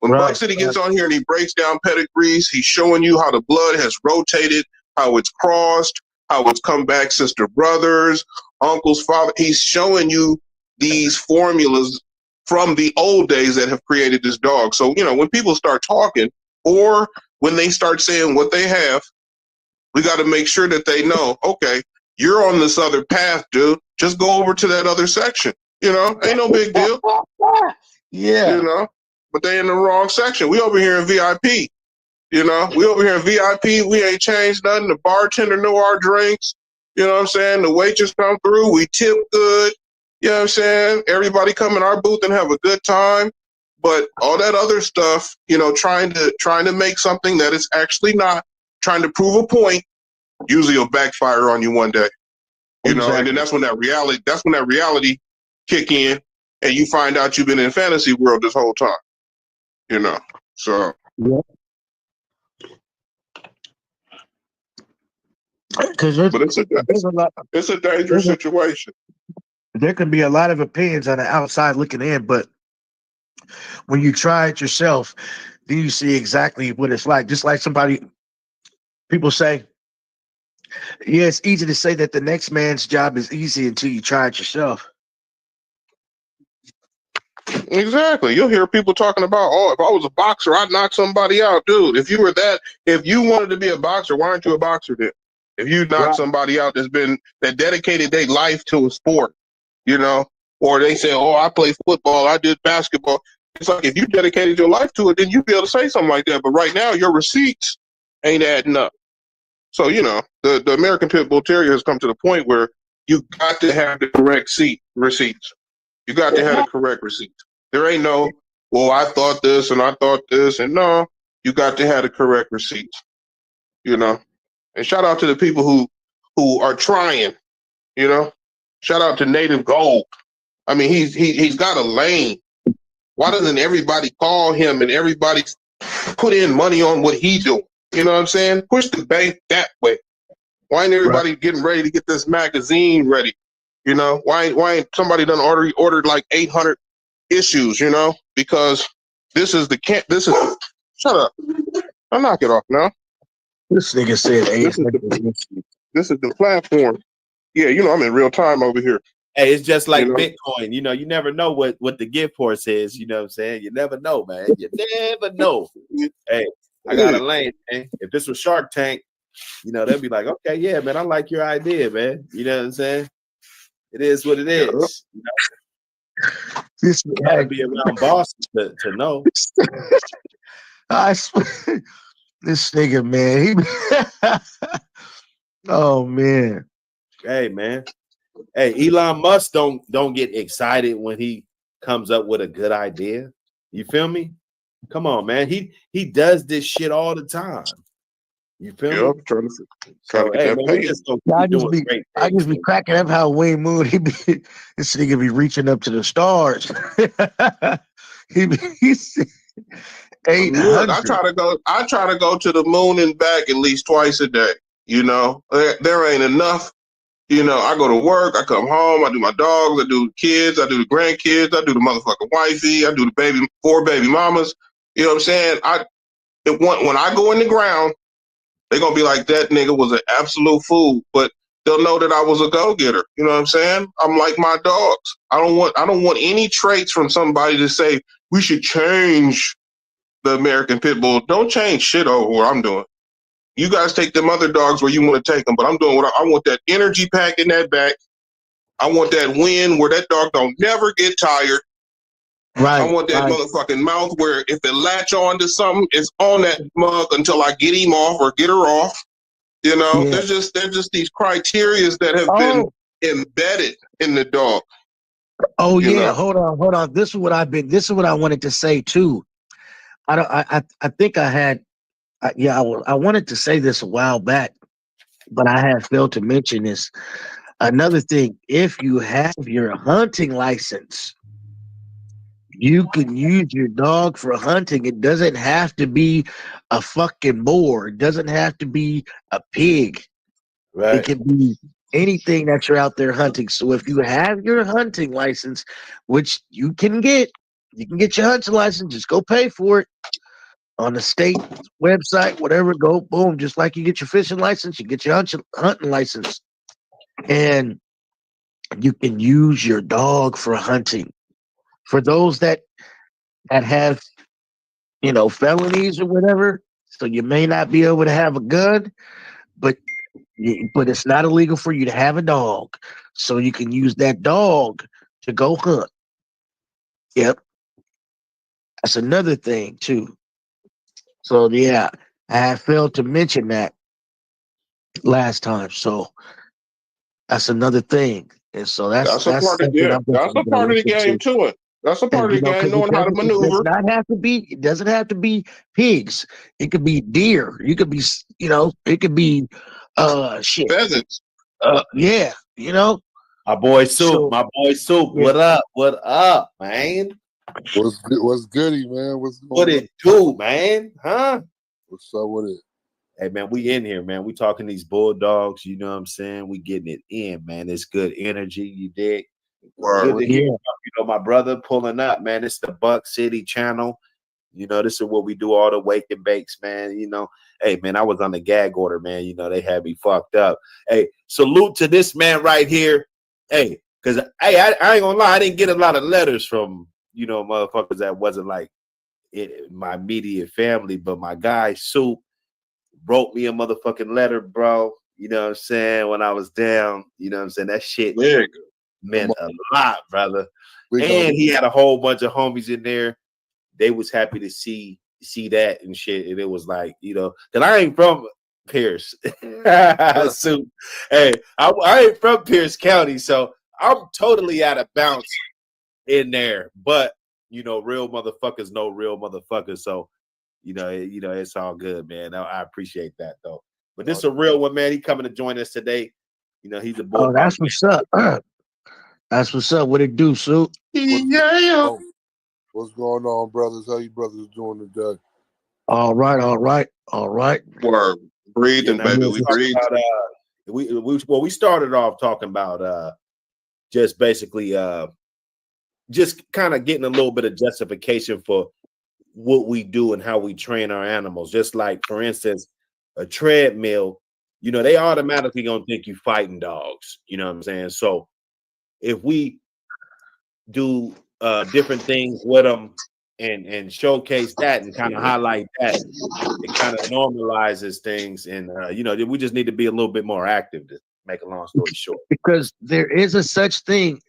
When Buck City gets on here and he breaks down pedigrees, he's showing you how the blood has rotated, how it's crossed, how it's come back sister brothers, uncles, father. He's showing you these formulas from the old days that have created this dog. So, you know, when people start talking or when they start saying what they have, we got to make sure that they know, okay, you're on this other path, dude. Just go over to that other section. You know, ain't no big deal. Yeah. You know, but they in the wrong section. We over here in VIP. You know, we over here in VIP. We ain't changed nothing. The bartender know our drinks. You know what I'm saying? The waitress come through. We tip good. You know what I'm saying? Everybody come in our booth and have a good time. But all that other stuff, you know, trying to make something that is actually not, trying to prove a point, usually will backfire on you one day. You know, and then that's when that reality kick in and you find out you've been in fantasy world this whole time. You know. So yeah. But it's a dangerous situation. There can be a lot of opinions on the outside looking in, but when you try it yourself, then you see exactly what it's like. Just like people say, Yeah, it's easy to say that the next man's job is easy until you try it yourself. Exactly. You'll hear people talking about, oh, if I was a boxer, I'd knock somebody out. Dude, if you wanted to be a boxer, why aren't you a boxer then? If you knock somebody out that dedicated their life to a sport, or they say, oh, I play football, I did basketball. It's like, if you dedicated your life to it, then you'd be able to say something like that. But right now, your receipts ain't adding up. So, the American Pit Bull Terrier has come to the point where you got to have the correct receipts. You got to have the correct receipts. There ain't no, well, I thought this and I thought this. And no, you got to have the correct receipts, And shout out to the people who are trying, Shout out to Native Gold. I mean, he's got a lane. Why doesn't everybody call him and everybody put in money on what he's doing? You know what I'm saying? Push the bank that way. Why ain't everybody getting ready to get this magazine ready? Why ain't somebody done ordered like 800 issues? Because this is shut up. I'll knock it off now. This nigga said this is the platform. Yeah, I'm in real time over here. Hey, it's just like Bitcoin. You never know what the gift horse is. You know what I'm saying? You never know, man. You never know. Hey, I got a lane, man. If this was Shark Tank, they'll be like, okay, yeah, man, I like your idea, man. You know what I'm saying? It is what it is. This gotta be around bosses to know. I swear, this nigga, man. Oh man. Hey, man. Hey, Elon Musk don't get excited when he comes up with a good idea. You feel me? Come on, man. He does this shit all the time. You feel me? Trying to get that paid. I just be cracking up how Wayne Moon this nigga be reaching up to the stars. He's 800. I try to go to the moon and back at least twice a day. There ain't enough. I go to work, I come home, I do my dogs, I do the kids, I do the grandkids, I do the motherfucking wifey, I do the 4 baby mamas. You know what I'm saying? When I go in the ground, they're gonna be like, that nigga was an absolute fool, but they'll know that I was a go-getter. You know what I'm saying? I'm like my dogs. I don't want any traits from somebody to say we should change the American Pit Bull. Don't change shit over what I'm doing. You guys take them other dogs where you want to take them, but I'm doing what I want. That energy pack in that back. I want that wind where that dog don't never get tired. Right. I want that motherfucking mouth where if it latch on to something, it's on that mug until I get him off or get her off. There's just these criterias that have been embedded in the dog. Oh yeah, hold on. This is what I wanted to say too. I think I had. I wanted to say this a while back, but I have failed to mention this. Another thing, if you have your hunting license, you can use your dog for hunting. It doesn't have to be a fucking boar. It doesn't have to be a pig. Right. It can be anything that you're out there hunting. So if you have your hunting license, which you can get your hunting license, just go pay for it. On the state website, whatever, go boom. Just like you get your fishing license, you get your hunting license, and you can use your dog for hunting. For those that have, felonies or whatever, so you may not be able to have a gun, but it's not illegal for you to have a dog, so you can use that dog to go hunt. Yep, that's another thing too. So yeah, I have failed to mention that last time. So that's another thing. And so that's a part of the game too. That's a part of the game, knowing how to maneuver. It doesn't have to be pigs. It could be deer. You could be, it could be shit. Pheasants. Yeah, My boy Soup. Yeah. What up, man? What's goody, man? What it do, man? Huh? What's up with it? Hey, man, we in here, man. We talking these bulldogs. You know what I'm saying? We getting it in, man. It's good energy. You dig? Good to hear, my brother pulling up, man. It's the Buck City channel. You know, this is what we do, all the wake and bakes, man. You know, hey, man, I was on the gag order, man. You know, they had me fucked up. Hey, salute to this man right here. Hey, because, hey, I ain't gonna lie, I didn't get a lot of letters from, you know, motherfuckers that wasn't like my immediate family, but my guy, Soup, wrote me a motherfucking letter, bro. You know what I'm saying? When I was down, you know what I'm saying? That shit meant a lot, brother. And he had a whole bunch of homies in there. They was happy to see that and shit. And it was like, you know, because I ain't from Pierce. So, hey, I ain't from Pierce County, so I'm totally out of bounds in there. But, you know, real motherfuckers know real motherfuckers. So, you know, it's all good, man. I appreciate that, though. But this is a real one, man. He coming to join us today. You know, he's a boy. Oh, that's what's up. That's what's up. What it do, Soup? Yeah. What's going on, brothers? How you brothers doing today? All right. We're breathing, baby. We breathe. We started off talking about just basically just kind of getting a little bit of justification for what we do and how we train our animals. Just like, for instance, a treadmill, you know, they automatically gonna think you fighting dogs. You know what I'm saying? So if we do different things with them and showcase that and kind of highlight that, it kind of normalizes things. And you know, we just need to be a little bit more active, to make a long story short. Because there is a such thing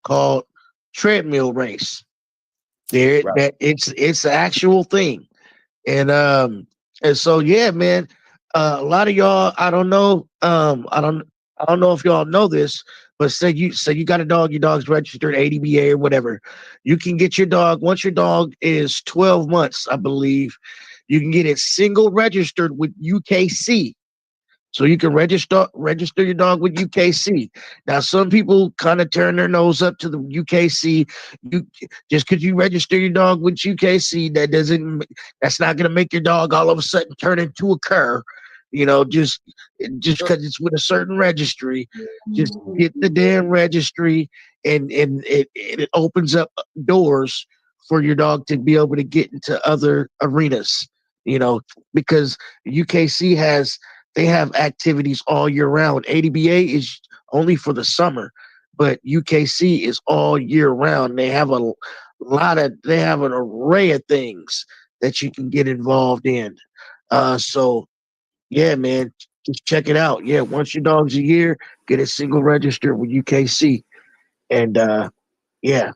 called treadmill race. That it's an actual thing. And so yeah, man. A lot of y'all, I don't know if y'all know this, but say you got a dog, your dog's registered ADBA or whatever. You can get your dog, once your dog is 12 months, I believe, you can get it single registered with UKC. So you can register your dog with UKC. Now, some people kind of turn their nose up to the UKC. Just because you register your dog with UKC, that's not going to make your dog all of a sudden turn into a cur. You know, just because it's with a certain registry, just get the damn registry, and it opens up doors for your dog to be able to get into other arenas. You know, because UKC they have activities all year round. ADBA is only for the summer, but UKC is all year round. They have an array of things that you can get involved in. So yeah, man, just check it out. Yeah, once your dog's a year, get a single register with UKC. And yeah,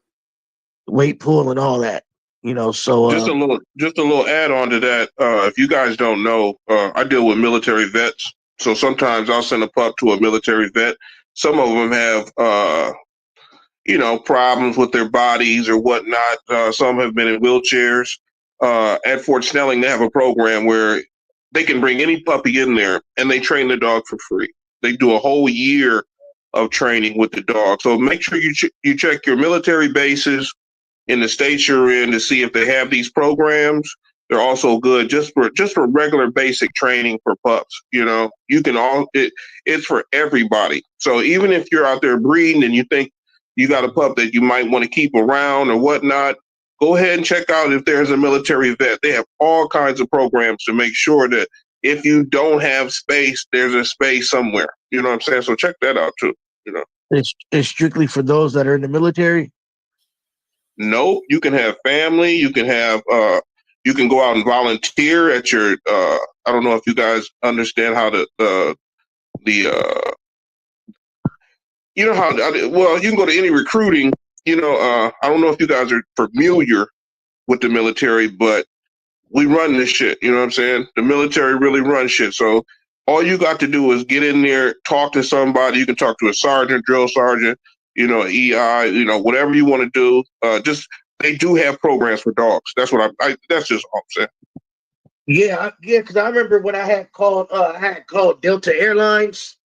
weight pool and all that. You know, so just a little add on to that. If you guys don't know, I deal with military vets, so sometimes I'll send a pup to a military vet. Some of them have, you know, problems with their bodies or whatnot. Some have been in wheelchairs. At Fort Snelling, they have a program where they can bring any puppy in there and they train the dog for free. They do a whole year of training with the dog. So make sure you check your military bases in the states you're in to see if they have these programs. They're also good just for regular basic training for pups. You know, it's for everybody. So even if you're out there breeding and you think you got a pup that you might want to keep around or whatnot, go ahead and check out if there's a military vet. They have all kinds of programs to make sure that if you don't have space, there's a space somewhere. You know what I'm saying? So check that out too. You know, it's strictly for those that are in the military. No, you can have family. You can have. You can go out and volunteer at your. I don't know if you guys understand how you know how. Well, you can go to any recruiting. You know, I don't know if you guys are familiar with the military, but we run this shit. You know what I'm saying? The military really runs shit. So all you got to do is get in there, talk to somebody. You can talk to a sergeant, drill sergeant, you know, EI, you know, whatever you want to do. They do have programs for dogs. That's what that's just all I'm saying. Yeah, because I remember when I had called Delta Airlines,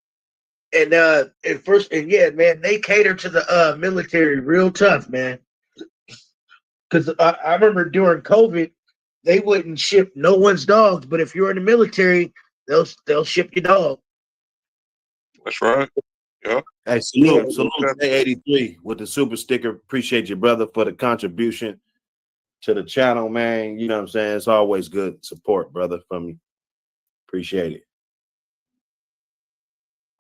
and yeah, man, they cater to the military real tough, man. Because I remember during COVID, they wouldn't ship no one's dogs, but if you're in the military, they'll ship your dog. That's right. Yeah. Hey, salute to 83 with the super sticker. Appreciate you, brother, for the contribution. to the channel, man. You know what I'm saying? It's always good support, brother, from you. Appreciate it.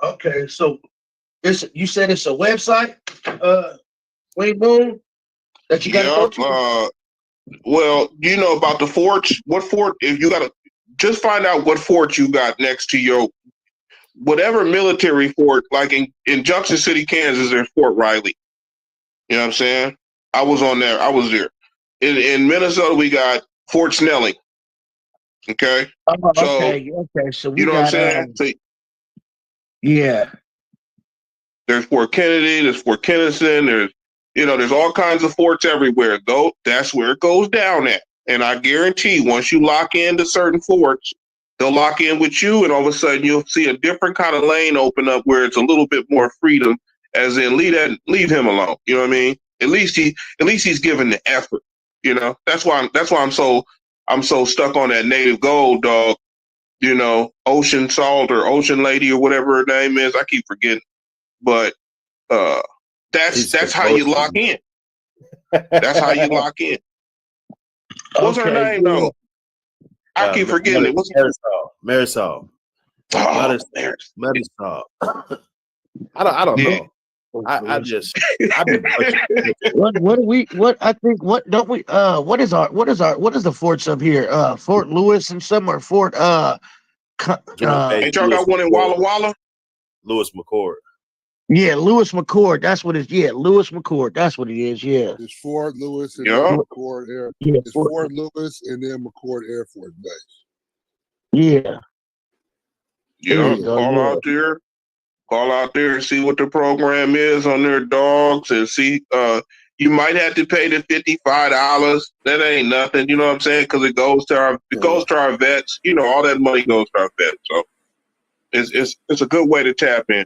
Okay, so you said it's a website, Wayne Boone, that you got to go to? Well, you know about the forts. What fort? If you got to just find out what fort you got next to your whatever military fort. Like in Junction City, Kansas, there's Fort Riley. You know what I'm saying? I was on there. I was there. In Minnesota, we got Fort Snelling. Okay. Oh, So okay. So we you know got, what I'm saying? So, yeah. there's Fort Kennedy. There's Fort Kennison. There's all kinds of forts everywhere. Though that's where it goes down at. And I guarantee, once you lock into certain forts, they'll lock in with you, and all of a sudden you'll see a different kind of lane open up where it's a little bit more freedom. As in, leave him alone. You know what I mean? At least he's given the effort. You know, that's why I'm so stuck on that native gold, dog. You know, Ocean Salt or Ocean Lady or whatever her name is. I keep forgetting, but that's how you lock in. That's how you lock in. What's her name though? I keep forgetting it. What's Marisol. Marisol. I don't know. I just what is the forts up here? Fort Lewis and some, or Fort ain't y'all got one in Walla Walla? Lewis McCord. Yeah, Lewis McCord. That's what it's. Yeah, Lewis McCord. That's what it is. Yeah. It's Fort Lewis and then McCord Air. Yeah, it's Fort Lewis and then McCord Air Force Base. Yeah. Yeah. Call out there and see what the program is on their dogs, and see. You might have to pay the $55. That ain't nothing. You know what I'm saying? Because it goes to our vets. You know, all that money goes to our vets. So it's a good way to tap in.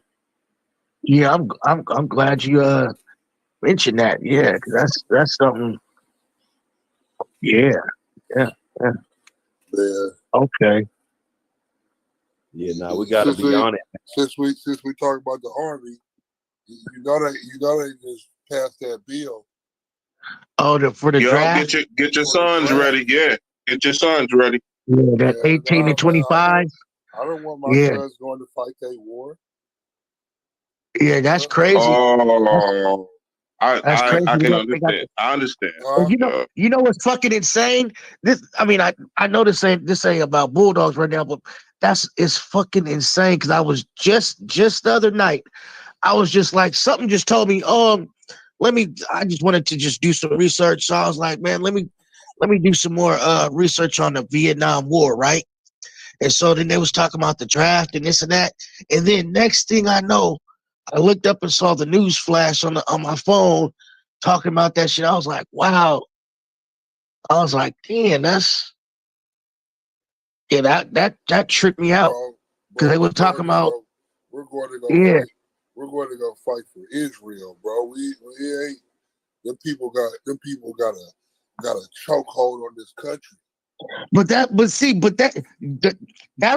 Yeah, I'm glad you mentioned that. Yeah, because that's something. Yeah. Okay. Yeah, no, we got to be on it. Since we talk about the Army, you know they just passed that bill. Oh, for the draft. Get your sons ready. Yeah, get your sons ready. Yeah, that 18 and 25. I don't want my sons going to fight that war. Yeah, that's crazy. Oh, that's crazy. I can understand. I understand. You know what's fucking insane? I know this ain't about Bulldogs right now, but it's fucking insane. Because I was just the other night, I was just like, something just told me, I just wanted to just do some research. So I was like, man, let me do some more research on the Vietnam War, right? And so then they was talking about the draft and this and that. And then next thing I know, I looked up and saw the news flash on my phone talking about that shit. I was like, wow. I was like, damn, that tripped me out. Because they were talking about we're going to go fight. We're going to go fight for Israel, bro. We ain't them people got a chokehold on this country. But that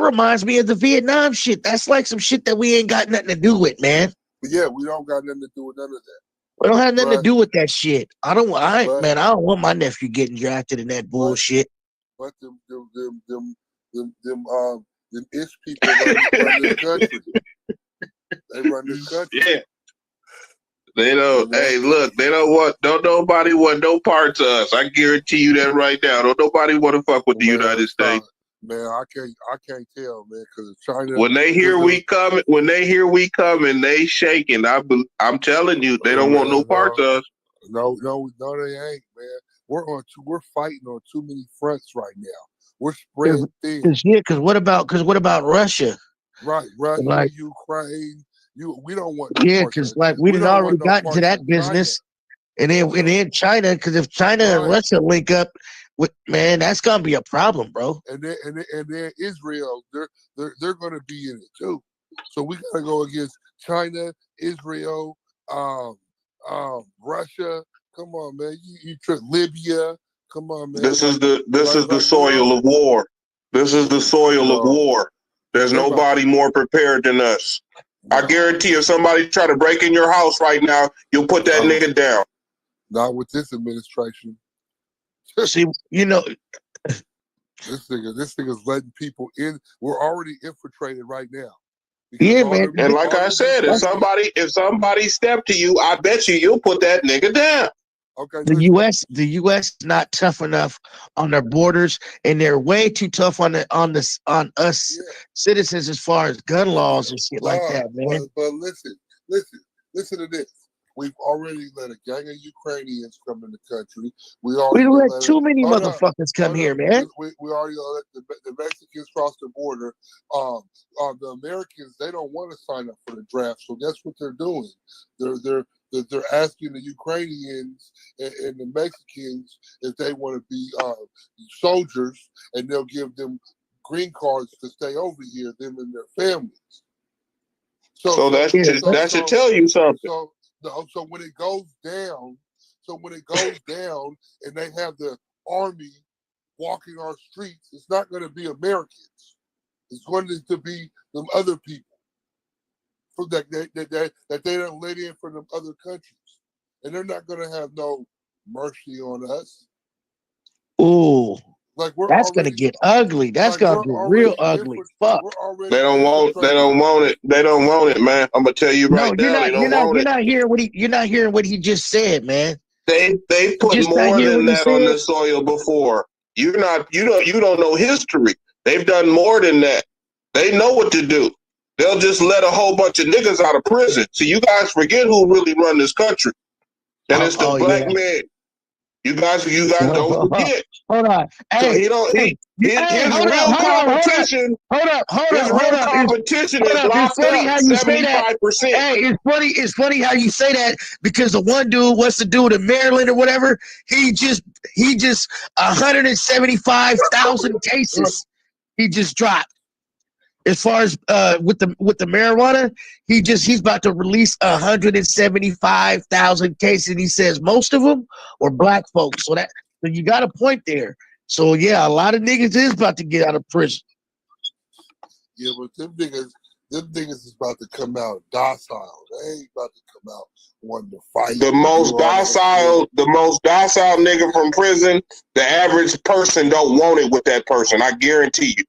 reminds me of the Vietnam shit. That's like some shit that we ain't got nothing to do with, man. But yeah, we don't got nothing to do with none of that. We don't have nothing to do with that shit. I don't want my nephew getting drafted in that bullshit. But them ish people run this country. They run this country. Yeah. They don't. Hey, look. They don't want. Don't nobody want no parts of us. I guarantee you that right now. Don't nobody want to fuck with the United States. Man, I can't tell, man, because China. When they hear we coming, they shaking. I'm telling you, they don't want no parts of us. No, they ain't, man. We're fighting on too many fronts right now. We're spread thin. Because what about Russia? Right, Russia, Ukraine. We don't want. Yeah, because we done already gotten to that business, and then China. Because if China and Russia link up, that's gonna be a problem, bro. And then Israel, they're gonna be in it too. So we gotta go against China, Israel, Russia. Come on, man. You trip Libya. Come on, man. This is the soil of war. This is the soil of war. There's nobody more prepared than us. I guarantee if somebody try to break in your house right now, you'll put that nigga down. Not with this administration. See, you know, This nigga's letting people in. We're already infiltrated right now. Yeah, man. And like I said, if somebody step to you, I bet you'll put that nigga down. Okay. The U.S. is not tough enough on their borders, and they're way too tough on us citizens as far as gun laws and shit like that, man. But listen to this. We've already let a gang of Ukrainians come in the country. We let too many motherfuckers come here, man. We already let the Mexicans cross the border. The Americans, they don't want to sign up for the draft, so guess what they're doing? They're asking the Ukrainians and the Mexicans if they want to be soldiers, and they'll give them green cards to stay over here, them and their families. So that should tell you something. So when it goes down, and they have the army walking our streets, it's not going to be Americans. It's going to be them other people that they don't let in from them other countries, and they're not going to have no mercy on us. Ooh, that's going to get ugly. That's going to get real ugly. Fuck. They don't want it. They don't want it, man. I'm gonna tell you right now. You're not hearing what he just said, man. They put more than that on the soil before. You don't know history. They've done more than that. They know what to do. They'll just let a whole bunch of niggas out of prison. So you guys forget who really run this country, and it's the black man. You guys don't forget. Hold on. Hey, so his real competition. Hold up. His real competition is locked up 75%. Hey, it's funny how you say that, because the one dude, what's the dude in Maryland or whatever? He just 175,000 cases he just dropped. As far as with the marijuana, he's about to release 175,000 cases. And he says most of them are black folks. So you got a point there. So yeah, a lot of niggas is about to get out of prison. Yeah, but them niggas is about to come out docile. They ain't about to come out wanting to fight. The most docile nigga from prison, the average person don't want it with that person. I guarantee you.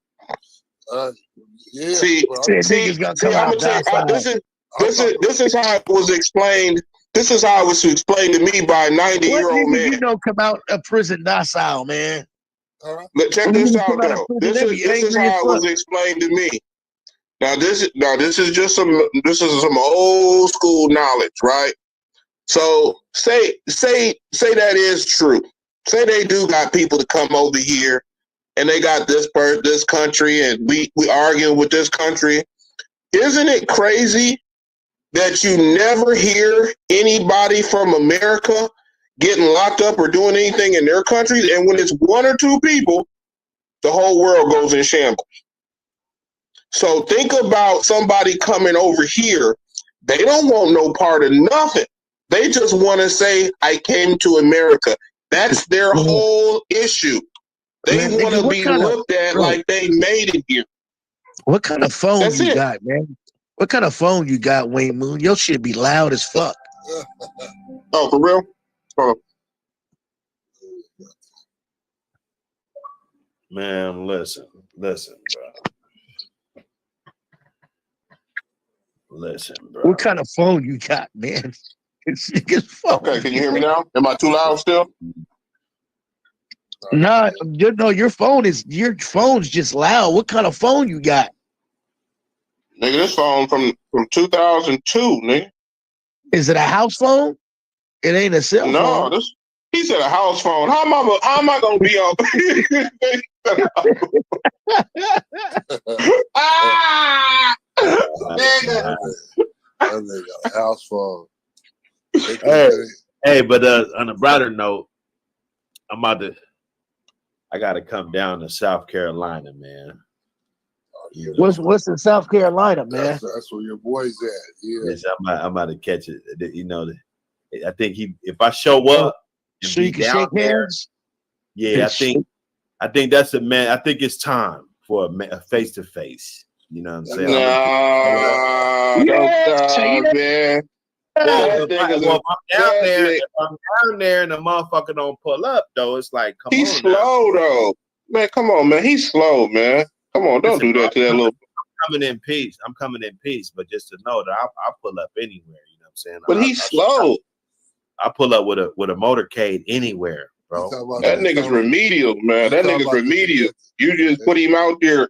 Yeah, see, I'm gonna tell you, this is how it was explained. This is how it was explained to me by a 90-year-old man. You know, come out of prison docile, man. But check this out, though. This is how it was explained to me. Now this is just some old school knowledge, right? So say that is true. Say they do got people to come over here, and they got this country, and we arguing with this country. Isn't it crazy that you never hear anybody from America getting locked up or doing anything in their country? And when it's one or two people, the whole world goes in shambles. So think about somebody coming over here. They don't want no part of nothing. They just want to say, I came to America. That's their whole issue. They want to be looked at like they made it here. What kind of phone you got, man? What kind of phone you got, Wayne Moon? Your shit be loud as fuck. Oh, for real? Oh. Man, listen, bro. Listen, bro. What kind of phone you got, man? Okay, can you hear me now? Am I too loud still? No, your phone's just loud. What kind of phone you got? Nigga, this phone from 2002, nigga. Is it a house phone? It ain't a cell phone. No, he said a house phone. How am I gonna be on? Nigga. That nigga got a house phone. Hey, but on a brighter note, I gotta come down to South Carolina, man. What's in South Carolina, man? That's where your boy's at. Yeah. Yes, I'm about to catch it. You know, I think if I show up, so you can shake hands. Yeah, I think that's a man. I think it's time for a face to face. You know what I'm saying? Man. Well, That nigga's if I'm down there, nigga- if I'm down there and the motherfucker don't pull up, though, it's like, come he's on now. slow though. Man, come on, man. He's slow, man. Come on, don't Listen, do that to that little. I'm coming in peace. I'm coming in peace, but just to know that I'll pull up anywhere. You know what I'm saying? But he's slow. I pull up with a motorcade anywhere, bro. That nigga's remedial, man. That nigga's remedial. You just put him out there.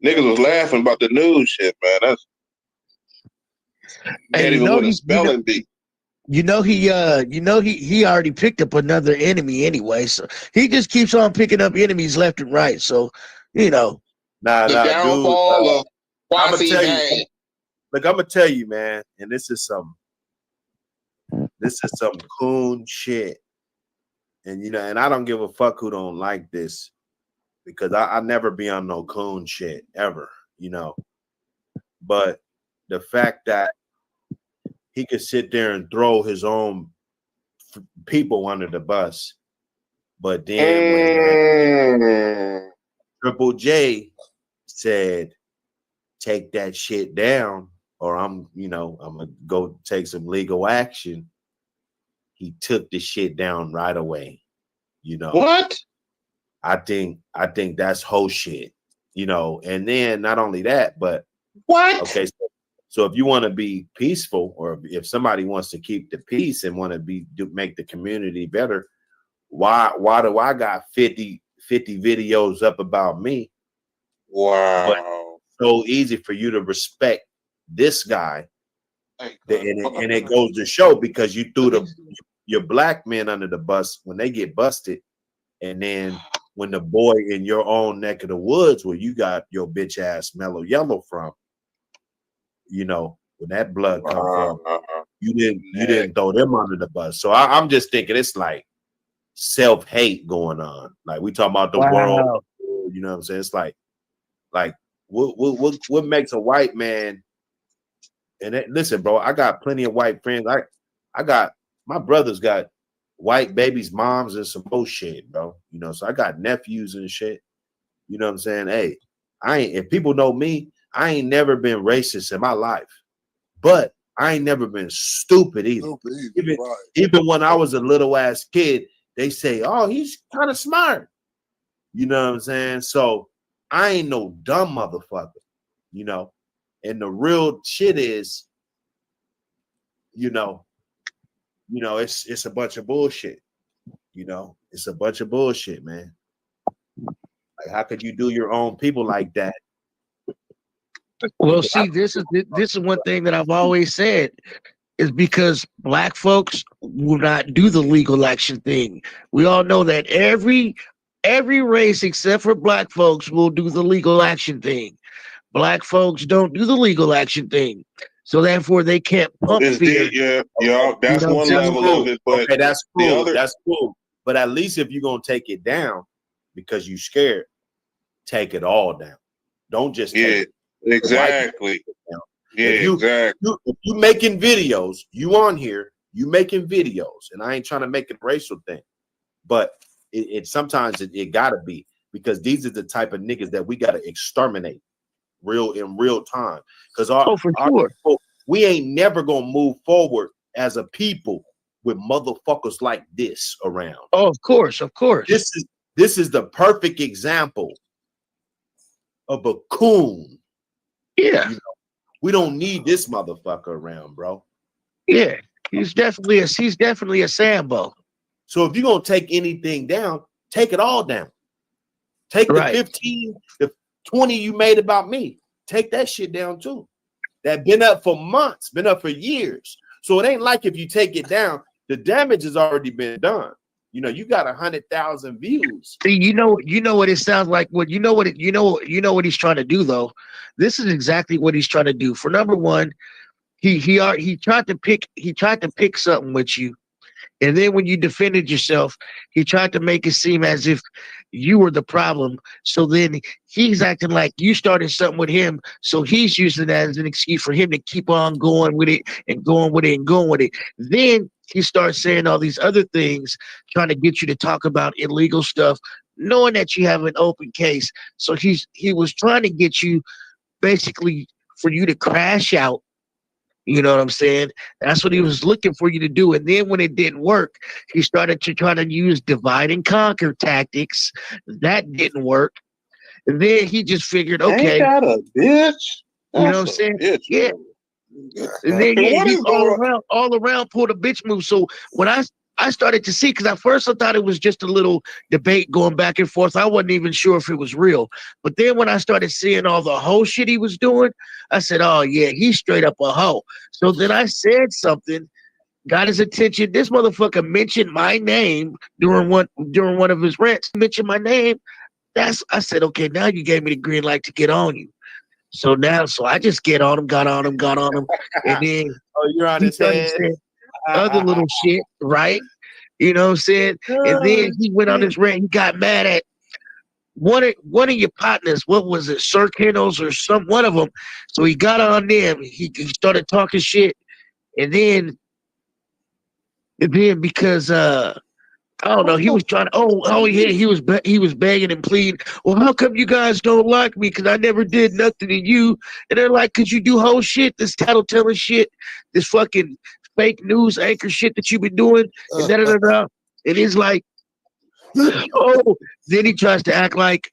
Niggas was laughing about the news shit, man. That's And even with a spelling bee. He already picked up another enemy anyway, so he just keeps on picking up enemies left and right. So, The downfall of Quasi Gang. Look, I'm gonna tell you, man, and this is some coon shit. And and I don't give a fuck who don't like this, because I never be on no coon shit ever, But the fact that he could sit there and throw his own people under the bus, but then when Triple J said, "Take that shit down, or I'm gonna go take some legal action," he took the shit down right away. What? I think that's whole shit. And then not only that, but what? Okay, so if you want to be peaceful, or if somebody wants to keep the peace and want to make the community better, why do I got 50 videos up about me? Wow. But so easy for you to respect this guy, and it goes to show, because you threw your black men under the bus when they get busted, and then when the boy in your own neck of the woods, where you got your bitch ass Mellow Yellow from, when that blood come from, you didn't throw them under the bus. So I'm just thinking it's like self-hate going on. Like, we talking about the world, you know what I'm saying? It's like what makes a white man? And listen, bro, I got plenty of white friends. I got, my brothers got white babies' moms and some bullshit, bro. So I got nephews and shit. You know what I'm saying? Hey, if people know me, I ain't never been racist in my life, but I ain't never been stupid either. Even when I was a little ass kid, they say, "Oh, he's kind of smart." You know what I'm saying? So I ain't no dumb motherfucker, And the real shit is, it's a bunch of bullshit. It's a bunch of bullshit, man. Like, how could you do your own people like that? Well, see, this is one thing that I've always said, is because black folks will not do the legal action thing. We all know that every race except for black folks will do the legal action thing. Black folks don't do the legal action thing, so therefore they can't pump fear. That's one level of it. But okay, that's cool. That's cool. But at least if you're gonna take it down because you scared, take it all down. Don't just take it. Exactly. If you making videos, you on here, you making videos, and I ain't trying to make it a racial thing, but it sometimes it gotta be, because these are the type of niggas that we gotta exterminate in real time. Because people, we ain't never gonna move forward as a people with motherfuckers like this around. Oh, of course. This is the perfect example of a coon. Yeah. We don't need this motherfucker around, bro. Yeah, he's definitely a Sambo. So if you're gonna take anything down, take it all down. Take the 15, the 20 you made about me. Take that shit down too. That been up for months, been up for years. So it ain't like if you take it down, the damage has already been done. You got 100,000 views. See, you know what it sounds like. What he's trying to do though. This is exactly what he's trying to do. For number one, he tried to pick something with you, and then when you defended yourself, he tried to make it seem as if you were the problem. So then he's acting like you started something with him, so he's using that as an excuse for him to keep on going with it and going with it and going with it. Then he starts saying all these other things, trying to get you to talk about illegal stuff, knowing that you have an open case. So he was trying to get you, basically, for you to crash out You know what I'm saying? That's what he was looking for you to do. And then when it didn't work, he started to try to use divide and conquer tactics. That didn't work. And then he just figured, okay, Ain't that a bitch? you know what I'm That's a saying? bitch. Yeah. Man. And then What he is going all around pulled a bitch move. So when I started to see, because at first I thought it was just a little debate going back and forth. I wasn't even sure if it was real. But then when I started seeing all the hoe shit he was doing, I said, oh yeah, he's straight up a hoe. So then I said something, got his attention. This motherfucker mentioned my name during one of his rants. Mentioned my name. I said, okay, now you gave me the green light to get on you. So I just got on him, and then Oh, you're on he his started head. saying other little shit, right? You know what I'm saying? And then he went on his rant. He got mad at one of your partners. What was it, Sir Kennels or one of them? So he got on them. He started talking shit, and then because I don't know. He was trying to. Oh yeah. He was begging and pleading. Well, how come you guys don't like me? Because I never did nothing to you. And they're like, because you do whole shit, this tattletale shit, this fucking fake news anchor shit that you've been doing, and da da da da. And he's like, oh. Then he tries to act like,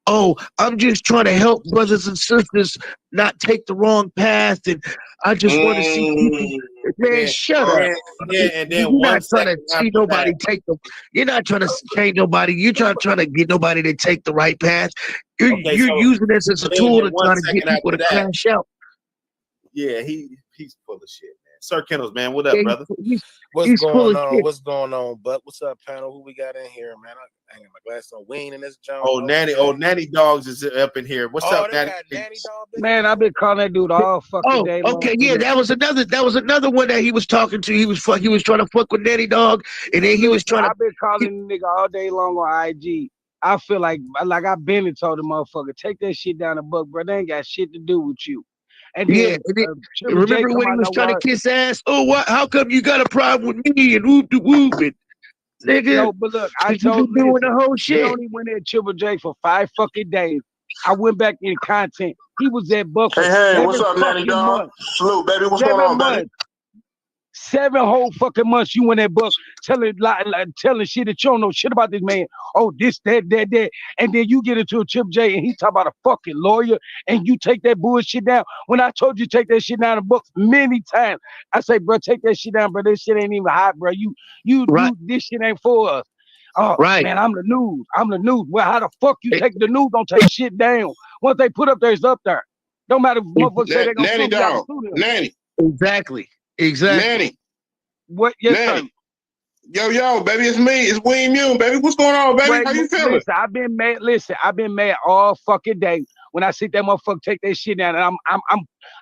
oh, I'm just trying to help brothers and sisters not take the wrong path, and I just want to see people. Man, shut up. And then You're not trying to see nobody take the. You're not trying to change nobody. You're trying to get nobody to take the right path. You're using this as a tool to try to get people to crash out. Yeah, he's full of shit, man. Sir Kennels, man, what up, brother? What's going on? What's going on, Buck? What's up, panel? Who we got in here, man? I got my glass on. Wayne in this joint. Nanny Dogs is up in here. What's up, Nanny? Man, I've been calling that dude all fucking day long. Okay, yeah, that was another one that he was talking to. He was trying to fuck with Nanny Dog, and then he was trying to. I've been calling the nigga all day long on IG. I feel like I've been and told the motherfucker, take that shit down the Buck, bro. They ain't got shit to do with you. And then, remember when he was trying to kiss ass? Oh, what? How come you got a problem with me? And whoop de whooping, nigga. No, but look, I told you doing the whole shit. He only went at Triple J for 5 fucking days. I went back in content. He was at Buck for Hey, what's up, Nanny Dog? Salute, baby. What's going on, baby? 7 whole fucking months you in that book telling shit that you don't know shit about this man. Oh, this, that. And then you get into a Triple J and he talk about a fucking lawyer and you take that bullshit down. When I told you to take that shit down the book many times, I say, bro, take that shit down, bro. This shit ain't even hot, bro. This shit ain't for us. Oh, man, I'm the news. Well, how the fuck you take the news? Don't take shit down. Once they put up there, it's up there. Don't matter if motherfuckers say they're going Nanny Dog. Nanny. Exactly. Nanny. What? Yes, sir. Yo, baby, it's me. It's William Yoon, baby. What's going on, baby? How you feeling? Listen, I've been mad all fucking day when I see that motherfucker take that shit down, and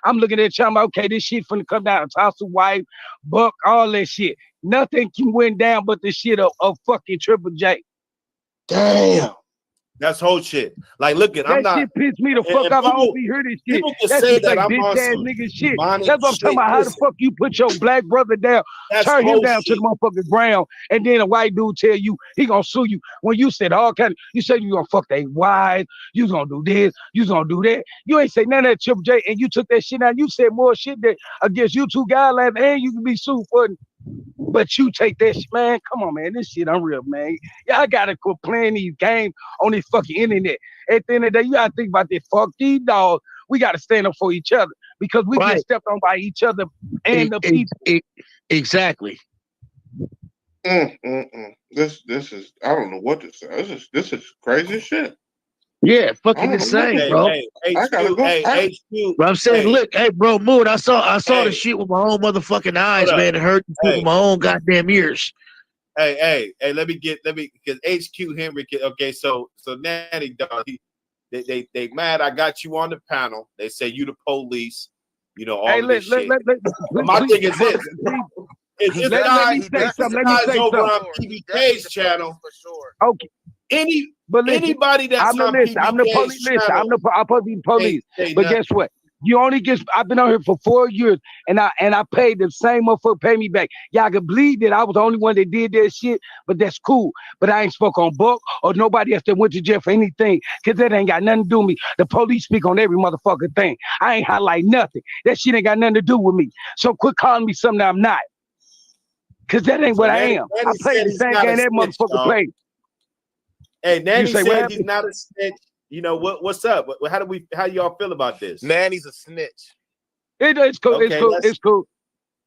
I'm looking at y'all. Okay, this shit finna come down. Tossal White, Buck, all that shit. Nothing can win down but the shit of fucking Triple J. Damn. That's whole shit. Like, look at that shit pissed me the fuck off. I hope you hear this shit. That's say that like I'm bitch on ass some nigga shit. demonic That's what I'm talking about. How the fuck you put your black brother down, turn him down to the motherfucking ground, and then a white dude tell you he gonna sue you when you said all kind of, you said you gonna fuck they wives, you gonna do this, you gonna do that. You ain't say none of that, Triple J, and you took that shit out. You said more shit that against you two guidelines, and you can be sued for it. But you take that shit, man. Come on, man. This shit unreal, man. Y'all gotta quit playing these games on this fucking internet. At the end of the day, you gotta think about this. Fuck these dogs. We gotta stand up for each other because we get stepped on by each other and the people. Exactly. This is, I don't know what to say. This is crazy shit. Yeah, fucking insane, bro. I gotta go. Bro, I'm saying, look, hey, bro, Mood, I saw the shit with my own motherfucking eyes, man. It hurt with my own goddamn ears. Hey, let me because HQ Henry. Okay, so Nanny Dog, they mad. I got you on the panel. They say you the police. You know all this shit. My thing is this. This guy's over on PBK's channel. Okay. Anybody that's I'm the police. I'm supposed to be police. But guess what? You only get. I've been out here for 4 years, and I paid the same motherfucker pay me back. Y'all can believe that I was the only one that did that shit, but that's cool. But I ain't spoke on Buck or nobody else that went to jail for anything, cause that ain't got nothing to do with me. The police speak on every motherfucking thing. I ain't highlight nothing. That shit ain't got nothing to do with me. So quit calling me something that I'm not, cause that ain't what I am. I played the same game that motherfucker played. Hey, Nanny said he's not a snitch. You know what's up? How y'all feel about this? Nanny's a snitch. It's cool. Okay, it's cool.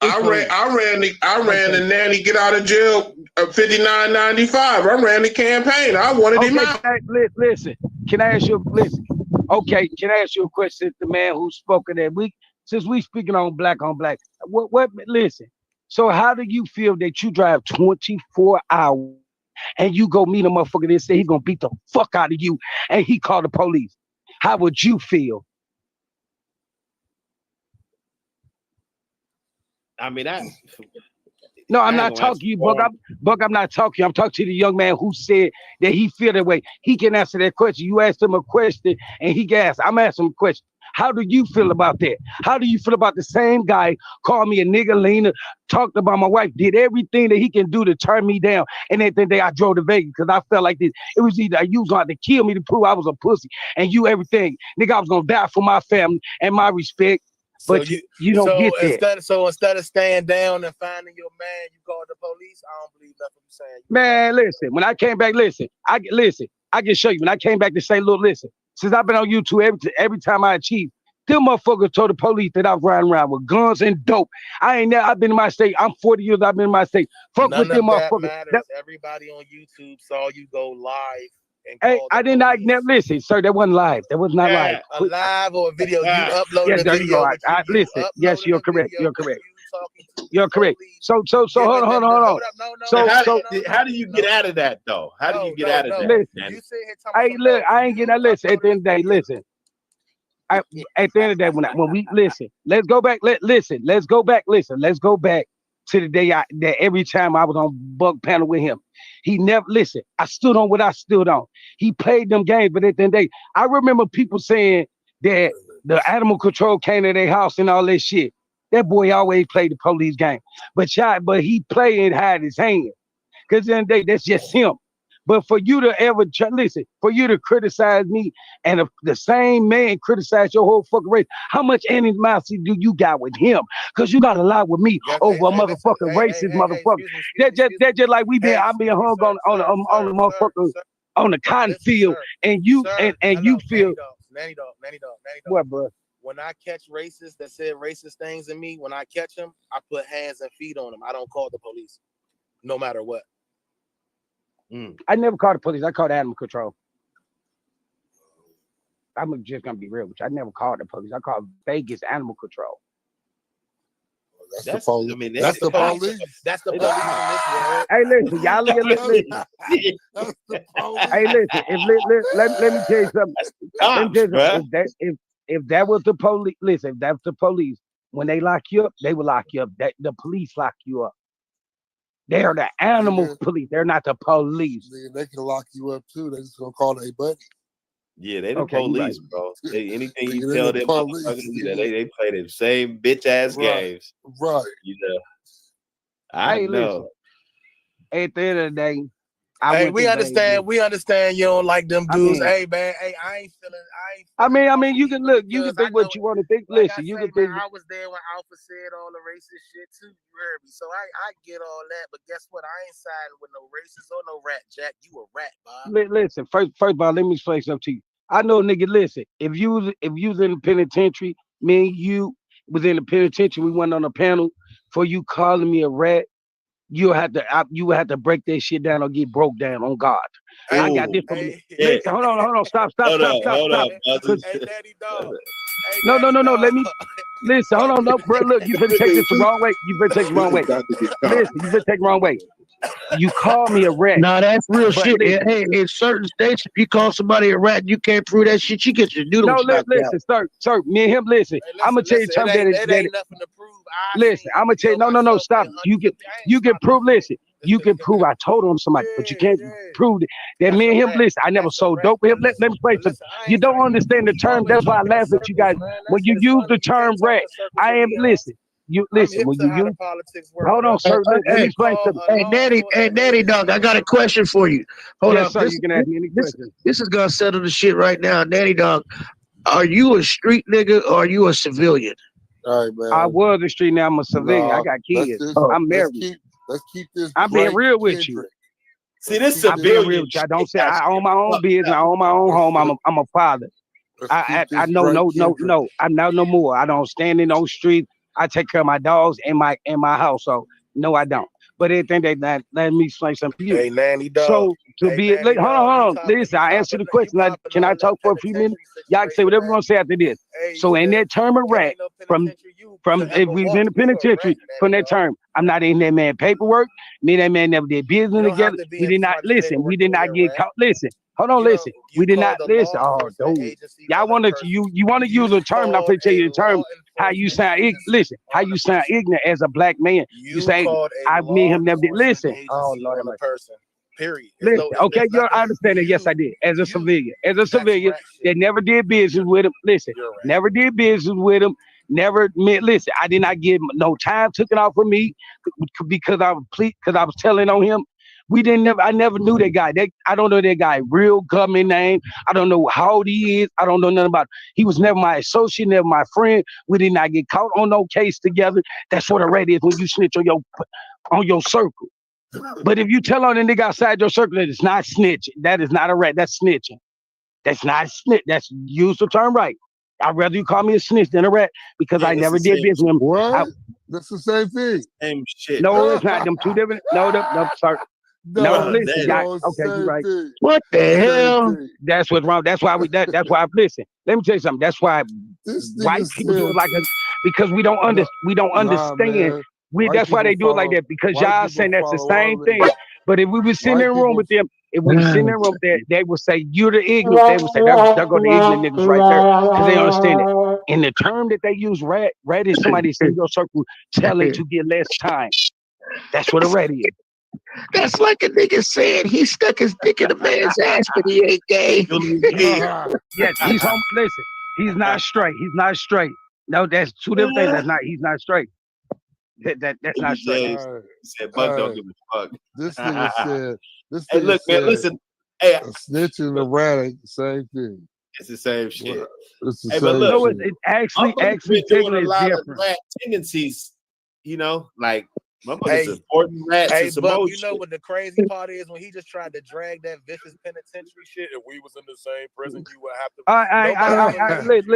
I ran the Nanny get out of jail $59.95. I ran the campaign. I wanted him out. Listen, can I ask you? Listen, okay, can I ask you a question? The man who spoke of that week, since we speaking on black, what? Listen. So how do you feel that you drive 24 hours? And you go meet a motherfucker that say he's gonna beat the fuck out of you, and he called the police? How would you feel? I mean, no, I'm not talking to you, Buck. I'm not talking. I'm talking to the young man who said that he feel that way. He can answer that question. You asked him a question, and he asked. I'm asking him a question. How do you feel about that? How do you feel about the same guy called me a nigga leaner, talked about my wife, did everything that he can do to turn me down, and then the day I drove to Vegas because I felt like this. It was either you was going to kill me to prove I was a pussy, and you everything. Nigga, I was going to die for my family and my respect, but so you don't get that. Instead of staying down and finding your man, you called the police? I don't believe nothing you're saying. Man, listen, when I came back, I can show you. When I came back to St. Louis, listen. Since I've been on YouTube, every time I achieve, them motherfuckers told the police that I was riding around with guns and dope. I've been in my state. I'm 40 years. I've been in my state. Fuck with them motherfuckers. Everybody on YouTube saw you go live. Hey, I did not never listen, sir. That wasn't live. That was not live. A live or a video. You uploaded a video. Listen. Yes, you're correct. You're correct. You're correct. So hold on. So how do you get out of that though? How do you get out of that? Listen, look, I ain't getting that. Listen, at the end of the day, listen. At the end of the day, when we listen, let's go back. Let's go back to the day that every time I was on Buck panel with him, he never listen. I stood on what I stood on. He played them games, but at the end of the day, I remember people saying that the animal control came to their house and all that shit. That boy always played the police game, but he played and hide his hand. Because at the end of the day, that's just him. But for you to ever for you to criticize me and the same man criticize your whole fucking race, how much animosity do you got with him? Because you got a lot with me over a motherfucking racist motherfucker. That just like I'm being hung on the motherfucker on the cotton field, and you feel. Nanny dog. What, bro? When I catch racists that said racist things in me, when I catch them, I put hands and feet on them. I don't call the police, no matter what. I never called the police. I called animal control. I'm just gonna be real with you. I never called the police. I called Vegas animal control. That's the police. I mean, that's the police. That's the police in this world. Hey, listen, y'all listen. That's the police. Hey, listen. Let me tell you something. If that was the police, listen. If that's the police, when they lock you up, they will lock you up. The police lock you up. They're the animal police. They're not the police. They can lock you up too. They just gonna call their buddy. Yeah, they the police, bro. Anything you tell them, they play the same bitch ass games. Right. You know. I know. Listen, at the end of the day, we understand you don't like them dudes. Hey man, I ain't feeling. I mean, you can look. You can think what you want to think. Listen, you can think. I was there when Alpha said all the racist shit too. You heard me, so I get all that. But guess what? I ain't siding with no racist or no rat. Jack, you a rat, Bob. Listen, first of all, let me explain something to you. I know, nigga. Listen, if you was in the penitentiary, me and you was in the penitentiary. We went on a panel for you calling me a rat. You would have to break that shit down or get broke down on God. Ooh, I got this. Listen, hold on. Stop. Hold up. No. Let me listen. Hold on, no, bro. Look, you better take this the wrong way. Listen, you better take the wrong way. You call me a rat. No, that's real shit. Hey, in certain states, if you call somebody a rat, you can't prove that shit. You get your noodles. No, listen, sir. Me and him, listen. I'm gonna tell you something that ain't nothing to prove. Listen, I'm gonna tell you. No. Stop. You can prove. Listen. You can prove I told on somebody, but you can't prove that me and him. Listen, I never sold dope with him. Let me play something. You don't understand the term. That's why I laugh at you guys when you use the term rat. I am listen. You listen when you use. Hold on, sir. Let me explain something. Hey, Natty Dog, I got a question for you. Hold yes, up. sir. You can ask me any question. This is gonna settle the shit right now, Natty Dog. Are you a street nigga or are you a civilian? All right, man. I was a street. Now I'm a civilian. I got kids. I'm married. Let's keep this. I'm being real with you. See, this I'm being real civilian. with you. I don't say I own my own business. I own my own home. I'm a father. I know no. I'm not no more. I don't stand in those streets. I take care of my dogs and my house. So no, I don't. But anything that let me explain something to you. Hey, Nanny Dog. So to be hold on. Listen, I answer the question. Can I talk for a few minutes? Y'all can say whatever you want to say after this. So in that term of rat, from if we've been in the penitentiary, from that term, I'm not in that man paperwork. Me and that man never did business together. We did not listen. We did not get caught. Listen. Hold on, listen. We did not listen. Oh, dude. Y'all want to you want to use a term? I'm going to tell you the term. How you sound? Listen. How you sound ignorant as a black man? You say me and him never did. Listen. Oh Lord, person. Period. Listen. Okay, I understand it. Yes, I did. As a civilian, that never did business with him. Listen, never did business with him. Never met. Listen, I did not give him no time. Took it off of me because I was telling on him. I never knew that guy. I don't know that guy real government name. I don't know how old he is. I don't know nothing about him. He was never my associate, never my friend. We did not get caught on no case together. That's what a rat is when you snitch on your circle. But if you tell on a nigga outside your circle that it's not snitching, that is not a rat. That's snitching. That's not snitch. That's use the term right. I'd rather you call me a snitch than a rat because I never did business with him. What? That's the same thing. Same shit. No, it's not. Them two different. No, sorry. No, listen, guys. Okay, you're right. What the hell? That's what's wrong. That's why that's why. Listen, let me tell you something. That's why white people do it like us because we don't understand. That's why they do it like that because y'all saying that's the same thing. But if we were sitting in a room with them, if we were sitting in a room there, they would say you're the ignorant. They would say they're going to ignorant niggas right there because they understand it. And the term that they use, rat is somebody in your circle telling to get less time. That's what a rat is. That's like a nigga saying he stuck his dick in a man's ass, but he ain't gay. Yes, he's home. Listen, he's not straight. He's not straight. No, that's two different things. He's not straight. That's not straight. He said, "Buck don't give a fuck." This nigga said. Hey, look, man. Listen. Hey, a snitch and a rat ain't the same thing. It's the same shit. It's the hey, same but look, it actually doing a lot of rat tendencies. You know, like. Motherfuckers supporting rats and some Buck, you know what the crazy part is when he just tried to drag that vicious penitentiary shit. If we was in the same prison, you would have to.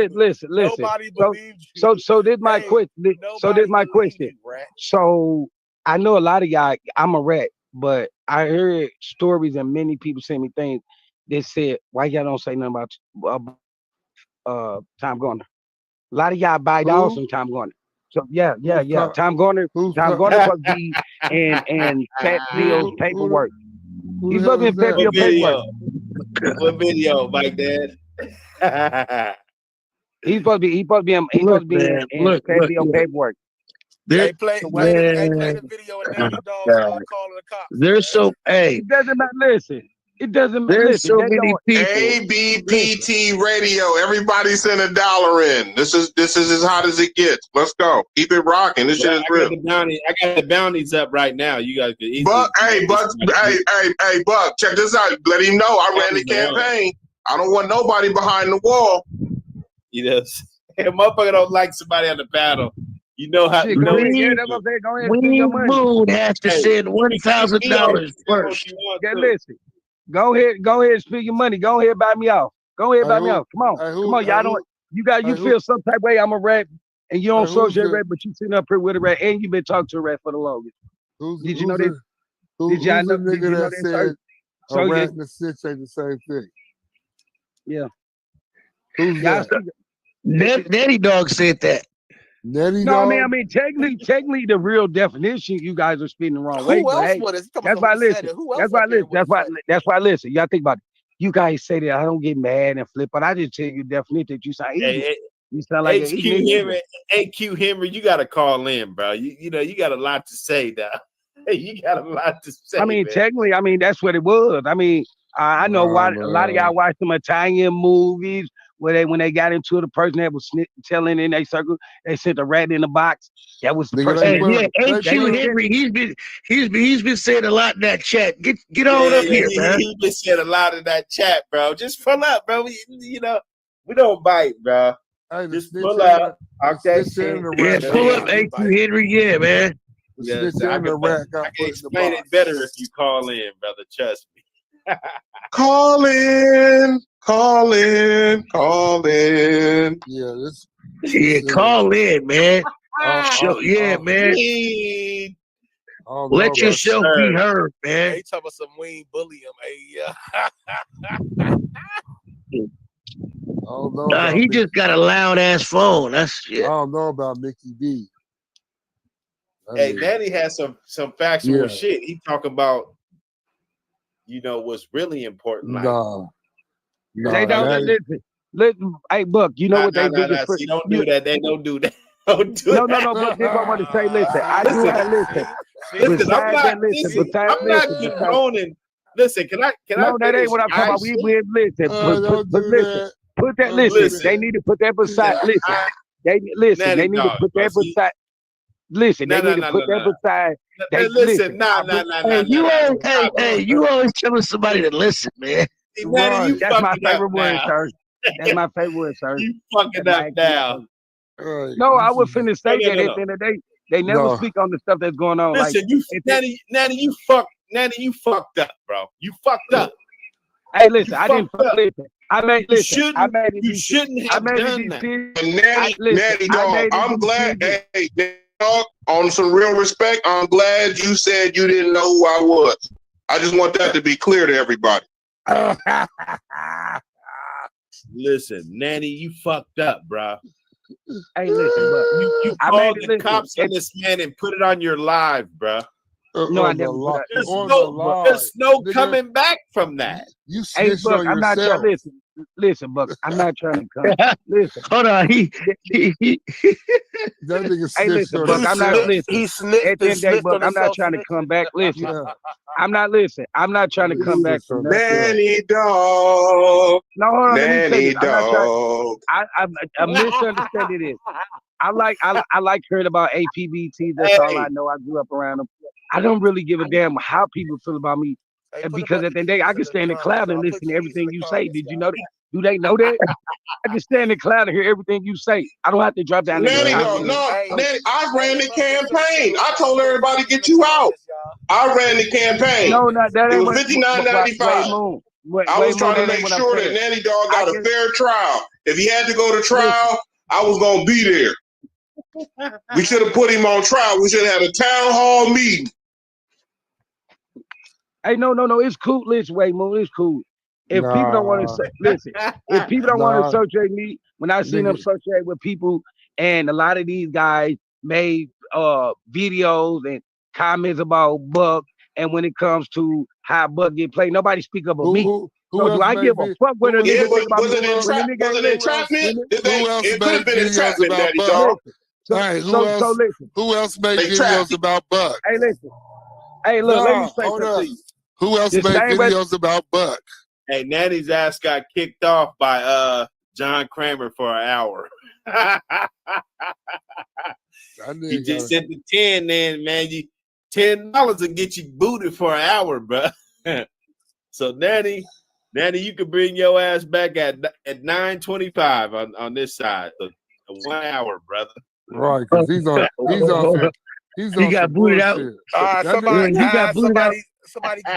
Listen. Nobody believed you. So this my question. So this my question. So I know a lot of y'all. I'm a rat, but I heard stories and many people send me things. They said, "Why y'all don't say nothing about Tom Garner?" A lot of y'all bite off some Tom Garner. So yeah. Tom Garner supposed to be and Fat Bill's paperwork. He's supposed to be in Fat Bill's paperwork. What video, Mike Dad? He's supposed to be in Fat Bill's paperwork. Play the video and then you dog calling the cops. There's so it doesn't matter. Listen. It doesn't matter. There's so many people. ABPT radio. Everybody send $1 in. This is as hot as it gets. Let's go. Keep it rocking. This shit is real. I got the bounties up right now. You guys could easily. Buck, Buck, check this out. Let him know I ran the campaign. I don't want nobody behind the wall. You know, motherfucker don't like somebody on the panel. You know how. We Moon has to send $1,000 first. Listen. Go ahead and spend your money. Go ahead, buy me off. Go ahead, buy me off. Come on, y'all don't. You feel some type of way. I'm a rat, and you don't associate rat, but you sitting up here with a rat, and you been talking to a rat for the longest. Did you know this? Did y'all know that said a rat and a snitch ain't the same thing? Yeah. Who's that? Natty Dog said that. No, I mean, technically, the real definition, you guys are speaking the wrong way. That's why I listen. That's why I listen. Y'all think about it. You guys say that I don't get mad and flip, but I just tell you the definition that you sound easy. You sound like HQ Henry, you got to call in, bro. You know, you got a lot to say now. You got a lot to say. I mean, man. technically, I mean that's what it was. I mean, I know why a lot of y'all watch some Italian movies where when they got into the person that was telling in their circle, they sent a rat in the box. That was the person. H.U. Henry, he's been saying a lot in that chat. Get on up here, man. He been saying a lot in that chat, bro. Just pull up, bro. We don't bite, bro. Just pull up. Talk that shit. Yeah, pull up H.U. Henry, yeah, man. Yes, I can explain it better if you call in, brother. Trust me. Call in. Yeah, call in, man. Man. Let yourself be heard, man. They talking about some we ain't bully him. Hey, He just got a loud ass phone. That's shit. I don't know about Mickey D. Hey, Danny has some factual shit. He talk about, what's really important. They don't listen. Hey, Buck, you know what they biggest? See, don't do that. They don't do that. Don't do no, that. no, Buck. This I want to say. Listen, I do have listen. I'm not condoning. Listen, can I? No, that ain't what I'm talking about. We listen. Put that. Listen, they need to put that beside. Listen, they need to put that beside. Listen, they need to put that beside. Listen, Hey, you always telling somebody to listen, man. That's my favorite word, sir. That's my favorite word, sir. You fucking up now. No, I would finna say that at the end of the day, they never speak on the stuff that's going on. Listen, Nanny, you fucked up, bro. You fucked up. Hey, listen, I didn't fuck. Listen, I made. Listen, you shouldn't have done that. Nanny, dog, I'm glad. Hey, dog, on some real respect, I'm glad you said you didn't know who I was. I just want that to be clear to everybody. Listen, Nanny, you fucked up, bro. Hey, listen, but you called the cops on this man and put it on your live, bro. No, I never. There's no coming back from that. You hey, Buck, I'm not trying to listen, Buck. I'm not trying to come. Listen, hold on. He that nigga hey, listen, Buck. I'm not listening. He sniffed. At the end of the day, Buck, I'm not trying to come back. Listen, I'm not listening. I'm not trying to come back from that. Nanny dog. No, hold on. Nanny dog. I misunderstanding this. I like hearing about APBT. That's all I know. I grew up around them. I don't really give a damn how people feel about me. Because at the end of the day, I can stand in the cloud and listen to everything you say. Did you know that? Do they know that? I can stand in the cloud and hear everything you say. I don't have to drop down. Nanny, Nanny, I ran the campaign. I told everybody to get you out. I ran the campaign. No, that ain't it was $59.95. I was trying to make sure that Nanny Dog got a fair trial. If he had to go to trial, I was gonna be there. We should have put him on trial. We should have had a town hall meeting. Hey, no, it's cool. Listen, wait, Moon, it's cool. If people don't want to listen, if people don't want to associate me, when I see them associate with people, and a lot of these guys made videos and comments about Buck, and when it comes to how Buck get played, nobody speak up of me. So do I give a fuck what a nigga think about me? Was it entrapment? It could have been entrapment, Daddy Dog. Who else made videos about Buck? Hey, listen. Hey, look, let me say something to you. Who else made videos about Buck? Hey, Nanny's ass got kicked off by John Kramer for an hour. You just sent the 10 then, man. $10 will get you booted for an hour, bro. So Nanny, you can bring your ass back at 9:25 on this side. So 1 hour, brother. Right, because he got booted out. Somebody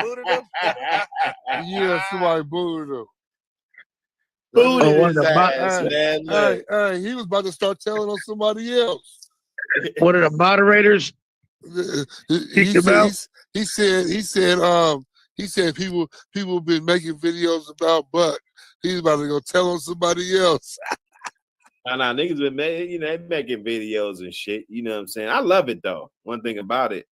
booted him. Yeah, somebody booted him. Booted his ass, man. Hey, he was about to start telling on somebody else. One of the moderators. He said people been making videos about Buck. He's about to go tell on somebody else. Nah, niggas been making videos and shit. You know what I'm saying? I love it though. One thing about it,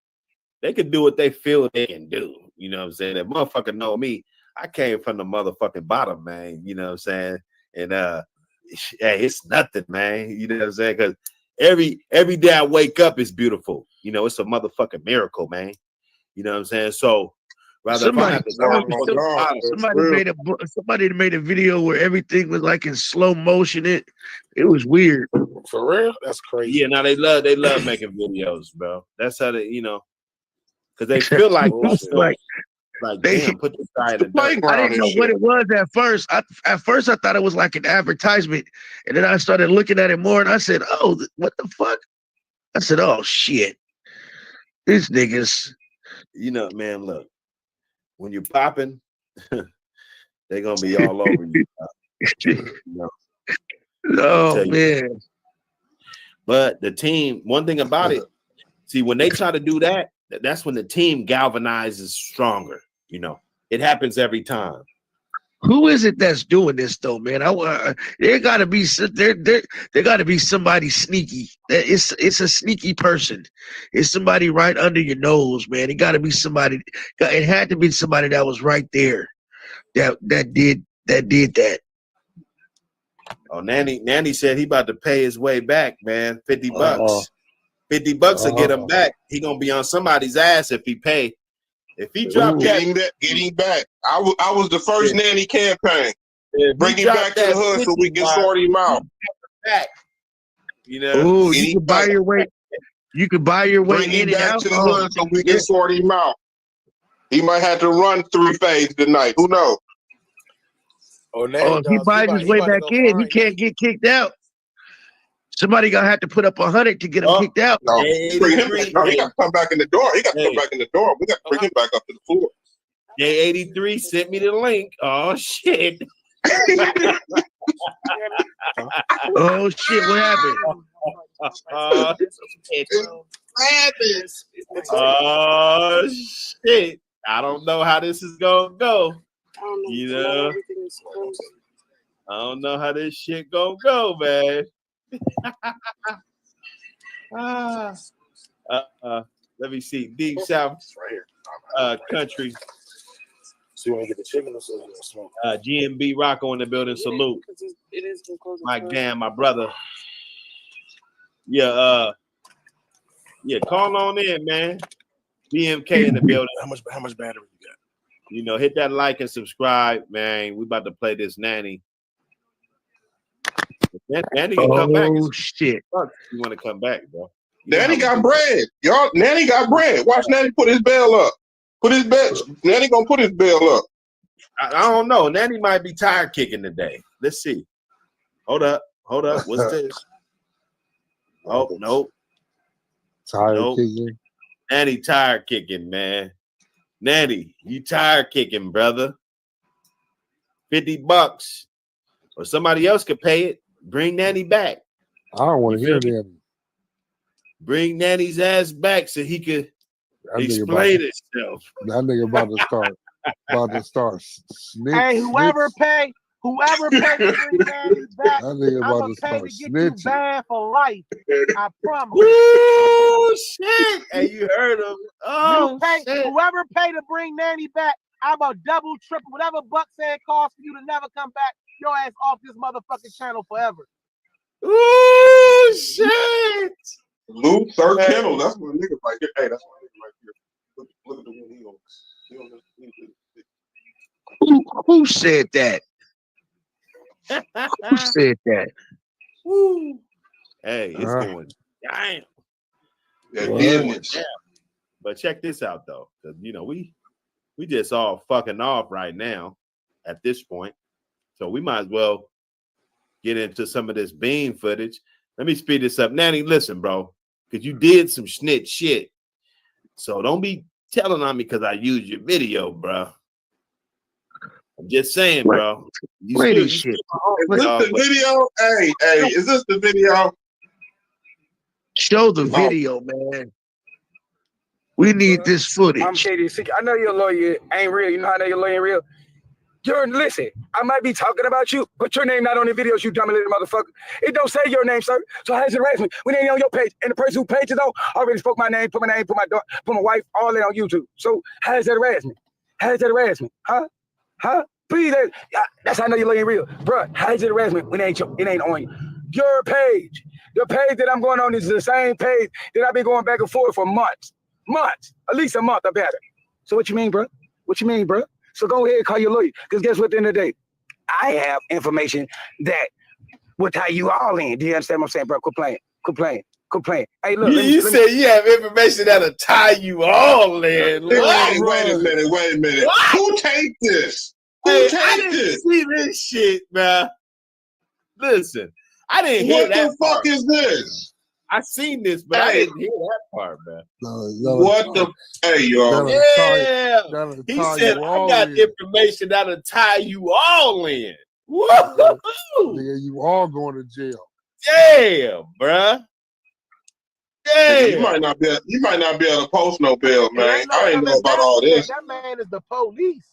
they can do what they feel they can do. You know what I'm saying? That motherfucker know me. I came from the motherfucking bottom, man. You know what I'm saying? And hey, it's nothing, man. You know what I'm saying? Because every day I wake up is beautiful. You know, it's a motherfucking miracle, man. You know what I'm saying? So rather Somebody somebody made a video where everything was like in slow motion. It was weird. For real? That's crazy. Yeah, now they love making videos, bro. That's how they, because they feel like damn, put this guy in the dirt. I didn't know what it was at first. At first I thought it was like an advertisement, and then I started looking at it more, and I said, "Oh, what the fuck?" I said, "Oh shit, these niggas." Man, look, when you're popping, they're gonna be all over you. Oh man. But the team, one thing about it, see, when they try to do that, that's when the team galvanizes stronger. It happens every time. Who is it that's doing this though, man? There got to be somebody sneaky. It's a sneaky person. It's somebody right under your nose, man. It got to be somebody. It had to be somebody that was right there that did that. Oh, Nanny said he about to pay his way back, man. $50. $50 will get him back. He gonna be on somebody's ass if he pay. If he dropped getting back. I was the first Nanny campaign. Bring him back to the hood so we can sort him out. Back. Ooh, you can buy your way. You can buy your way in and out to the hood so we can sort him out. He might have to run 3 phases tonight. Who knows? If he buys his way back in, he can't get kicked out. Somebody gonna have to put up 100 to get him kicked out. No, he got to come back in the door. We got to bring him back up to the floor. J83 sent me the link. Oh shit. Oh shit! What happened? Oh shit! I don't know how this is gonna go. I don't know how this shit gonna go, man. Let me see. Deep South country. So you want to get the chicken or smoke? GMB Rocco in the building. Salute. Mike Dan, my brother. Yeah, call on in, man. BMK in the building. How much battery you got? Hit that like and subscribe, man. We about to play this Nanny. Nanny can come back. Oh shit! You want to come back, bro? Nanny got bread, y'all. Nanny got bread. Watch Nanny put his bail up. Nanny gonna put his bail up. I don't know. Nanny might be tire kicking today. Let's see. Hold up. What's this? Oh, nope. Tire kicking. Nanny tire kicking, man. Nanny, you tire kicking, brother. $50. Or somebody else could pay it. Bring Nanny back. I don't want to hear Nanny. Bring Nanny's ass back so he could explain himself. That nigga about to start snitching. Hey, whoever pay to bring Nanny back, I'm gonna pay to get you banned for life. I promise. Ooh, shit. Hey, you heard him. Oh, shit. Whoever pay to bring Nanny back, I'm a double, triple, whatever Buck said costs for you to never come back. Your ass off this motherfucking channel forever. Ooh, shit. Lou, third channel. That's what a nigga right here. Hey, that's what a nigga right here. Look at the one he on. Who said that? Who said that? Woo. Hey, it's going damn. Yeah. But check this out though, because we just all fucking off right now at this point. So we might as well get into some of this bean footage. Let me speed this up. Nanny, listen, bro, because you did some snitch shit. So don't be telling on me because I used your video, bro. I'm just saying, bro. Is this the video? Hey, is this the video? Show the video, man. We need this footage. I'm KD. I know your lawyer ain't real. You know how I know your lawyer ain't real? Listen, I might be talking about you, but your name not on the videos, you dumb little motherfucker. It don't say your name, sir. So how does it harass me? We ain't on your page. And the person who paid it on already spoke my name, put my daughter, put my wife, all that on YouTube. So how does that harass me? How does that harass me? Huh? Please, that's how I know your lawyer ain't real. Bruh, how does it harass me when it ain't on you? Your page. The page that I'm going on is the same page that I've been going back and forth for months. Months. At least a month or better. So what you mean, bro? What you mean, bro? So go ahead and call your lawyer. Because guess what, at the end of the day, I have information that will tie you all in. Do you understand what I'm saying, bro? Quit playing. Quit playing. Quit playing. Hey, look. You said you have information that'll tie you all in. Wait a minute. What? Who taped this? Who taped this? See this shit, man. Listen, I didn't hear that. What the fuck is this? I seen this, but I didn't hear that part, man. What the? Hey, y'all. Yeah. He said, I got information that'll tie you all in. Woo! Nigga, you all going to jail. Damn, bruh. Damn. You might not be able to post no bail, man. I ain't know about all this. That man is the police.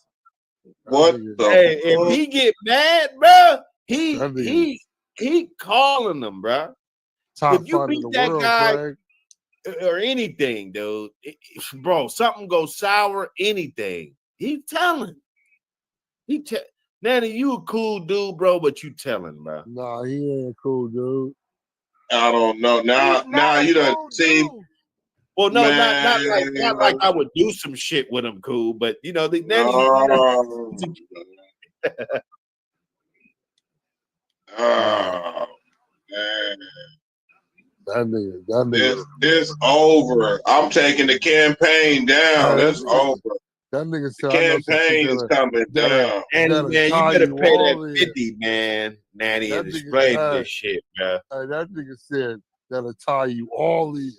What the? Hey, if he get mad, bro, he calling them, bro. If you beat that guy or anything, dude, bro, something goes sour, anything. He telling. Nanny, you a cool dude, bro, but you telling, bro. Nah, he ain't a cool dude. I don't know. Now you done see. Well, no, not like I would do some shit with him, cool, but you know, oh man. That nigga. It's over. I'm taking the campaign down. It's over. That nigga said, the campaign is coming down. And man, you better pay that 50, man, Nanny, and explain this shit, man. That nigga said that'll tie you all in.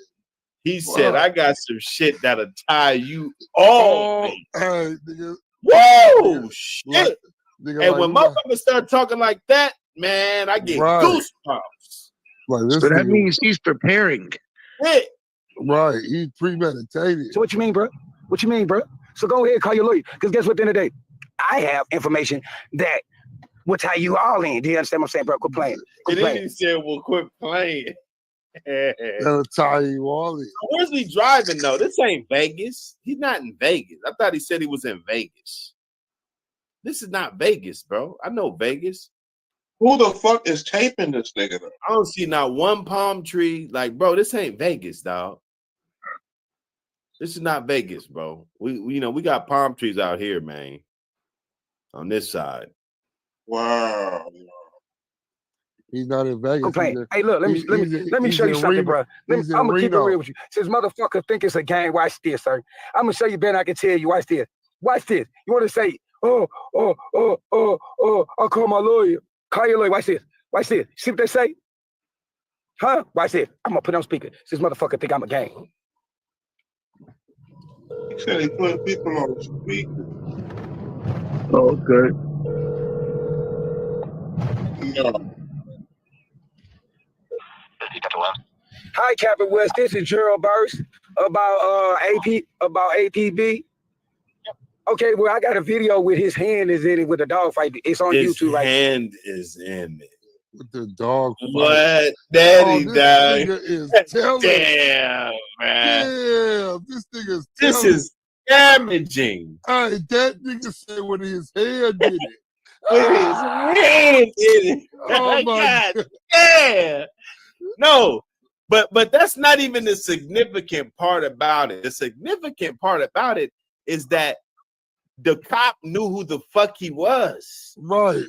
He said, I got some shit that'll tie you all in. Hey, nigga. Whoa, shit. Nigga, and when motherfuckers start talking like that, man, I get goosebumps. Like this so that means he's preparing. Yeah. Right, he's premeditated. So what you mean, bro? What you mean, bro? So go ahead and call your lawyer. Because guess what, at the end of the day, I have information that will tie you all in. Do you understand what I'm saying, bro? Quit playing. And then he said, well, quit playing. That'll tie you all in. Where's he driving, though? This ain't Vegas. He's not in Vegas. I thought he said he was in Vegas. This is not Vegas, bro. I know Vegas. Who the fuck is taping this nigga though? I don't see not one palm tree. Like, bro, this ain't Vegas, dog. This is not Vegas, bro. We got palm trees out here, man. On this side. Wow. He's not in Vegas. Hey, look, let me show you something, bro. I'm gonna keep it real with you. Since motherfucker think it's a game, watch this, sir. I'm gonna show you better. I can tell you. Watch this. Watch this. You want to say, I'll call my lawyer. Call your lawyer. Watch this. Watch this. See what they say? Huh? Watch this. I'm gonna put on speaker. This motherfucker think I'm a gang. He said he put people on speaker. Oh, okay. No. Hi, Captain West. This is Gerald Burst about APB. Okay, well, I got a video with his hand is in it with a dog fight. It's on YouTube right now. His hand is in it. With the dog fight. What? Daddy died. Damn, man. Damn, this nigga's This is damaging. Hey, that nigga said when his hand did it. With his hand in it. Oh my God. Yeah. No, but that's not even the significant part about it. The significant part about it is that the cop knew who the fuck he was. Right.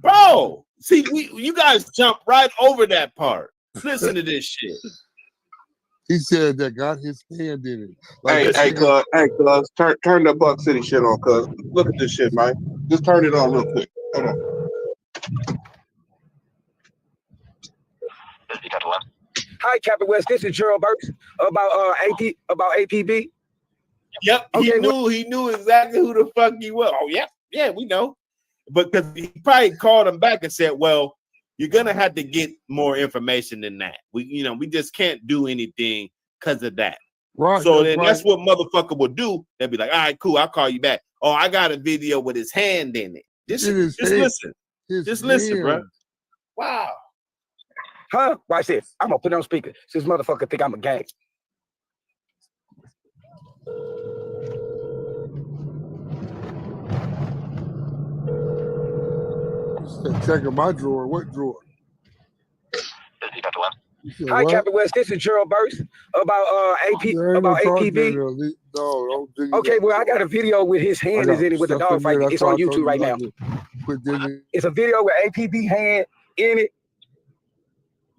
Bro, see, you guys jump right over that part. Listen to this shit. He said that got his hand in it. Like hey, cuz, turn the Buck City shit on, cuz. Look at this shit, Mike. Just turn it on real quick. Hold on. Hi, Captain West. This is Gerald Burks about APB. Yep, okay, he knew exactly who the fuck he was. Oh, yeah, we know. But because he probably called him back and said, well, you're gonna have to get more information than that. We just can't do anything because of that. Right. So then that's what motherfucker will do. They'll be like, all right, cool, I'll call you back. Oh, I got a video with his hand in it. Just listen. Just listen, bro. Wow. Huh? Watch this. I'm gonna put it on speaker. This motherfucker think I'm a gang. Checking my drawer. What drawer? Hi, Captain West. This is Gerald Burst about APB. No, don't Okay, well, I got a video with his hand is in it with the dog fight. It's on YouTube right now. It's a video with APB hand in it,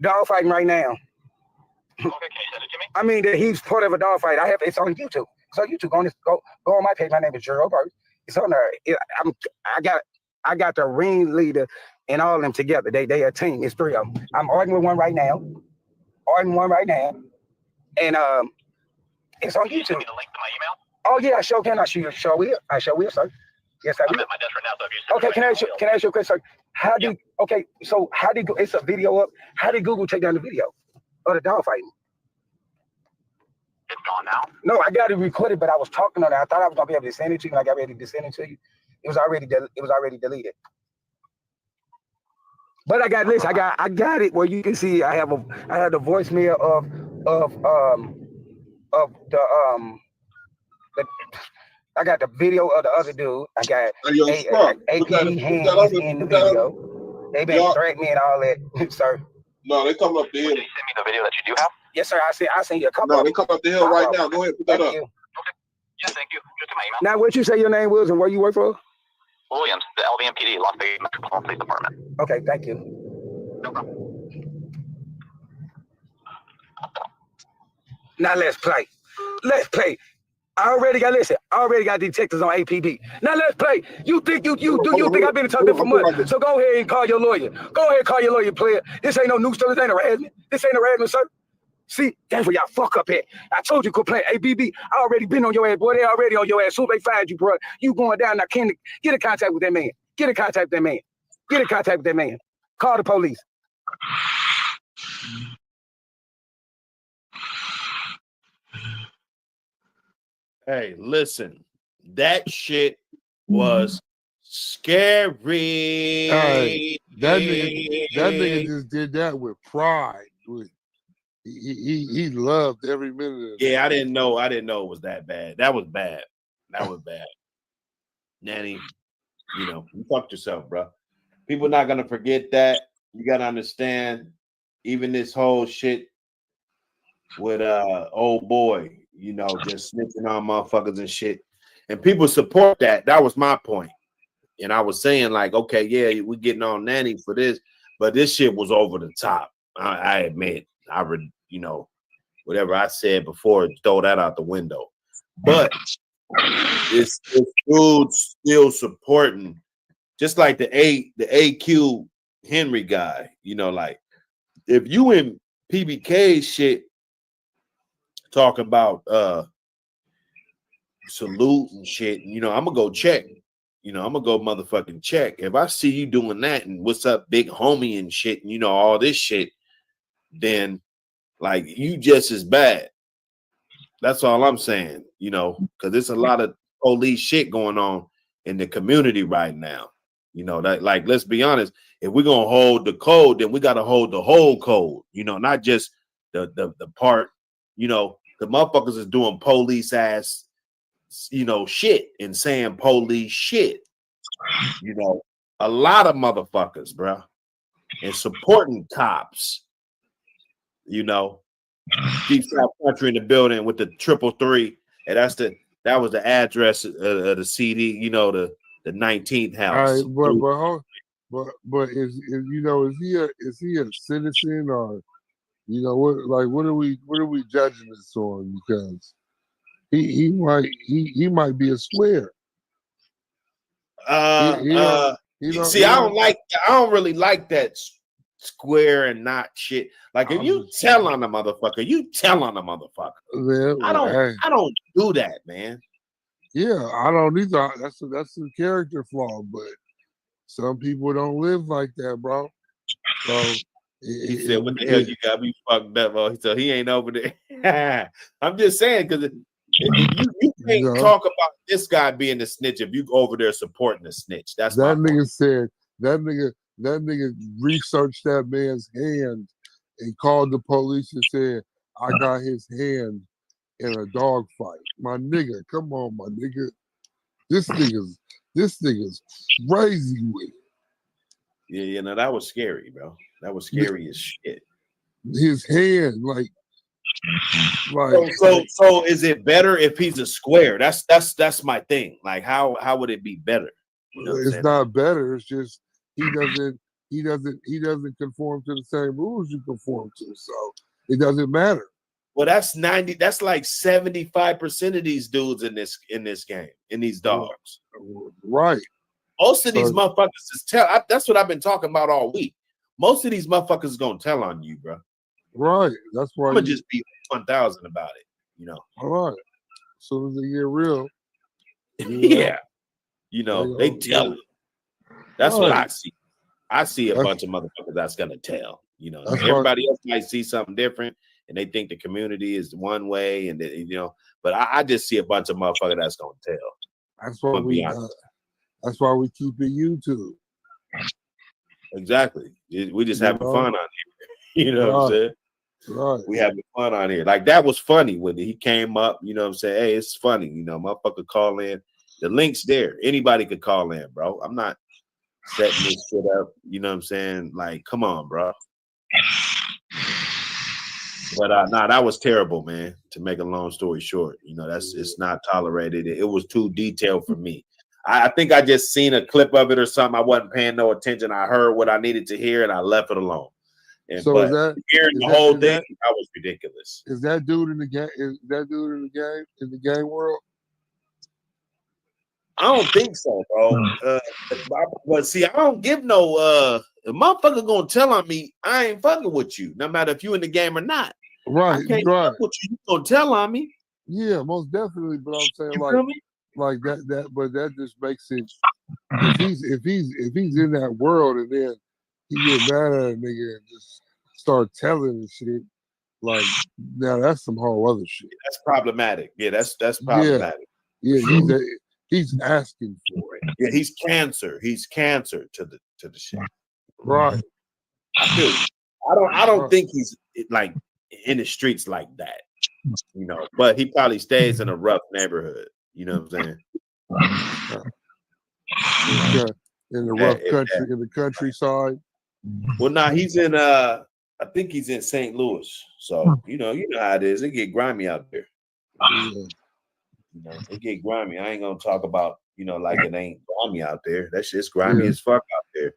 dog fighting right now. I mean that he's part of a dog fight. It's on YouTube. It's on YouTube. Go on my page. My name is Gerald Burst. It's on there. I got the ringleader and all of them together. They a team. It's 3 of them. I'm arguing with one right now. And it's on YouTube. Send me the link to my email. Oh yeah, I sure can. I sure will, sir. Yes, I will. I'm at my desk right now, so if you okay, can I ask you a question, sir? It's a video up. How did Google take down the video of the dog fighting? It's gone now? No, I got it recorded, but I was talking on it. I thought I was gonna be able to send it to you, and I got ready to send it to you. It was already deleted. But I got it where you can see I had the voicemail I got the video of the other dude. I got APB hands in the video. They been threatening me and all that, sir. No, they come up the hill. Can you send me the video that you do have? Yes, sir. I seen you a couple. No, they come up the hill right now. Go ahead, put that up. Okay. Yes, thank you. Just to my email. Now, what you say your name was and where you work for? Williams, the LVMPD, Las Vegas Metropolitan Police Department. Okay, thank you. No problem. Now let's play. I already got detectives on APB. Now let's play. You think I've been talking for months? So go ahead and call your lawyer. Player. This ain't no new stuff. This ain't a harassment, sir. See, that's where y'all fuck up at. I told you quit playing ABB. I already been on your ass, boy. They already on your ass. Soon they find you, bro. You going down now. Get in contact with that man. Call the police. Hey, listen, that shit was scary. That nigga just did that with pride. He loved every minute of it. Yeah, I didn't know it was that bad. That was bad. Nanny, you fucked yourself, bro. People not gonna forget that. You gotta understand, even this whole shit with old boy, just snitching on motherfuckers and shit. And people support that. That was my point. And I was saying, like, okay, yeah, we getting on Nanny for this, but this shit was over the top. I admit, whatever I said before, throw that out the window. But this dude still supporting, just like the AQ Henry guy, like if you in PBK shit talking about salute and shit, I'm gonna go check. I'm gonna go motherfucking check. If I see you doing that and what's up, big homie and shit, and all this shit, then like you just as bad. That's all I'm saying, because there's a lot of police shit going on in the community right now. That, like, let's be honest, if we're gonna hold the code, then we gotta hold the whole code, not just the part, the motherfuckers is doing police ass, shit and saying police shit. A lot of motherfuckers, bro, and supporting cops. Deep South Country in the building with the 333, and that was the address of the CD. The 19th house. All right, but is he a citizen, or what are we judging this on? Because he might be a square. See, I don't really like that square and not shit. Like if you tell on the motherfucker, you tell on the motherfucker. I don't do that, man. Yeah, I don't either. That's a character flaw, but some people don't live like that, bro. So he said, "What the hell you got me fucked up?" Oh, so he ain't over there. I'm just saying, because you can't talk about this guy being the snitch if you go over there supporting the snitch. That's that nigga said that nigga researched that man's hand and called the police and said, "I got his hand in a dog fight." My nigga, come on, my nigga. This nigga's crazy with it. Yeah, that was scary, bro. That was scary as shit. his hand, like. So is it better if he's a square? That's my thing. Like how would it be better? You know it's not better. It's just he doesn't conform to the same rules you conform to. So it doesn't matter. Well, that's like 75% of these dudes in this game, in these dogs. Right. Most of these motherfuckers is that's what I've been talking about all week. Most of these motherfuckers is gonna tell on you, bro. Right. That's why I'm gonna just be 1,000 about it, you know. All right. As soon as they get real. Yeah. You know, they tell it. That's what I see. I see a bunch of motherfuckers that's gonna tell. You know, everybody else might see something different and they think the community is one way, and you know, but I just see a bunch of motherfuckers that's gonna tell. That's why that's why we keep it YouTube. Exactly. We just having fun on here. You know what I'm saying? Right. We having fun on here. Like that was funny when he came up, you know what I'm saying? Hey, it's funny, you know, motherfucker call in. The link's there. Anybody could call in, bro. I'm not setting this shit up, you know what I'm saying? Like, come on, bro. But nah, that was terrible, man. To make a long story short, you know, it's not tolerated. It was too detailed for me. I think I just seen a clip of it or something. I wasn't paying no attention. I heard what I needed to hear and I left it alone. And so but hearing the whole thing, that was ridiculous. Is that dude in the game? Is that dude in the game world? I don't think so, bro. But see, I don't give no if motherfucker gonna tell on me, I ain't fucking with you, no matter if you in the game or not. Right, I can't fuck with you. You gonna tell on me? Yeah, most definitely. But I'm saying like that, but that just makes it. If he's in that world and then he get mad at a nigga and just start telling and shit, like now that's some whole other shit. That's problematic. Yeah, that's problematic. Yeah, he's asking for it. Yeah, he's cancer. He's cancer to the shit. Right. I don't think he's like in the streets like that. You know, but he probably stays in a rough neighborhood. You know what I'm saying? In the rough country, in the countryside. Well, nah, he's in I think he's in St. Louis. So you know how it is. It get grimy out there. Yeah. You know, it get grimy. I ain't gonna talk about, you know, like it ain't grimy out there. That shit's grimy as fuck out there.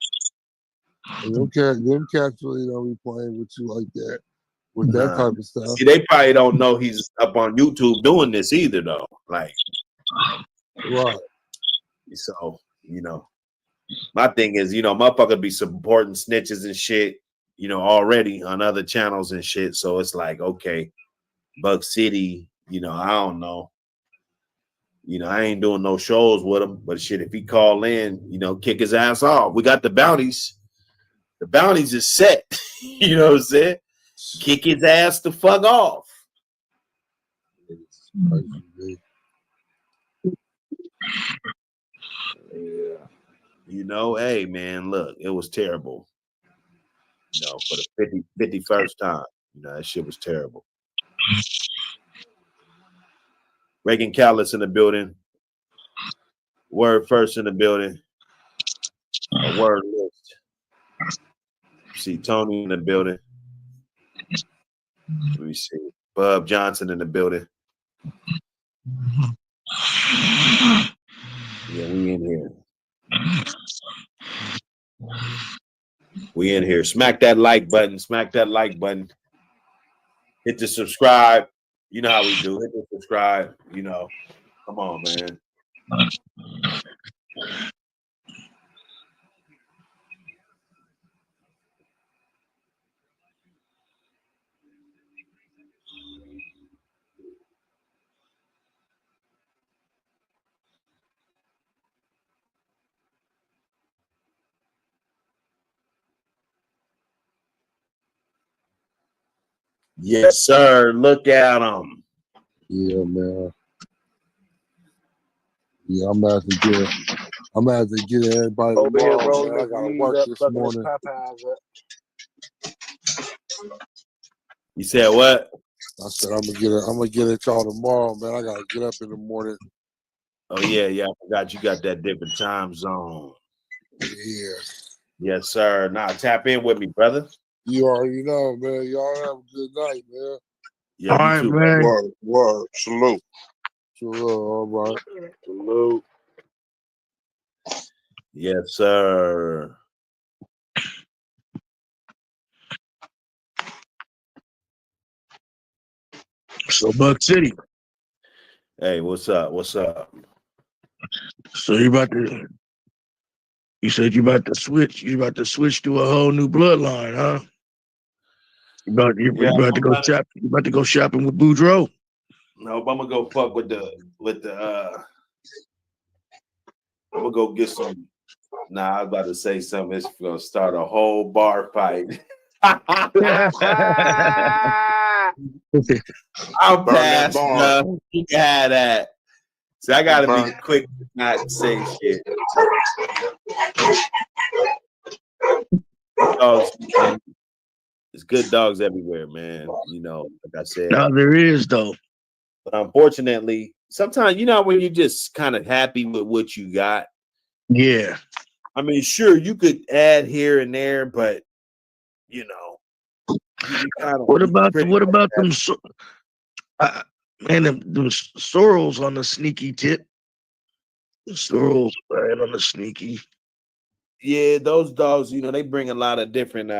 Them cats really don't be playing with you like that. With that type of stuff. See, they probably don't know he's up on YouTube doing this either, though. Like, right. So, you know, my thing is, you know, motherfucker be supporting snitches and shit, you know, already on other channels and shit. So it's like, okay, Buck City, you know, I don't know. You know, I ain't doing no shows with him, but shit, if he call in, you know, kick his ass off. We got the bounties. The bounties is set. You know what I'm saying? Kick his ass the fuck off. Yeah. You know, hey man, look, it was terrible. You know, for the 51st time. You know, that shit was terrible. Reagan Callis in the building. Word first in the building. A word list. See Tony in the building. Let me see. Bub Johnson in the building. Yeah, we in here. We in here. Smack that like button. Smack that like button. Hit the subscribe. You know how we do. Hit the subscribe. You know. Come on, man. Yes, sir. Look at him. Yeah, man. Yeah, I'm gonna have to get everybody tomorrow, man. I gotta work this morning. You said what? I said I'm gonna get at y'all tomorrow, man. I gotta get up in the morning. Oh yeah, I forgot you got that different time zone. Yeah. Yes, sir. Now tap in with me, brother. You already know, man. Y'all have a good night, man. Yeah, All you right, too. man. Word. Salute. All right. Salute. Yes, sir. So Buck City. Hey, what's up? What's up? So you said you about to switch. You about to switch to a whole new bloodline, huh? You about to go shop. You about to go shopping with Boudreaux. Nope, I'm gonna go fuck with the I'm gonna go get some. Nah, I was about to say something. It's gonna start a whole bar fight. I'm past enough. You can have that. So I gotta be quick, not say shit. Dogs, there's good dogs everywhere, man. You know, like I said. No, there is though. But unfortunately, sometimes when you're just kind of happy with what you got. Yeah. I mean, sure, you could add here and there, but you what about them? Man, them sorrels on the sneaky tip. The sorrels, man, on the sneaky. Yeah, those dogs, they bring a lot of different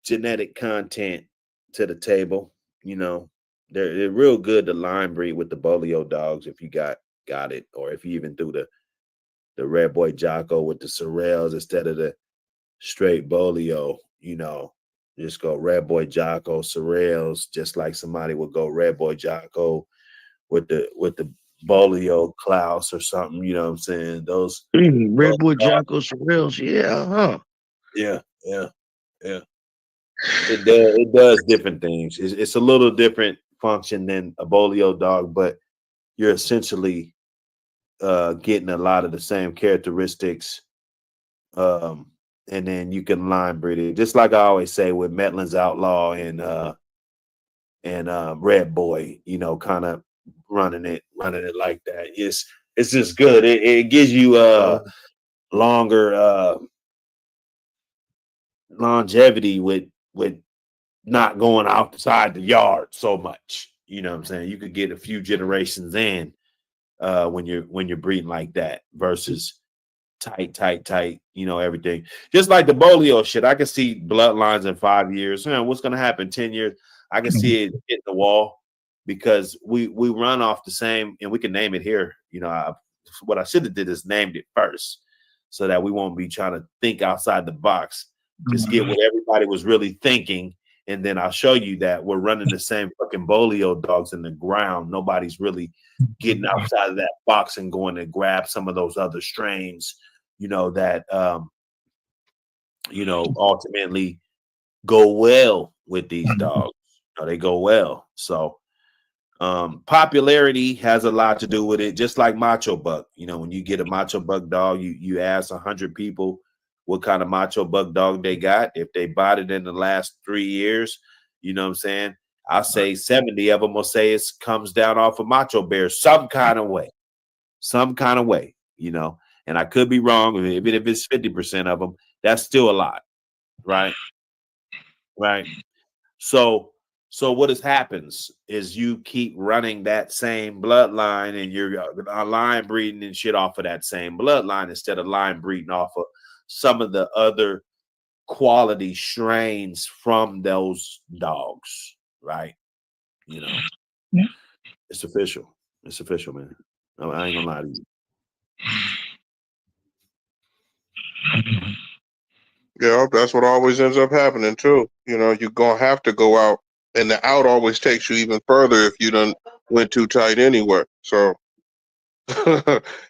genetic content to the table. They're real good to line breed with the Bolio dogs if you got it, or if you even do the Red Boy Jocko with the Sorrels instead of the straight Bolio. Just go Red Boy Jocko, Sorrels, just like somebody would go Red Boy Jocko with the Bolio Klaus or something. You know what I'm saying? Those Red Boy Jocko, Sorrels, yeah, huh? Yeah. It does different things. It's a little different function than a Bolio dog, but you're essentially getting a lot of the same characteristics. And then you can line breed it, just like I always say with Metlin's Outlaw and Red Boy. Kind of running it like that. It's just good. It gives you longer longevity with not going outside the yard so much. You know what I'm saying? You could get a few generations in when you're breeding like that versus tight, everything. Just like the Bolio shit. I can see bloodlines in 5 years. What's gonna happen 10 years? I can see it hitting the wall because we run off the same, and we can name it here. What I should have did is named it first so that we won't be trying to think outside the box. Just get what everybody was really thinking. And then I'll show you that we're running the same fucking Bolio dogs in the ground. Nobody's really getting outside of that box and going to grab some of those other strains, that, ultimately go well with these dogs. They go well. So popularity has a lot to do with it, just like Macho Buck. When you get a Macho Buck dog, you ask 100 people what kind of Macho Buck dog they got. If they bought it in the last 3 years, you know what I'm saying? I'll say 70 of them will say it comes down off of Macho Bear some kind of way, and I could be wrong. Even if it's 50% of them, that's still a lot. Right. So what happens is you keep running that same bloodline and you're line breeding and shit off of that same bloodline instead of line breeding off of some of the other quality strains from those dogs, right? It's official. It's official, man. I ain't gonna lie to you. Yeah, that's what always ends up happening too. You're gonna have to go out, and the out always takes you even further if you done went too tight anywhere. So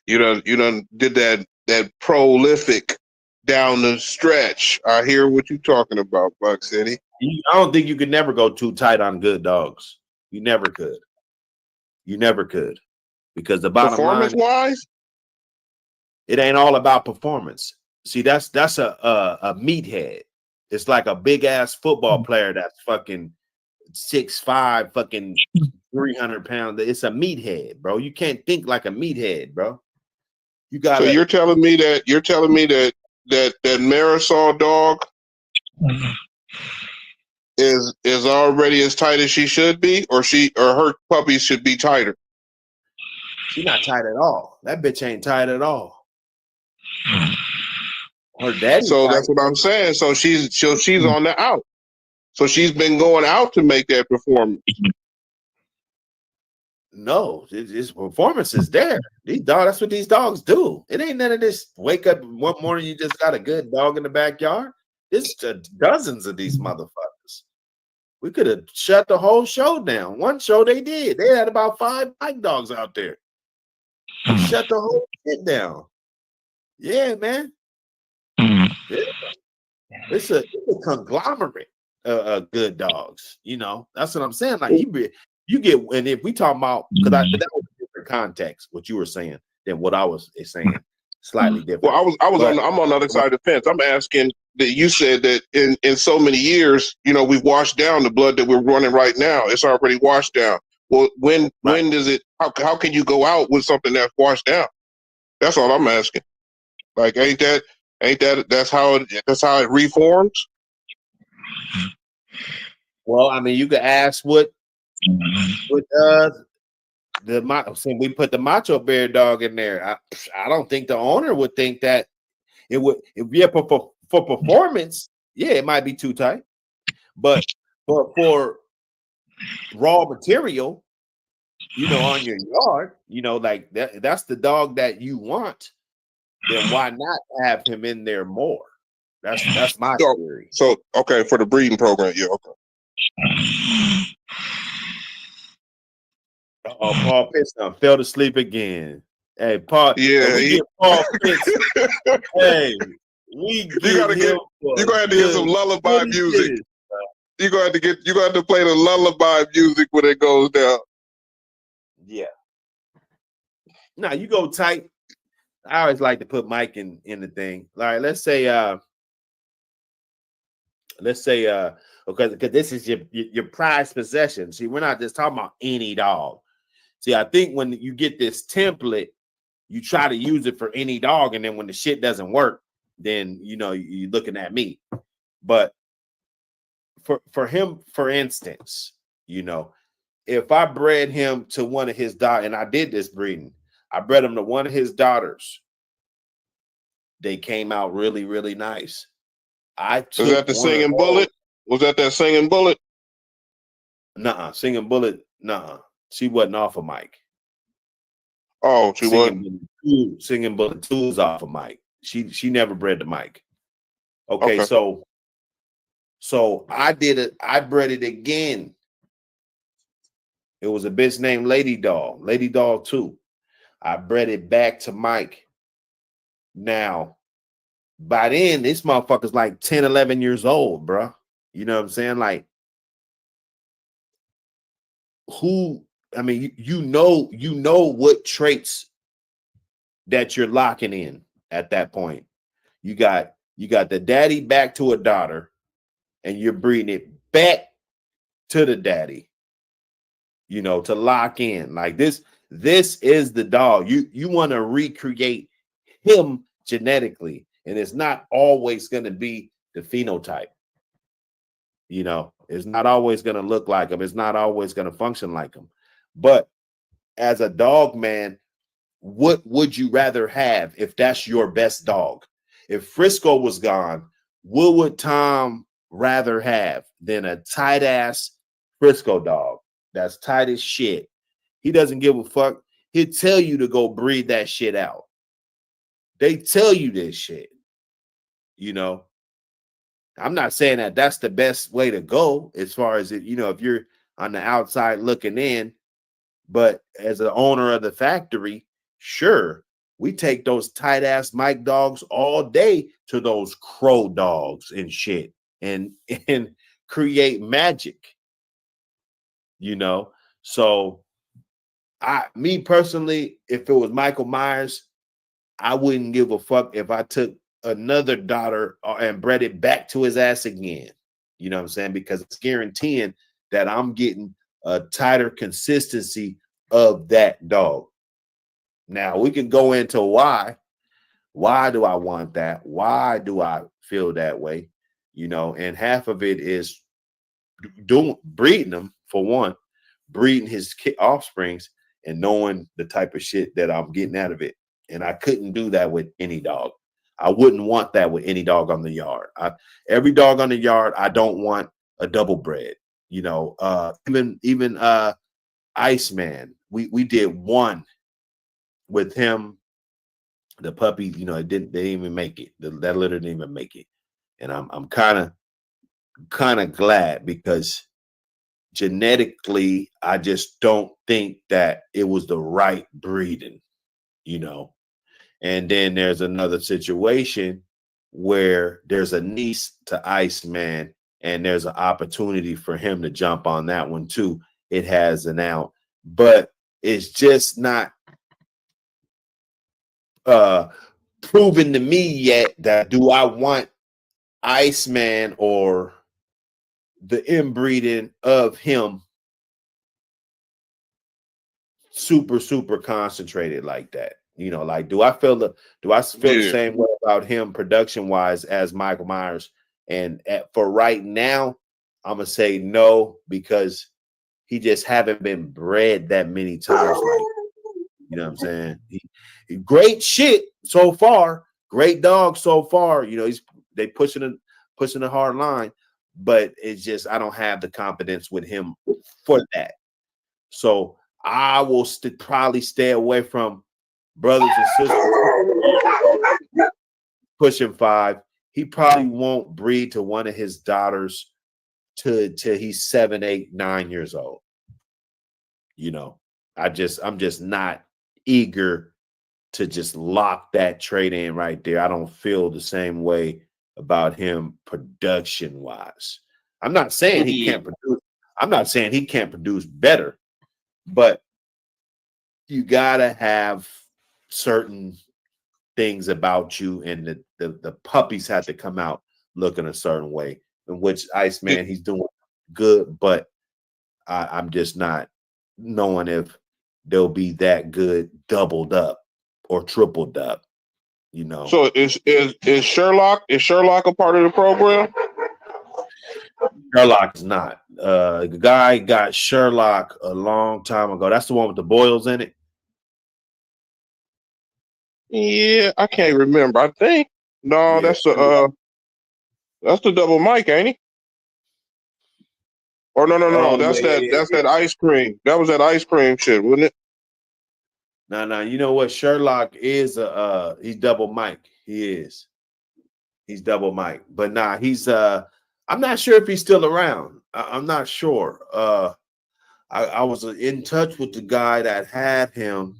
you done did that prolific down the stretch. I hear what you're talking about, Buck City. I don't think you could never go too tight on good dogs. You never could. Because the bottom line, performance-wise, it ain't all about performance. See, that's a meathead. It's like a big ass football player that's fucking 6'5", fucking 300 pounds. It's a meathead, bro. You can't think like a meathead, bro. You got. So you're telling me that that Marisol dog is already as tight as she should be, or her puppies should be tighter? She's not tight at all. That bitch ain't tight at all. Her daddy. So that's what I'm saying. So she's on the out. So she's been going out to make that performance. No, his performance is there. These dogs, that's what these dogs do. It ain't none of this wake up one morning, you just got a good dog in the backyard. There's dozens of these motherfuckers. We could have shut the whole show down. One show they did. They had about 5 bike dogs out there. Shut the whole shit down. Yeah, man. Yeah. It's a conglomerate of good dogs. You know, that's what I'm saying. Like you get, and if we talk about, because that was a different context, what you were saying than what I was saying, slightly different. Well, I'm on the other side of the fence. I'm asking that you said that in so many years, you know, we've washed down the blood that we're running right now. It's already washed down. Well, when does it? How can you go out with something that's washed down? That's all I'm asking. Like, that's how it reforms? Well, I mean, you could ask what we put the Macho Bear dog in there. I don't think the owner would think that it would. For performance, yeah, it might be too tight, but for raw material, you know, on your yard, you know, like that's the dog that you want. Then why not have him in there more? That's my theory. So okay, for the breeding program, yeah, okay. Oh, Paul Pitts fell asleep again. Hey, Paul. Yeah, get Paul Pitts. Hey, you're gonna have to get some lullaby music. You're gonna have to play the lullaby music when it goes down. Yeah. Now you go tight. I always like to put Mike in the thing. All right, let's say because this is your prized possession. See, we're not just talking about any dog. See, I think when you get this template, you try to use it for any dog, and then when the shit doesn't work, then you know you're looking at me. But for him, for instance, you know, if I bred him to one of his daughters, and I did this breeding, I bred him to one of his daughters. They came out really, really nice. Was that the Singing Bullet? Was that Singing Bullet? Nuh-uh. Singing Bullet, nuh-uh. She wasn't off of Mike. Oh, she wasn't. Singing Bullet 2 is off of Mike. She never bred to Mike. Okay. So I did it. I bred it again. It was a bitch named Lady Doll 2. I bred it back to Mike. Now, by then, this motherfucker's like 10, 11 years old, bro. You know what I'm saying? Like, you know what traits that you're locking in at that point. You got the daddy back to a daughter, and you're breeding it back to the daddy, you know, to lock in. Like this is the dog. You want to recreate him genetically, and it's not always going to be the phenotype. You know, it's not always going to look like him. It's not always going to function like him. But as a dog man, what would you rather have if that's your best dog? If Frisco was gone, what would Tom rather have than a tight ass Frisco dog that's tight as shit? He doesn't give a fuck. He'll tell you to go breed that shit out. They tell you this shit, you know. I'm not saying that that's the best way to go as far as, you know, if you're on the outside looking in, but as an owner of the factory, sure, we take those tight ass Mike dogs all day to those crow dogs and shit and create magic, you know. So me personally, if it was Michael Myers, I wouldn't give a fuck if I took another daughter and bred it back to his ass again. You know what I'm saying? Because it's guaranteeing that I'm getting a tighter consistency of that dog. Now we can go into why. Why do I want that? Why do I feel that way? you know, and half of it is breeding them, for one, breeding his offsprings and knowing the type of shit that I'm getting out of it. And I couldn't do that with any dog. I wouldn't want that with any dog on the yard. Every dog on the yard, I don't want a double bred. You know, even Iceman, we did one with him. The puppy, you know, they didn't even make it. That litter didn't even make it. And I'm kind of glad, because genetically, I just don't think that it was the right breeding, you know. And then there's another situation where there's a niece to Iceman, and there's an opportunity for him to jump on that one too. It has an out, but it's just not proven to me yet that do I want Iceman or the inbreeding of him super concentrated like that. You know, like, do I feel the same way about him production wise as Michael Myers? And for right now, I'm gonna say no, because he just haven't been bred that many times. Like, you know what I'm saying? He great shit so far, great dog so far. You know, they pushing a hard line, but it's just I don't have the confidence with him for that. So I will probably stay away from brothers and sisters pushing 5. He probably won't breed to one of his daughters till he's 7, 8, 9 years old. You know, I'm just not eager to just lock that trait in right there. I don't feel the same way about him production wise. I'm not saying he can't produce. I'm not saying he can't produce better, but you gotta have certain things about you, and the puppies have to come out looking a certain way. In which Iceman, he's doing good, but I'm just not knowing if they'll be that good doubled up or tripled up. You know. So is Sherlock a part of the program? Sherlock is not. The guy got Sherlock a long time ago. That's the one with the boils in it. Yeah, I can't remember. I think no, that's the double mic, ain't he? Or no, that's that ice cream. That was that ice cream shit, wasn't it? No. You know what? Sherlock is he's double mic. He's double mic. But nah, he's I'm not sure if he's still around. I'm not sure. I was in touch with the guy that had him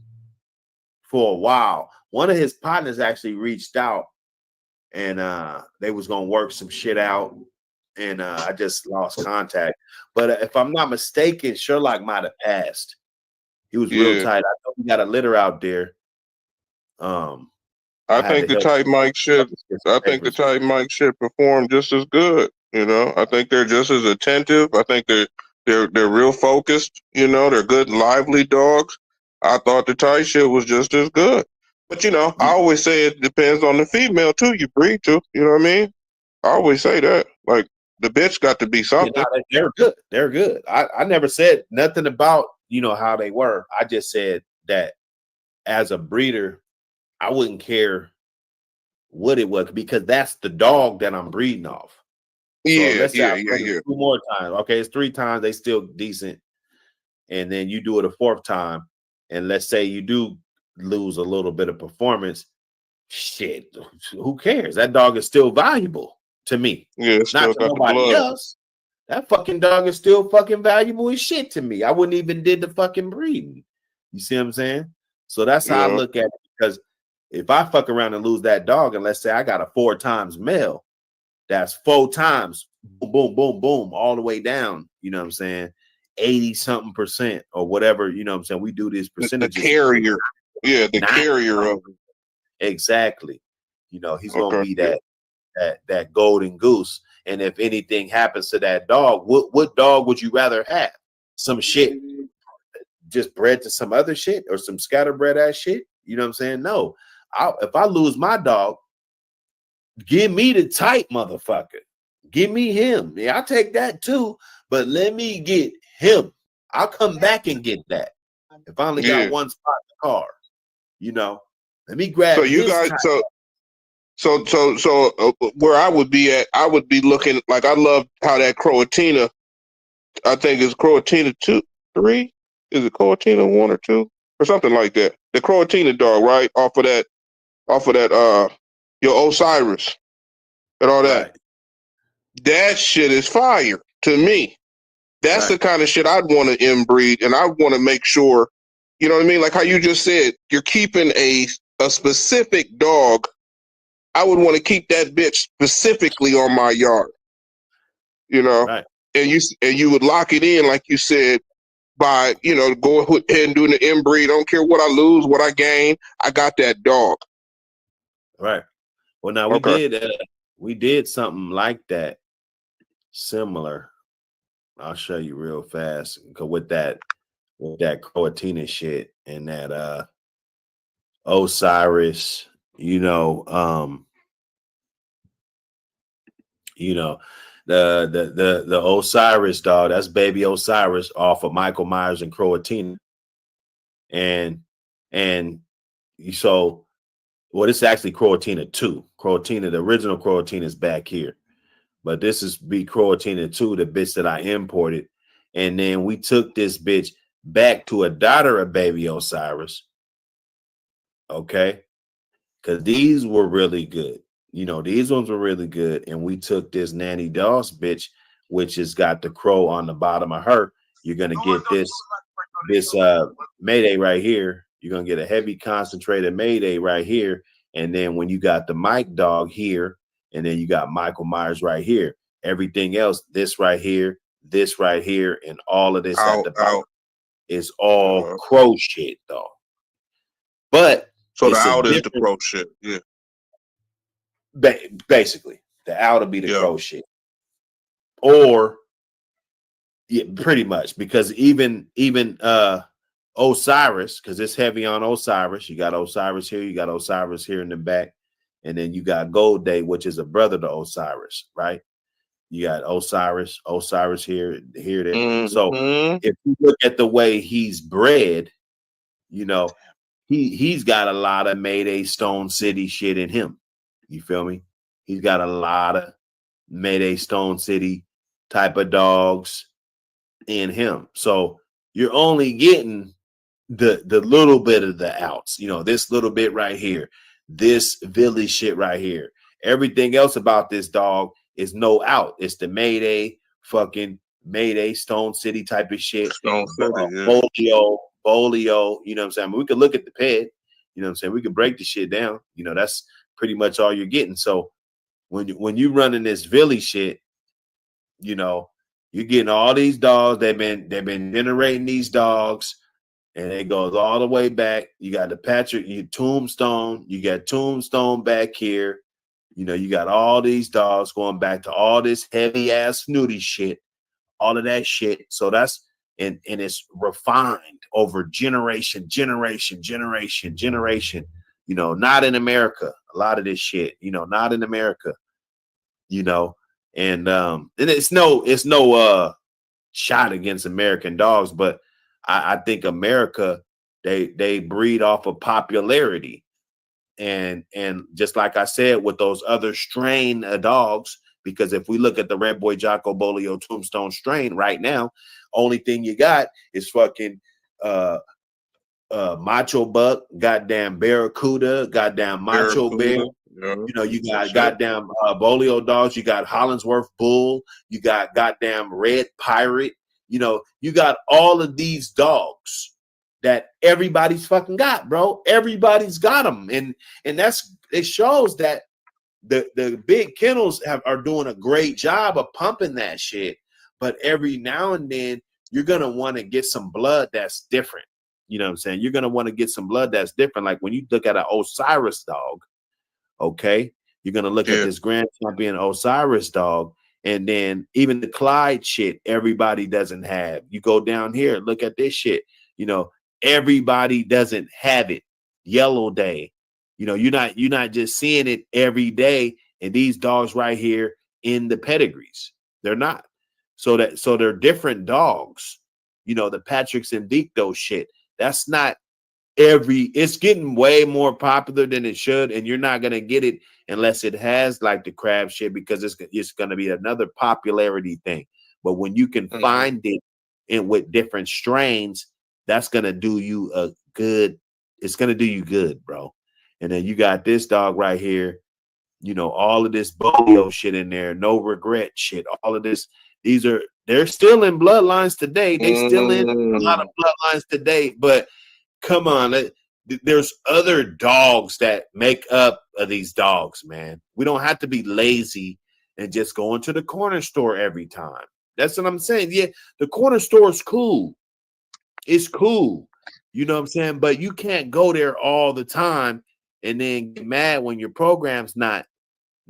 for a while. One of his partners actually reached out, and they was gonna work some shit out, and I just lost contact. But if I'm not mistaken, Sherlock might have passed. He was real tight. I know he got a litter out there. I think the tight mic shit. I think the tight mic shit perform just as good. You know, I think they're just as attentive. I think they're real focused. You know, they're good, lively dogs. I thought the tight shit was just as good. But you know, I always say it depends on the female too. You breed to. You know what I mean? I always say that. Like the bitch got to be something. They're good. They're good. I never said nothing about how they were. I just said that as a breeder, I wouldn't care what it was, because that's the dog that I'm breeding off. Yeah, so let's say 2 more times. Okay, it's 3 times. They still decent, and then you do it a 4th time, and let's say you do lose a little bit of performance. Shit, who cares? That dog is still valuable to me. Yeah, not to nobody else. That fucking dog is still fucking valuable as shit to me. I wouldn't even did the fucking breeding. You see what I'm saying? So that's how I look at it, because if I fuck around and lose that dog, and let's say I got a 4 times male, that's 4 times, boom, boom, boom, boom, all the way down. You know what I'm saying? 80-something% or whatever. You know what I'm saying? We do this percentage. The carrier. Yeah, the carrier of exactly. He's gonna be that golden goose. And if anything happens to that dog, what dog would you rather have? Some shit just bred to some other shit, or some scatterbred ass shit? You know what I'm saying? No. If I lose my dog, give me the tight motherfucker. Give me him. Yeah, I'll take that too. But let me get him. I'll come back and get that. If I only got one spot in the car, you know, let me grab. So you guys, so where I would be at, I would be looking like I love how that Croatina. I think it's Croatina 2, 3. Is it Croatina 1 or 2 or something like that? The Croatina dog, right? Off of that, your Osiris and all that. Right. That shit is fire to me. That's the kind of shit I'd want to inbreed, and I want to make sure, you know what I mean? Like how you just said, you're keeping a specific dog. I would want to keep that bitch specifically on my yard, you know, and you would lock it in, like you said, by, you know, go ahead and doing the inbreed. I don't care what I lose, what I gain. I got that dog. Right. Well, now we did something like that, similar. I'll show you real fast with that Croatina shit and that Osiris, the Osiris dog, that's baby Osiris off of Michael Myers and Croatina. And so it's actually Croatina 2. Croatina, the original Croatina is back here. But this is Croatina 2, the bitch that I imported. And then we took this bitch back to a daughter of baby Osiris. Okay. Because these were really good. These ones were really good. And we took this Nanny Doss bitch, which has got the crow on the bottom of her. You're going to get this Mayday right here. You're going to get a heavy concentrated Mayday right here. And then when you got the Mike dog here, and then you got Michael Myers right here. Everything else, this right here, and all of this at the bottom is all crow shit, though. But so the out is the crow shit, yeah. Basically, the out will be the crow shit, or pretty much, because even Osiris, because it's heavy on Osiris. You got Osiris here, you got Osiris here in the back. And then you got Gold Day, which is a brother to Osiris, right? You got Osiris here, there. Mm-hmm. So if you look at the way he's bred, he's got a lot of Mayday Stone City shit in him. You feel me? He's got a lot of Mayday Stone City type of dogs in him. So you're only getting the little bit of the outs, this little bit right here. This village shit right here. Everything else about this dog is no out. It's the Mayday, fucking Mayday, Stone City type of shit. Stone City, Bolio, you know what I'm saying? I mean, we could look at the ped, you know what I'm saying? We could break the shit down. That's pretty much all you're getting. So when you running this village shit, you're getting all these dogs. They've been generating these dogs. And it goes all the way back. You got the Patrick, Tombstone. You got Tombstone back here. You got all these dogs going back to all this heavy ass snooty shit, all of that shit. So that's and it's refined over generation. Not in America. A lot of this shit, not in America. And it's no shot against American dogs, but I think America, they breed off of popularity. And just like I said, with those other strain of dogs, because if we look at the Red Boy Jocko Bolio Tombstone strain right now, only thing you got is fucking Macho Buck, goddamn Barracuda, goddamn Macho Bear. Yeah. You got goddamn Bolio dogs. You got Hollingsworth Bull. You got goddamn Red Pirate. You got all of these dogs that everybody's fucking got, bro. Everybody's got them. And it shows that the big kennels are doing a great job of pumping that shit. But every now and then you're going to want to get some blood that's different. You know what I'm saying? You're going to want to get some blood that's different. Like when you look at an Osiris dog, okay, you're going to look at this Grand Champion Osiris dog. And then even the Clyde shit, everybody doesn't have. You go down here, look at this shit. Everybody doesn't have it. Yellow Day. You're not just seeing it every day. And these dogs right here, in the pedigrees. They're not. So they're different dogs. You know, the Patrick's and Dicto shit. That's not it's getting way more popular than it should, and you're not gonna get it unless it has like the crab shit, because it's gonna be another popularity thing. But when you can find it with different strains, that's gonna do you a good. It's gonna do you good, bro. And then you got this dog right here. You know, all of this bolio shit in there, no regret shit. All of this. They're still in bloodlines today. They still in a lot of bloodlines today, but. Come on, there's other dogs that make up these dogs, man. We don't have to be lazy and just go into the corner store every time. That's what I'm saying. Yeah, the corner store is cool. It's cool. You know what I'm saying? But you can't go there all the time and then get mad when your program's not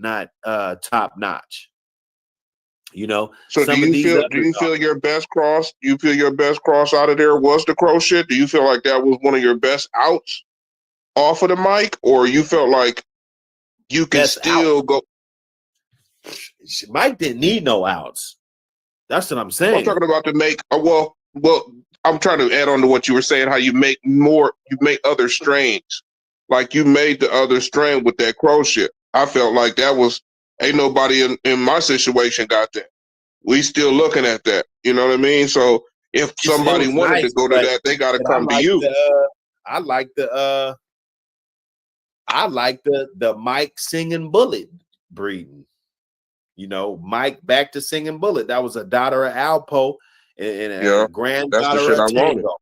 top notch. You know, so do you feel your best cross? You feel your best cross out of there was the crow shit? Do you feel like that was one of your best outs off of the mic, or you felt like you can still go? Mike didn't need no outs. That's what I'm saying. I'm talking about to make well. I'm trying to add on to what you were saying. How you make other strains, like you made the other strain with that crow shit. I felt like that was. Ain't nobody in my situation got that. We still looking at that. You know what I mean? So if somebody wanted to go to that, they got to come to you. I like the Mike Singing Bullet breeding. You know, Mike back to Singing Bullet. That was a daughter of Alpo and a granddaughter of Tango.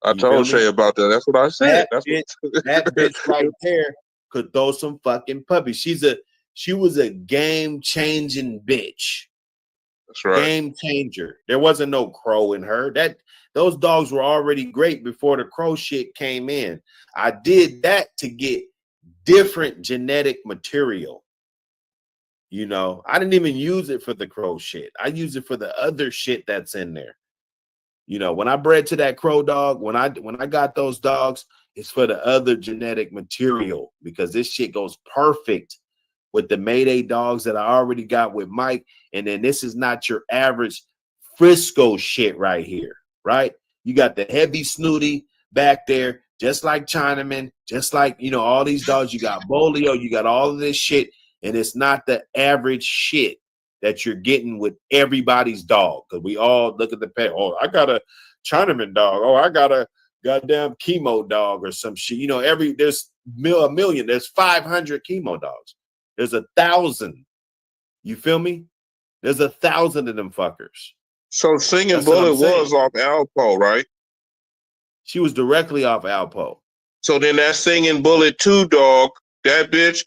I told Shay about that. That's what I said. That bitch right there could throw some fucking puppies. She was a game-changing bitch. That's right. Game changer. There wasn't no crow in her. Those dogs were already great before the crow shit came in. I did that to get different genetic material. You know, I didn't even use it for the crow shit. I use it for the other shit that's in there. You know, when I bred to that crow dog, when I got those dogs, it's for the other genetic material, because this shit goes perfect with the Mayday dogs that I already got with Mike. And then this is not your average Frisco shit right here, right? You got the heavy snooty back there, just like Chinaman, just like, you know, all these dogs. You got Bolio, you got all of this shit, and it's not the average shit that you're getting with everybody's dog. Because we all look at the pet. Oh, I got a Chinaman dog. Oh, I got a goddamn chemo dog or some shit. You know, there's a million. There's 500 chemo dogs. There's 1,000. You feel me? There's 1,000 of them fuckers. So Singing Bullet was off Alpo, right? She was directly off Alpo. So then that Singing Bullet 2 dog, that bitch,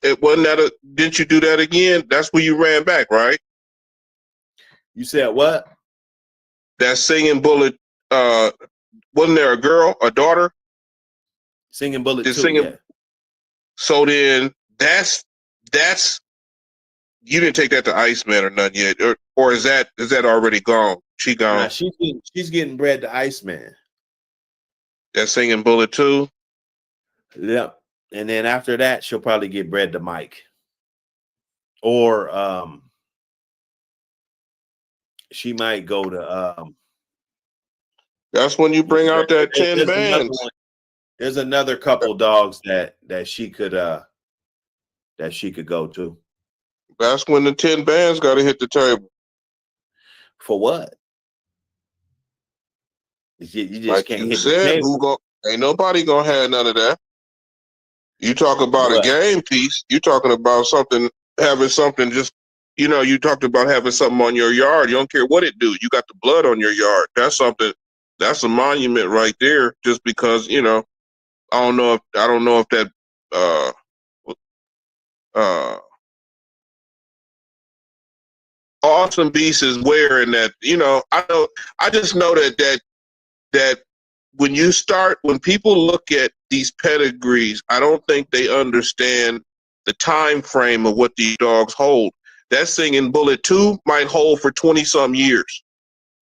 didn't you do that again? That's where you ran back, right? You said what? That Singing Bullet, wasn't there a girl, a daughter? Singing Bullet 2, yeah. So then that's you didn't take that to Iceman or nothing yet, or is that already gone? She gone. Nah, she's getting bred to Iceman. That Singing Bullet 2. Yep. And then after that, she'll probably get bred to Mike. Or she might go to that's when you bring out that 10 bands. There's another couple dogs that she could go to. That's when the 10 bands got to hit the table. For what? You just like can't you hit said, the table. Ain't nobody gonna have none of that. You talk about a game piece. You talking about having something just, you know, you talked about having something on your yard. You don't care what it do. You got the blood on your yard. That's something. That's a monument right there. Just because, you know, I don't know if that Awesome Beast is wearing that. You know, I just know that when people look at these pedigrees, I don't think they understand the time frame of what these dogs hold. That Singing Bullet 2 might hold for 20-some years.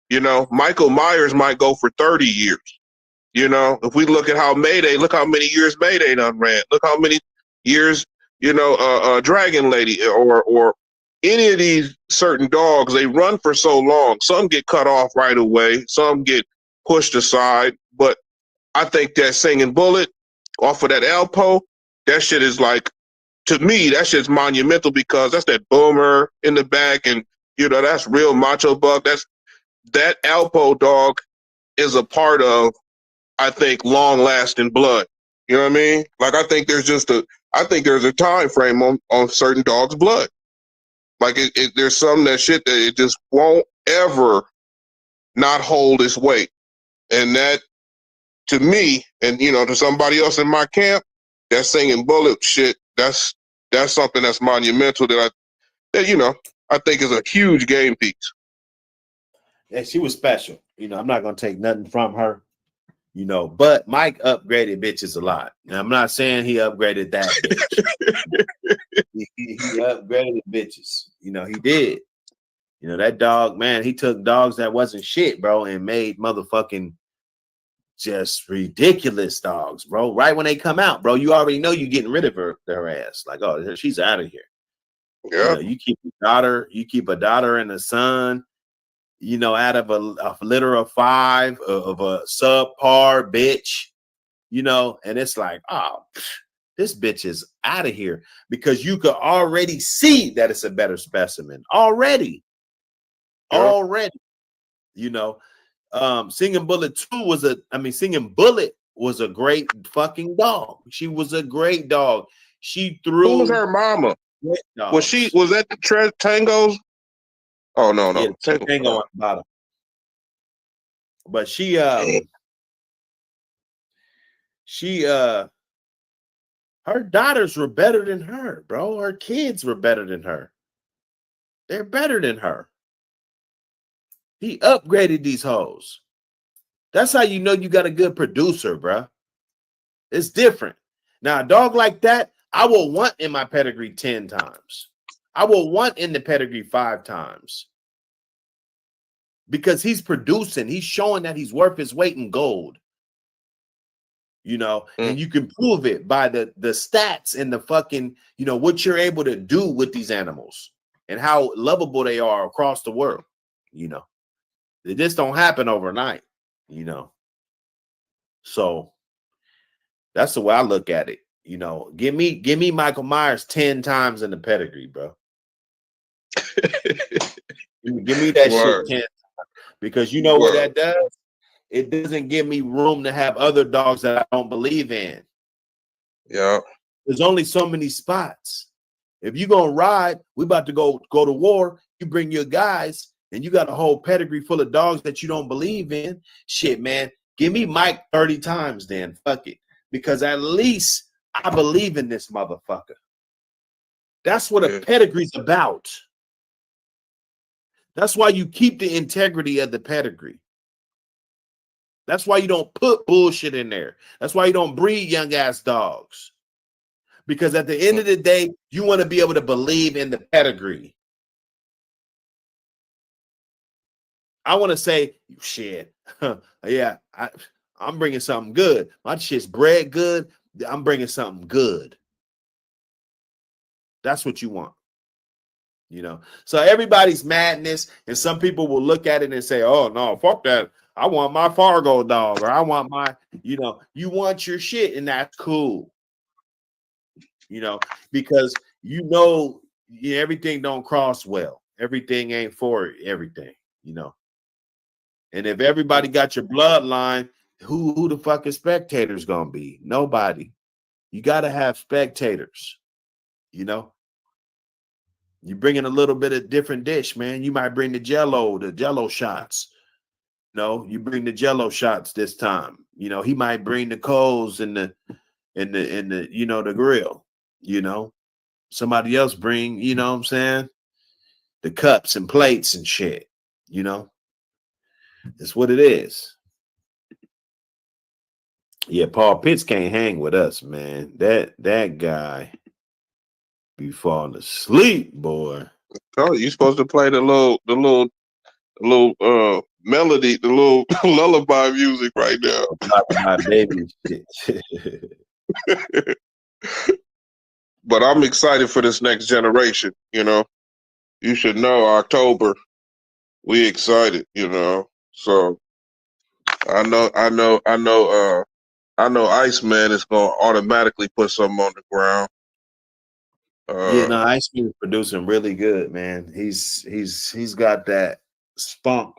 You know, Michael Myers might go for 30 years. You know, if we look at how Mayday, look how many years Mayday done ran. Look how many years, you know, Dragon Lady or any of these certain dogs, they run for so long. Some get cut off right away. Some get pushed aside. But I think that Singing Bullet off of that Alpo, that shit is like, to me, that shit's monumental because that's that boomer in the back, and you know that's real macho buck. That Alpo dog is a part of, I think, long lasting blood. You know what I mean? Like I think there's a time frame on certain dogs' blood. Like there's some that shit that it just won't ever not hold its weight, and that to me, and you know, to somebody else in my camp, that Singing Bullet shit, that's something that's monumental that you know, I think is a huge game piece. And she was special. You know, I'm not gonna take nothing from her. You know, but Mike upgraded bitches a lot. Now, I'm not saying he upgraded that bitch. he upgraded bitches. You know, he did. You know, that dog, man, he took dogs that wasn't shit, bro, and made motherfucking just ridiculous dogs, bro. Right when they come out, bro, you already know you're getting rid of her ass. Like, oh, she's out of here. Yeah. You know, you keep a daughter and a son, you know, out of a litter of 5 of a subpar bitch, you know, and it's like, oh, this bitch is out of here because you could already see that it's a better specimen already, you know. Singing Bullet 2 Singing Bullet was a great fucking dog. She was a great dog. She threw. Who was her mama? Was that the Tangos? Oh no, yeah, Tango on the bottom. But her daughters were better than her, bro. Her kids were better than her. They're better than her. He upgraded these hoes. That's how you know you got a good producer, bro. It's different. Now, a dog like that, I will want in my pedigree 10 times. I will want in the pedigree 5 times. Because he's producing. He's showing that he's worth his weight in gold. You know, and you can prove it by the stats and the fucking, you know, what you're able to do with these animals and how lovable they are across the world. You know, it just don't happen overnight, you know. So that's the way I look at it. You know, give me Michael Myers 10 times in the pedigree, bro. Give me that shit 10 times. Because you know what that does? It doesn't give me room to have other dogs that I don't believe in. Yeah. There's only so many spots. If you're going to ride, we about to go to war. You bring your guys and you got a whole pedigree full of dogs that you don't believe in. Shit, man. Give me Mike 30 times then. Fuck it. Because at least I believe in this motherfucker. That's what a pedigree's about. That's why you keep the integrity of the pedigree. That's why you don't put bullshit in there. That's why you don't breed young ass dogs. Because at the end of the day, you want to be able to believe in the pedigree. I want to say, shit, yeah, I'm bringing something good. My shit's bred good. I'm bringing something good. That's what you want. You know, so everybody's madness, and some people will look at it and say, oh, no, fuck that. I want my Fargo dog, or I want my, you know, you want your shit, and that's cool. You know, because you know, everything don't cross well. Everything ain't for everything, you know. And if everybody got your bloodline, who the fuck is spectators gonna be? Nobody. You gotta have spectators, you know. You bring in a little bit of different dish, man. You might bring the jello shots. No, you bring the jello shots this time. You know, he might bring the coals and the you know, the grill, you know. Somebody else bring, you know what I'm saying? The cups and plates and shit, you know. It's what it is. Yeah, Paul Pitts can't hang with us, man. That guy be falling asleep, boy. Oh, you supposed to play the little melody, the little lullaby music right now. My baby shit. But I'm excited for this next generation, you know. you should know October. We excited, you know. So I know Iceman is gonna automatically put something on the ground. Yeah, no, Iceman is producing really good, man. He's got that spunk,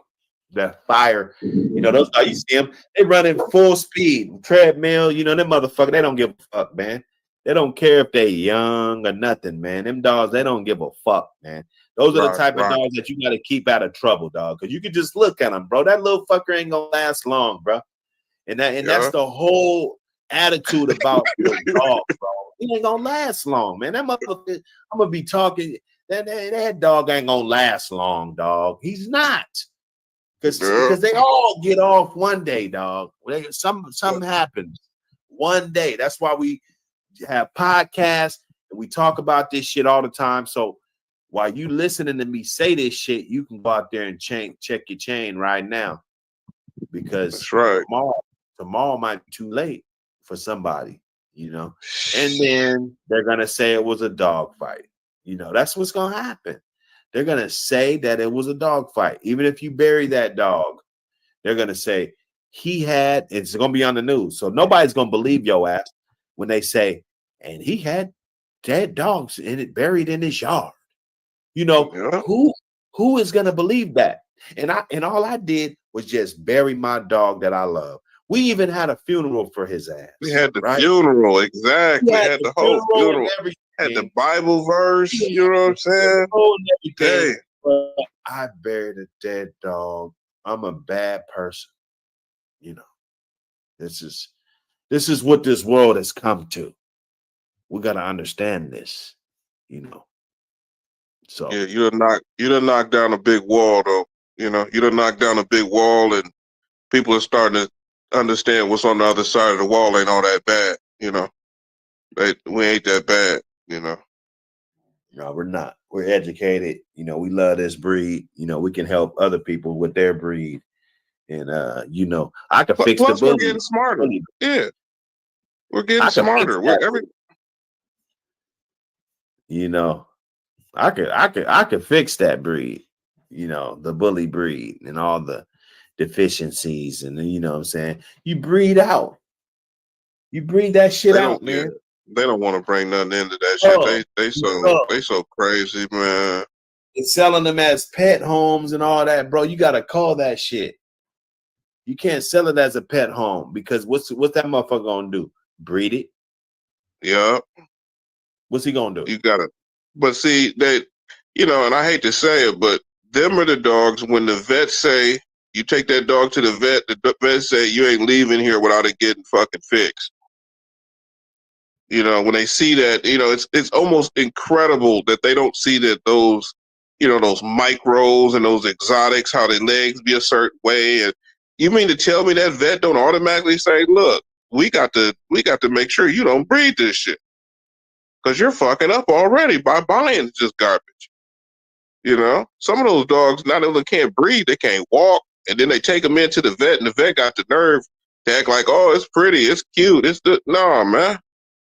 that fire. You know, those you see them, they running full speed, treadmill. You know, them motherfucker, they don't give a fuck, man. They don't care if they young or nothing, man. Them dogs, they don't give a fuck, man. Those are the type of dogs that you got to keep out of trouble, dog. Because you can just look at them, bro. That little fucker ain't gonna last long, bro. And that's the whole attitude about your dog, bro. He ain't gonna last long, man. That motherfucker, I'm gonna be talking. That dog ain't gonna last long, dog. He's not. Because they all get off one day, dog. Something happens one day. That's why we have podcasts and we talk about this shit all the time. So while you listening to me say this shit, you can go out there and check your chain right now. Because that's right. Tomorrow might be too late for somebody, you know. And then they're gonna say it was a dog fight. You know, that's what's gonna happen. They're gonna say that it was a dog fight. Even if you bury that dog, they're gonna say it's gonna be on the news. So nobody's gonna believe your ass when they say, and he had dead dogs buried in his yard. You know, who is gonna believe that? And all I did was just bury my dog that I love. We even had a funeral for his ass. We had the funeral, exactly. We had the whole funeral. Had the Bible verse, you know what I'm saying? Hey. I buried a dead dog. I'm a bad person. You know, this is what this world has come to. We got to understand this, you know. So yeah, you done knocked down a big wall, though. You know, you done knocked down a big wall, and people are starting to understand what's on the other side of the wall ain't all that bad. You know, we ain't that bad. You know. No, we're not. We're educated. You know, we love this breed. You know, we can help other people with their breed. And you know, I can fix the bully. We're getting smarter. Yeah, we're getting smarter. You know, I could fix that breed. You know, the bully breed and all the deficiencies, and you know what I'm saying. You breed out. You breed that shit out, man. They don't want to bring nothing into that shit. They so crazy, man. It's selling them as pet homes and all that, bro. You gotta call that shit. You can't sell it as a pet home because what's that motherfucker gonna do? Breed it? Yeah. What's he gonna do? You gotta. But see, you know, and I hate to say it, but them are the dogs. When the vets say you take that dog to the vet say you ain't leaving here without it getting fucking fixed. You know, when they see that, you know, it's almost incredible that they don't see that those, you know, those micros and those exotics, how their legs be a certain way. And you mean to tell me that vet don't automatically say, look, we got to make sure you don't breed this shit. Because you're fucking up already by buying just garbage. You know, some of those dogs not only can't breathe, they can't walk. And then they take them into the vet, and the vet got the nerve to act like, oh, it's pretty, it's cute. No, man.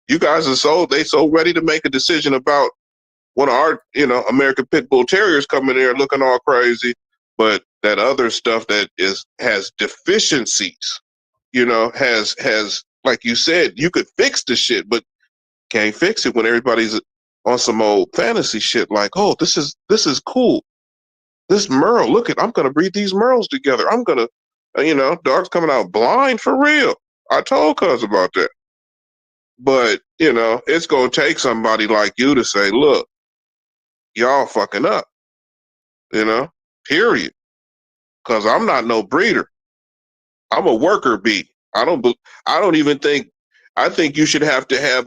You guys are so ready to make a decision about one of our, you know, American Pit Bull Terriers coming there looking all crazy. But that other stuff that has deficiencies, you know, has like you said, you could fix the shit, but can't fix it when everybody's on some old fantasy shit like, oh, this is cool. This Merle, look at, I'm gonna breed these Merles together. I'm gonna, you know, dogs coming out blind for real. I told Cuz about that. But, you know, it's gonna take somebody like you to say, look, y'all fucking up. You know, period. Cause I'm not no breeder. I'm a worker bee. I think you should have to have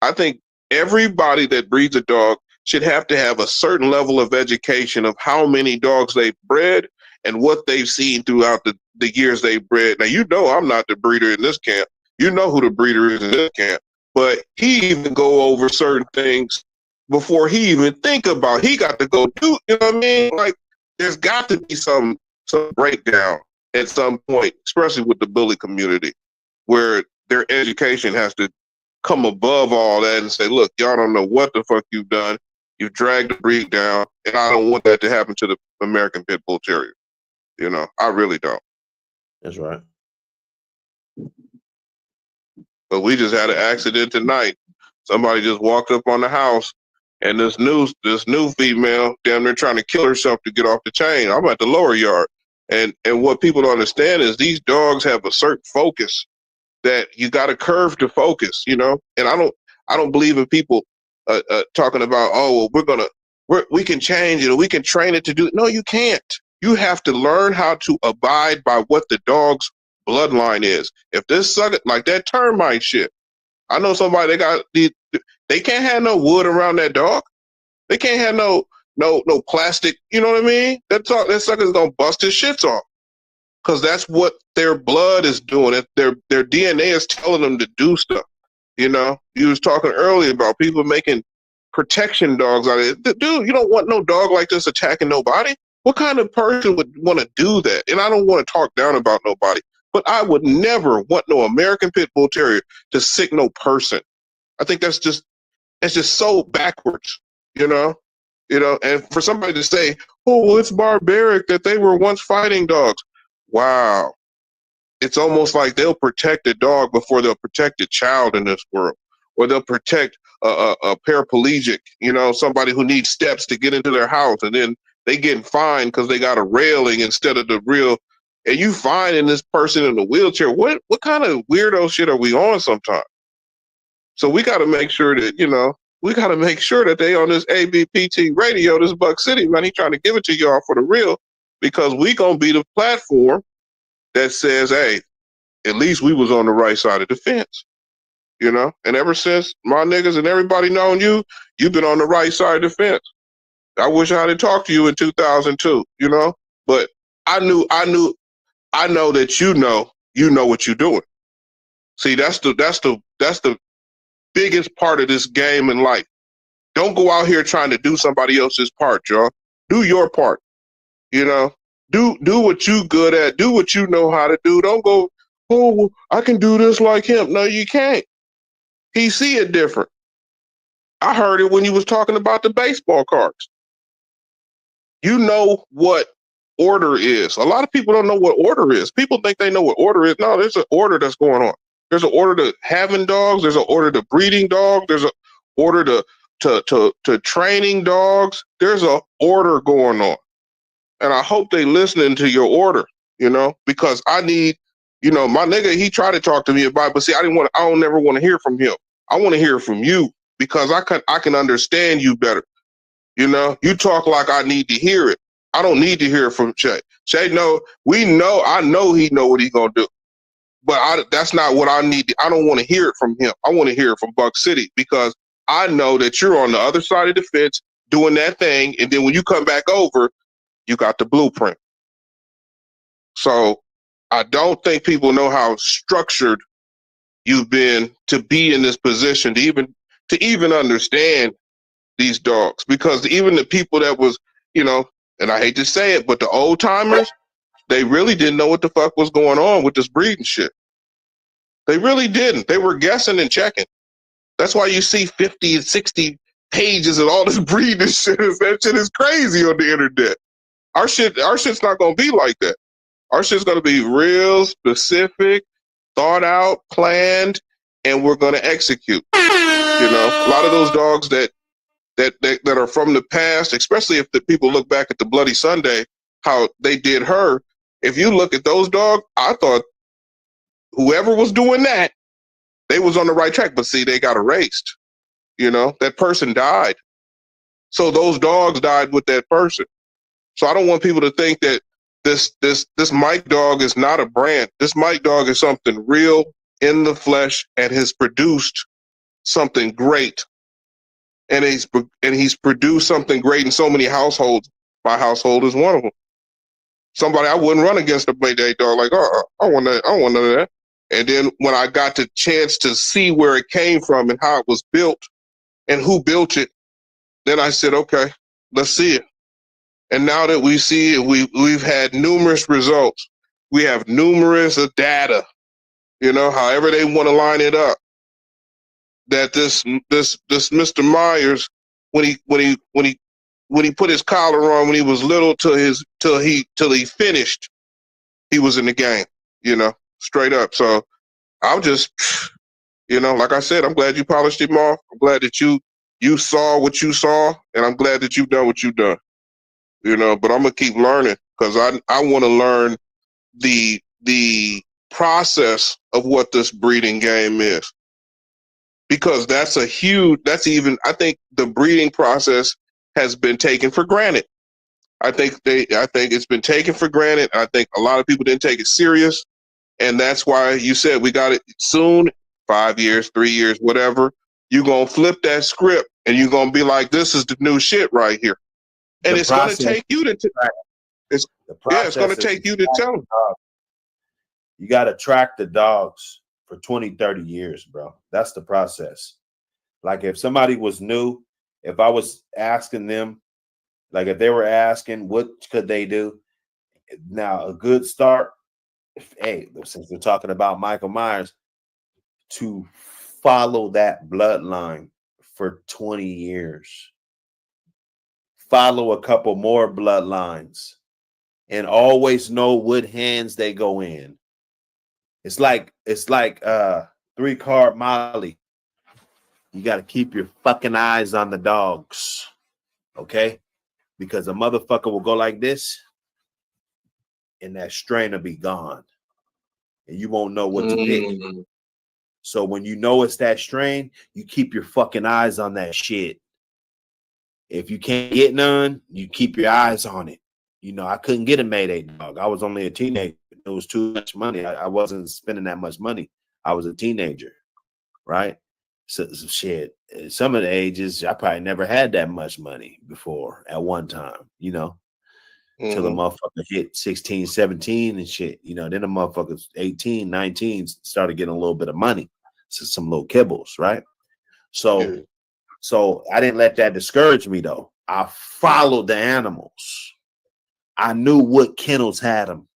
I think everybody that breeds a dog should have to have a certain level of education of how many dogs they've bred and what they've seen throughout the years they've bred. Now, you know I'm not the breeder in this camp. You know who the breeder is in this camp. But he even go over certain things before he even think about it. He got to go do, you know what I mean? Like, there's got to be some breakdown at some point, especially with the bully community, where their education has to come above all that and say, look, y'all don't know what the fuck you've done. You drag the breed down, and I don't want that to happen to the American Pit Bull Terrier. You know, I really don't. That's right. But we just had an accident tonight. Somebody just walked up on the house, and this new female damn near trying to kill herself to get off the chain. I'm at the lower yard, and what people don't understand is these dogs have a certain focus that you got to curve to focus, you know. And I don't believe in people talking about, oh, well, we can change it or we can train it to do. No, you can't. You have to learn how to abide by what the dog's bloodline is. If this sucker like that termite shit, I know somebody they can't have no wood around that dog. They can't have no plastic. You know what I mean? That sucker's gonna bust his shits off. Because that's what their blood is doing. Their DNA is telling them to do stuff. You know, you was talking earlier about people making protection dogs out of it. Dude, you don't want no dog like this attacking nobody. What kind of person would want to do that? And I don't want to talk down about nobody, but I would never want no American Pit Bull Terrier to sick no person. I think that's just so backwards, you know? You know, and for somebody to say, oh, well, it's barbaric that they were once fighting dogs. Wow. It's almost like they'll protect a dog before they'll protect a child in this world, or they'll protect a paraplegic, you know, somebody who needs steps to get into their house, and then they getting fined because they got a railing instead of the real. And you finding this person in a wheelchair. What kind of weirdo shit are we on sometimes? So we got to make sure that, you know, they on this ABPT radio, this Buck City, man, he trying to give it to y'all for the real, because we going to be the platform that says, hey, at least we was on the right side of the fence, you know? And ever since my niggas and everybody known you've been on the right side of the fence. I wish I had talked to you in 2002, you know? But I know that you know what you're doing. See, that's the biggest part of this game in life. Don't go out here trying to do somebody else's part, y'all. Do your part, you know? Do what you good at. Do what you know how to do. Don't go, oh, well, I can do this like him. No, you can't. He see it different. I heard it when you was talking about the baseball cards. You know what order is. A lot of people don't know what order is. People think they know what order is. No, there's an order that's going on. There's an order to having dogs. There's an order to breeding dogs. There's an order to training dogs. There's an order going on. And I hope they listening to your order, you know, because I need, you know, my nigga, he tried to talk to me about it, but see, I don't never want to hear from him. I want to hear from you, because I can understand you better. You know, you talk like I need to hear it. I don't need to hear it from Shay. Shay, I know he know what he gonna do, but that's not what I need. I don't want to hear it from him. I want to hear it from Buck City, because I know that you're on the other side of the fence doing that thing. And then when you come back over, you got the blueprint. So I don't think people know how structured you've been to be in this position to even understand these dogs, because even the people that was, you know, and I hate to say it, but the old timers, they really didn't know what the fuck was going on with this breeding shit. They really didn't. They were guessing and checking. That's why you see 50 and 60 pages of all this breeding shit. That shit is crazy on the internet. Our shit's not gonna be like that. Our shit's gonna be real specific, thought out, planned, and we're gonna execute. You know, a lot of those dogs that are from the past, especially if the people look back at the Bloody Sunday, how they did her. If you look at those dogs, I thought whoever was doing that, they was on the right track. But see, they got erased. You know, that person died. So those dogs died with that person. So I don't want people to think that this Mike dog is not a brand. This Mike dog is something real in the flesh and has produced something great. And he's produced something great in so many households. My household is one of them. Somebody I wouldn't run against a Mayday dog, like, I want none of that. And then when I got the chance to see where it came from and how it was built and who built it, then I said, okay, let's see it. And now that we see it, we've had numerous results. We have numerous data, you know, however they want to line it up, that this Mr. Myers when he put his collar on when he was little till he finished, he was in the game, you know, straight up. So I'm just, you know, like I said, I'm glad you polished him off. I'm glad that you saw what you saw, and I'm glad that you've done what you've done. You know, but I'm gonna keep learning because I want to learn the process of what this breeding game is, because I think the breeding process has been taken for granted. I think it's been taken for granted. I think a lot of people didn't take it serious, and that's why you said we got it soon. 5 years, 3 years, whatever. You're gonna flip that script, and you're gonna be like, "This is the new shit right here," and it's gonna take you to. It's gonna take you to tell them. You got to track the dogs for 20, 30 years, bro. That's the process. Like if somebody was new, if I was asking them, like if they were asking what could they do, now a good start, hey, since we're talking about Michael Myers, to follow that bloodline for 20 years. Follow a couple more bloodlines and always know what hands they go in. It's like 3-card Molly. You got to keep your fucking eyes on the dogs, okay? Because a motherfucker will go like this, and that strain will be gone, and you won't know what to pick. So when you know it's that strain, you keep your fucking eyes on that shit. If you can't get none, you keep your eyes on it. You know, I couldn't get a Mayday dog. I was only a teenager. It was too much money. I wasn't spending that much money. I was a teenager, right? So shit, some of the ages, I probably never had that much money before at one time, you know, till the motherfucker hit 16, 17 and shit. You know, then the motherfuckers 18, 19 started getting a little bit of money. So some little kibbles, right? So I didn't let that discourage me, though. I followed the animals. I knew what kennels had them.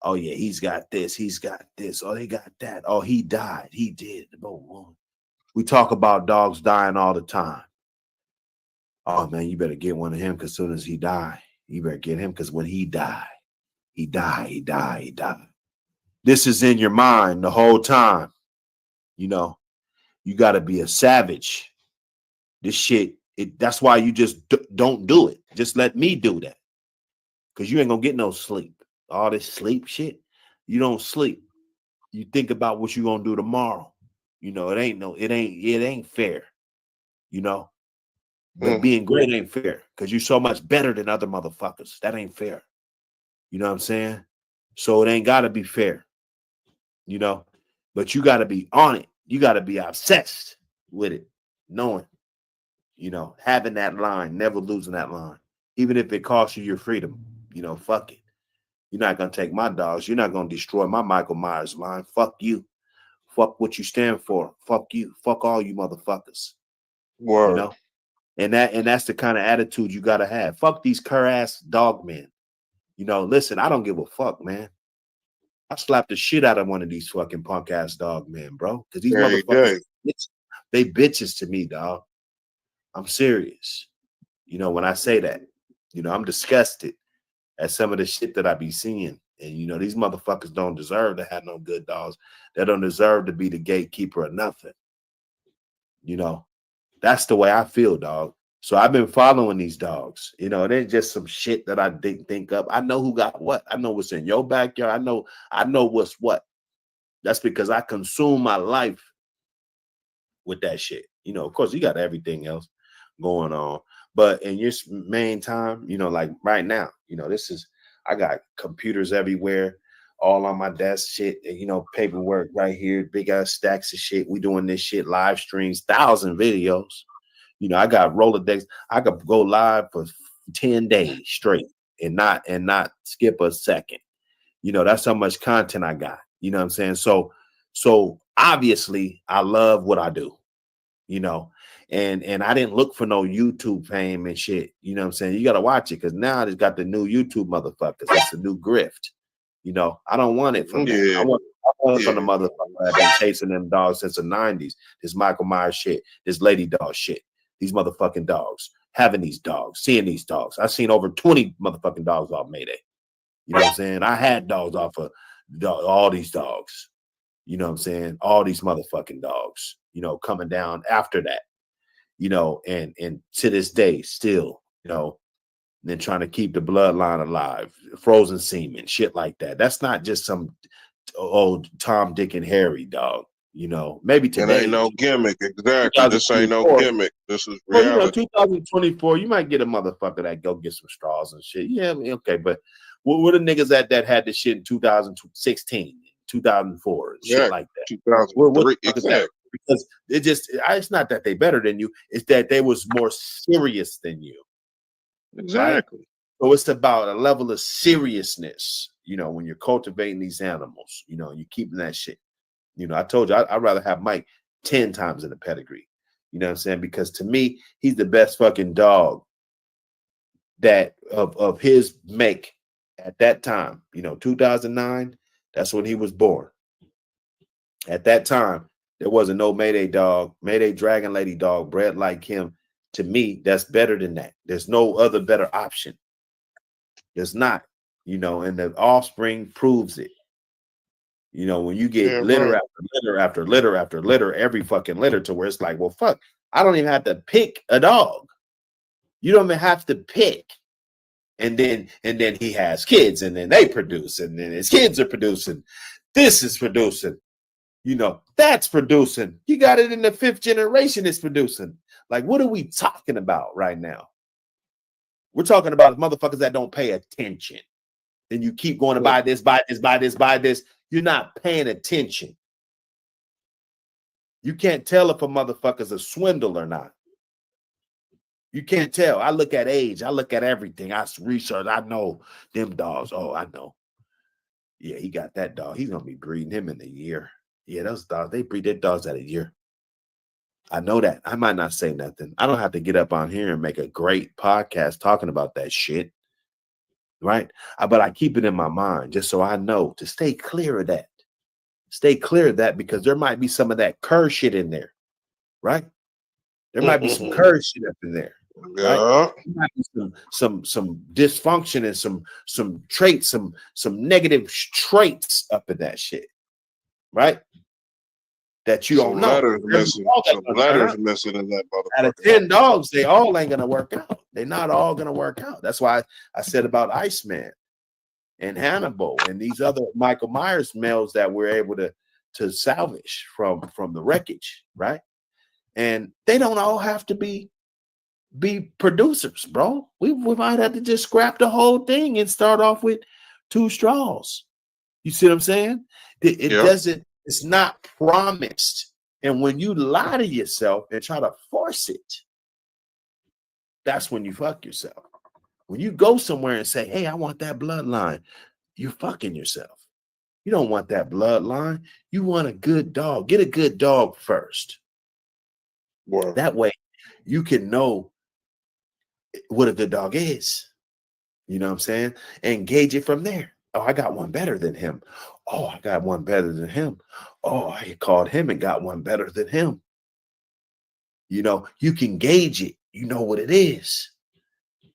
Oh, yeah, he's got this. He's got this. Oh, they got that. Oh, he died. He did. We talk about dogs dying all the time. Oh, man, you better get one of him because as soon as he died, you better get him because when he died, he died. This is in your mind the whole time. You know, you got to be a savage. This shit, that's why you just don't do it. Just let me do that. Because you ain't going to get no sleep. All this sleep shit, you don't sleep. You think about what you're going to do tomorrow. You know, it ain't fair. You know, but being great ain't fair because you're so much better than other motherfuckers. That ain't fair. You know what I'm saying? So it ain't got to be fair. You know, but you got to be on it. You got to be obsessed with it, knowing, you know, having that line, never losing that line, even if it costs you your freedom. You know, fuck it. You're not going to take my dogs. You're not going to destroy my Michael Myers line. Fuck you. Fuck what you stand for. Fuck you. Fuck all you motherfuckers. Word. You know? And that's the kind of attitude you got to have. Fuck these cur-ass dog men. You know, listen, I don't give a fuck, man. I slapped the shit out of one of these fucking punk-ass dog men, bro. Because these motherfuckers, they bitches to me, dog. I'm serious. You know, when I say that, you know, I'm disgusted at some of the shit that I be seeing. And, you know, these motherfuckers don't deserve to have no good dogs. They don't deserve to be the gatekeeper or nothing. You know, that's the way I feel, dog. So I've been following these dogs. You know, it ain't just some shit that I didn't think up. I know who got what. I know what's in your backyard. I know what's what. That's because I consume my life with that shit. You know, of course, you got everything else going on. But in your main time, you know, like right now, you know, I got computers everywhere, all on my desk, shit, you know, paperwork right here, big ass stacks of shit. We doing this shit, live streams, 1,000 videos. You know, I got Rolodex. I could go live for 10 days straight and not skip a second. You know, that's how much content I got. You know what I'm saying? So obviously I love what I do, you know. And I didn't look for no YouTube fame and shit. You know what I'm saying? You got to watch it because now it's got the new YouTube motherfuckers. It's the new grift. You know, I don't want it from them. I want it from the motherfucker that been chasing them dogs since the 90s. This Michael Myers shit, this lady dog shit. these motherfucking dogs, having these dogs, seeing these dogs. I've seen over 20 motherfucking dogs off Mayday. You know what I'm saying? I had dogs off of all these dogs. You know what I'm saying? All these motherfucking dogs, you know, coming down after that, you know, and to this day still, you know, and then trying to keep the bloodline alive, frozen semen, shit like that. That's not just some old Tom, Dick, and Harry dog. You know, maybe today. It ain't no gimmick. Exactly. This ain't no gimmick. This is well, reality. you know, 2024, you might get a motherfucker that go get some straws and shit. Yeah, I mean, okay, but what the niggas that had the shit in 2016, 2004, shit like that? 2003, exactly. Because it's not that they better than you, it's that they was more serious than you. Exactly. Right? So it's about a level of seriousness, you know, when you're cultivating these animals, you know, you're keeping that shit. You know, I told you I'd rather have Mike 10 times in the pedigree. You know what I'm saying? Because to me, he's the best fucking dog that of his make at that time. You know, 2009, that's when he was born. At that time, there wasn't no Mayday dog, Mayday Dragon Lady dog bred like him. To me, that's better than that. There's no other better option. There's not, you know, and the offspring proves it. You know, when you get litter after litter after litter after litter, every fucking litter, to where it's like, well, fuck, I don't even have to pick a dog. You don't even have to pick. And then he has kids, and then they produce, and then his kids are producing. This is producing. You know, that's producing. You got it in the 5th generation, it's producing. Like, what are we talking about right now? We're talking about motherfuckers that don't pay attention. Then you keep going to buy this, buy this, buy this, buy this. You're not paying attention. You can't tell if a motherfucker's a swindle or not. You can't tell. I look at age. I look at everything. I research. I know them dogs. Oh, I know. Yeah, he got that dog. He's going to be breeding him in a year. Yeah, those dogs, they breed their dogs at a year. I know that. I might not say nothing. I don't have to get up on here and make a great podcast talking about that shit. Right? But I keep it in my mind just so I know to stay clear of that. Stay clear of that, because there might be some of that curse shit in there. Right? There might be some curse shit up in there. Right? There might be some dysfunction and some traits, some negative traits up in that shit. Right? That you don't know. Some letters missing in that motherfucker. Out of 10 dogs, they all ain't gonna work out. They're not all gonna work out. That's why I said about Iceman and Hannibal and these other Michael Myers males that we're able to salvage from the wreckage, right? And they don't all have to be producers, bro. We might have to just scrap the whole thing and start off with 2 straws. You see what I'm saying? It doesn't. It's not promised. And when you lie to yourself and try to force it, that's when you fuck yourself. When you go somewhere and say, hey, I want that bloodline, you're fucking yourself. You don't want that bloodline. You want a good dog. Get a good dog first. Wow. That way you can know what a good dog is. You know what I'm saying? And gauge it from there. Oh, I got one better than him. Oh, I got one better than him. Oh, I called him and got one better than him. You know, you can gauge it. You know what it is.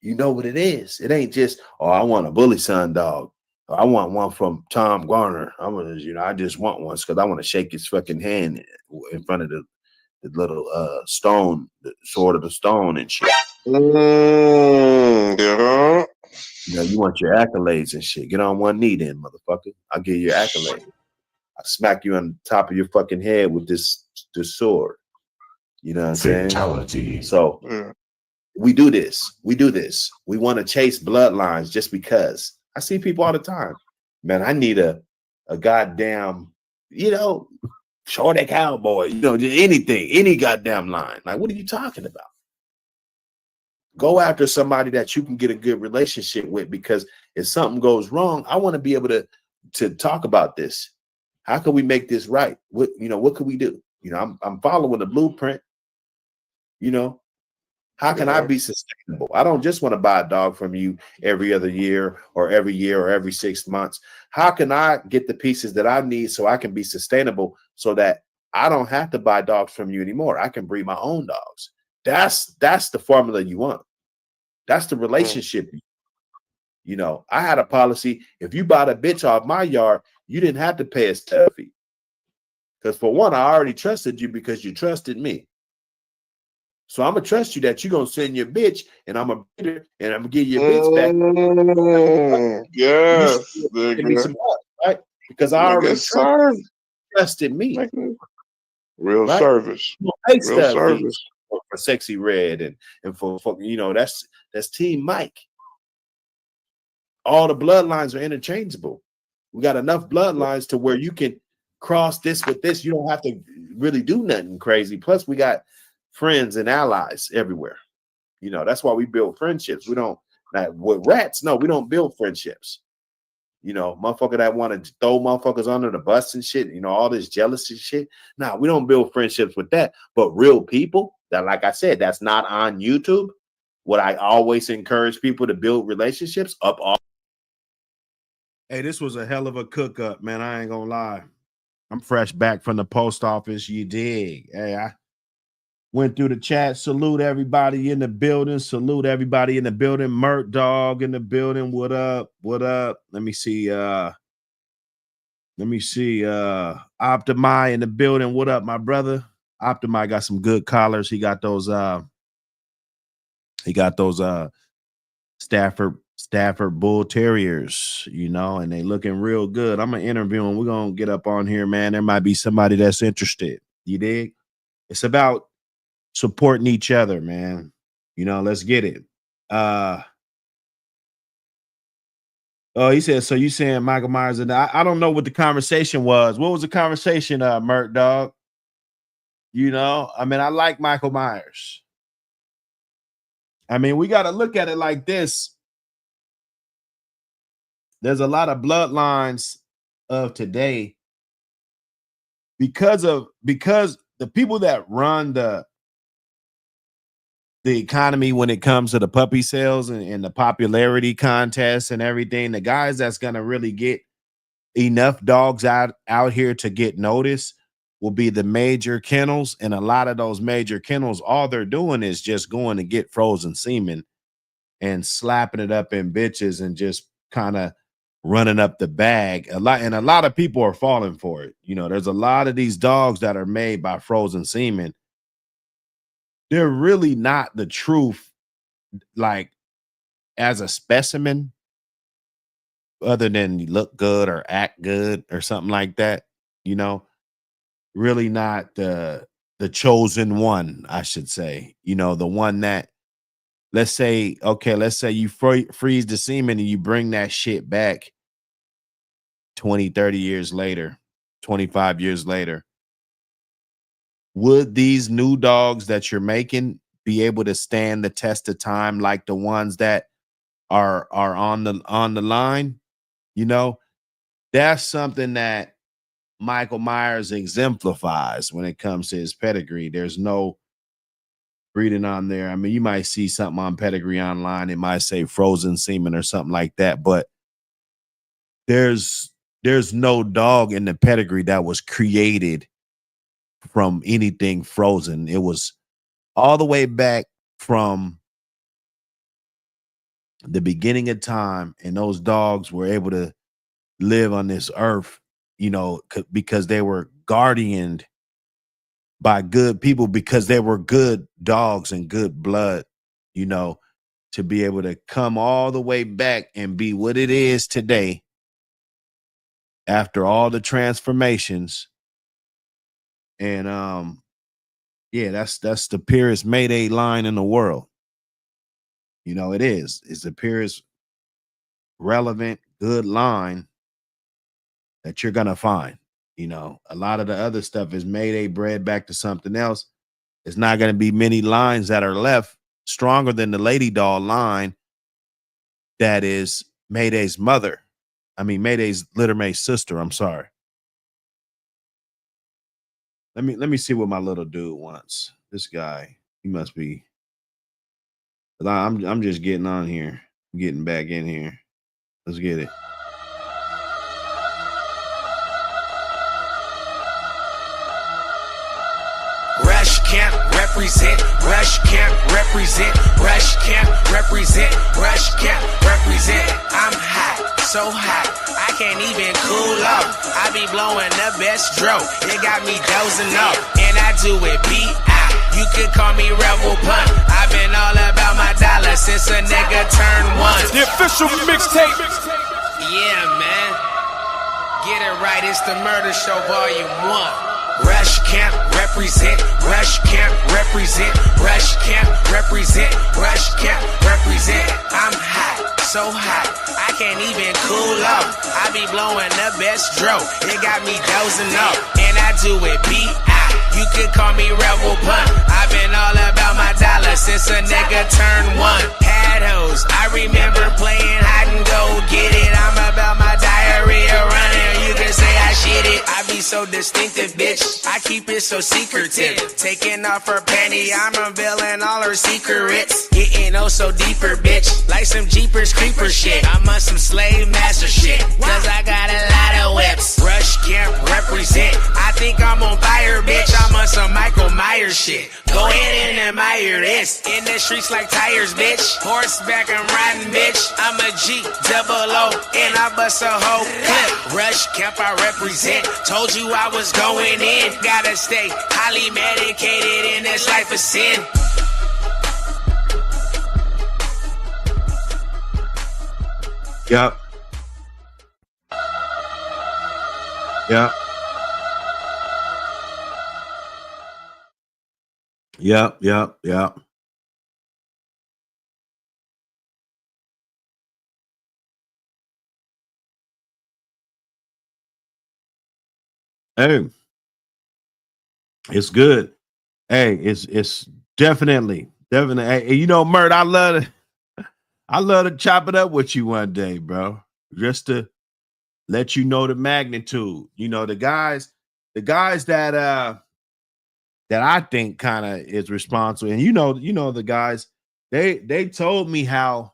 You know what it is. It ain't just, oh, I want a bully son dog. I want one from Tom Garner. I just want one because I want to shake his fucking hand in front of the little stone, the sword of the stone and shit. Yeah. You know, you want your accolades and shit. Get on one knee then, motherfucker. I'll give you your accolade. I'll smack you on the top of your fucking head with this sword. You know what I'm saying? Fatality. So we do this. We do this. We want to chase bloodlines just because. I see people all the time. Man, I need a goddamn, you know, shorty cowboy, you know, just anything, any goddamn line. Like, what are you talking about? Go after somebody that you can get a good relationship with, because if something goes wrong, I want to be able to talk about this. How can we make this right? What could we do? You know, I'm following the blueprint. You know, how can I be sustainable? I don't just want to buy a dog from you every other year or every 6 months. How can I get the pieces that I need so I can be sustainable, so that I don't have to buy dogs from you anymore? I can breed my own dogs. That's the formula you want. That's the relationship. You know, I had a policy. If you bought a bitch off my yard, you didn't have to pay a step fee. Because for one, I already trusted you because you trusted me. So I'm gonna trust you that you're gonna send your bitch, and I'm gonna bid her, and I'm gonna give you a bitch back. Yes, give me some help, right? Because I already trusted me. Real right? service. You don't pay Real step fees service. for Sexy Red and for you know, that's Team Mike. All the bloodlines are interchangeable. We got enough bloodlines to where you can cross this with this. You don't have to really do nothing crazy. Plus, we got friends and allies everywhere. You know, that's why we build friendships. We don't, like with rats, no, we don't build friendships. You know, motherfucker that want to throw motherfuckers under the bus and shit, you know, all this jealousy shit. Nah, we don't build friendships with that. But real people that, like I said, that's not on YouTube. What I always encourage people to build relationships up all. Hey, this was a hell of a cook up, man. I ain't gonna lie. I'm fresh back from the post office. You dig? Hey, I went through the chat. Salute everybody in the building. Salute everybody in the building. Mert Dog in the building. What up? What up? Let me see. Optimi in the building. What up, my brother? Optimi got some good collars. He got those Stafford Bull Terriers, you know, and they looking real good. I'm gonna interview them. We're gonna get up on here, man. There might be somebody that's interested. You dig? It's about supporting each other, man. You know, let's get it. Oh, he said, so you saying Michael Myers, and I don't know what the conversation was. What was the conversation, Mert Dog? You know, I mean, I like Michael Myers. I mean, we got to look at it like this. There's a lot of bloodlines of today because the people that run the economy when it comes to the puppy sales and the popularity contests and everything, the guys that's going to really get enough dogs out here to get noticed will be the major kennels. And a lot of those major kennels, all they're doing is just going to get frozen semen and slapping it up in bitches and just kind of running up the bag. A lot of people are falling for it. You know, there's a lot of these dogs that are made by frozen semen. They're really not the truth, like as a specimen, other than you look good or act good or something like that. You know, really not the chosen one, I should say. You know, the one that, let's say you freeze the semen and you bring that shit back 20, 30 years later, 25 years later. Would these new dogs that you're making be able to stand the test of time like the ones that are on the line? You know, that's something that Michael Myers exemplifies when it comes to his pedigree. There's no breeding on there. I mean, you might see something on pedigree online. It might say frozen semen or something like that, but there's no dog in the pedigree that was created from anything frozen. It was all the way back from the beginning of time, and those dogs were able to live on this earth, you know, because they were guardianed by good people, because they were good dogs and good blood, you know, to be able to come all the way back and be what it is today after all the transformations. And yeah, that's the purest Mayday line in the world. You know, it's the purest relevant good line that you're gonna find. You know, a lot of the other stuff is Mayday bred back to something else. It's not gonna be many lines that are left stronger than the Lady Doll line that is Mayday's mother. I mean, Mayday's Little May's sister. I'm sorry. Let me see what my little dude wants. This guy, he must be. I'm just getting on here, getting back in here. Let's get it. Rush camp, rep represent, rush camp, represent, rush camp, represent, rush camp, represent. I'm hot, so hot, I can't even cool off. I be blowing the best dro, it got me dozing off, and I do it B.I. You could call me Rebel Pun. I've been all about my dollar since a nigga turned one. The official mixtape. Yeah, man. Get it right, it's the Murder Show Volume 1. Rush camp, represent, rush camp, represent, rush camp, represent, rush camp, represent. I'm hot, so hot, I can't even cool off. I be blowing the best dro, it got me dozing off, and I do it B.I. You could call me Rebel Pun. I've been all about my dollar since a nigga turned one. Had hoes, I remember playing hide and go get it. I'm about my diarrhea running, you can say I shit it. I be so distinctive, bitch, I keep it so secretive. Taking off her panty, I'm unveiling all her secrets. Getting oh so deeper, bitch, like some Jeepers Creeper shit. I'm on some slave master shit, cause I got a lot of whips. Rush camp, represent, I think I'm on fire, bitch. I'm on some Michael Myers shit. Go ahead and admire this. In the streets like tires, bitch. Horseback, I'm riding, bitch. I'm a G-double-O, and I bust a whole clip. Rush camp, I represent. Told you I was going in. Gotta stay highly medicated in this life of sin. Yep. Yep. Yep, yep, yep. Hey, it's good. Hey, it's definitely. Hey, you know, Mert, I love to chop it up with you one day, bro. Just to let you know the magnitude. You know, the guys that I think kind of is responsible. And you know the guys, they told me how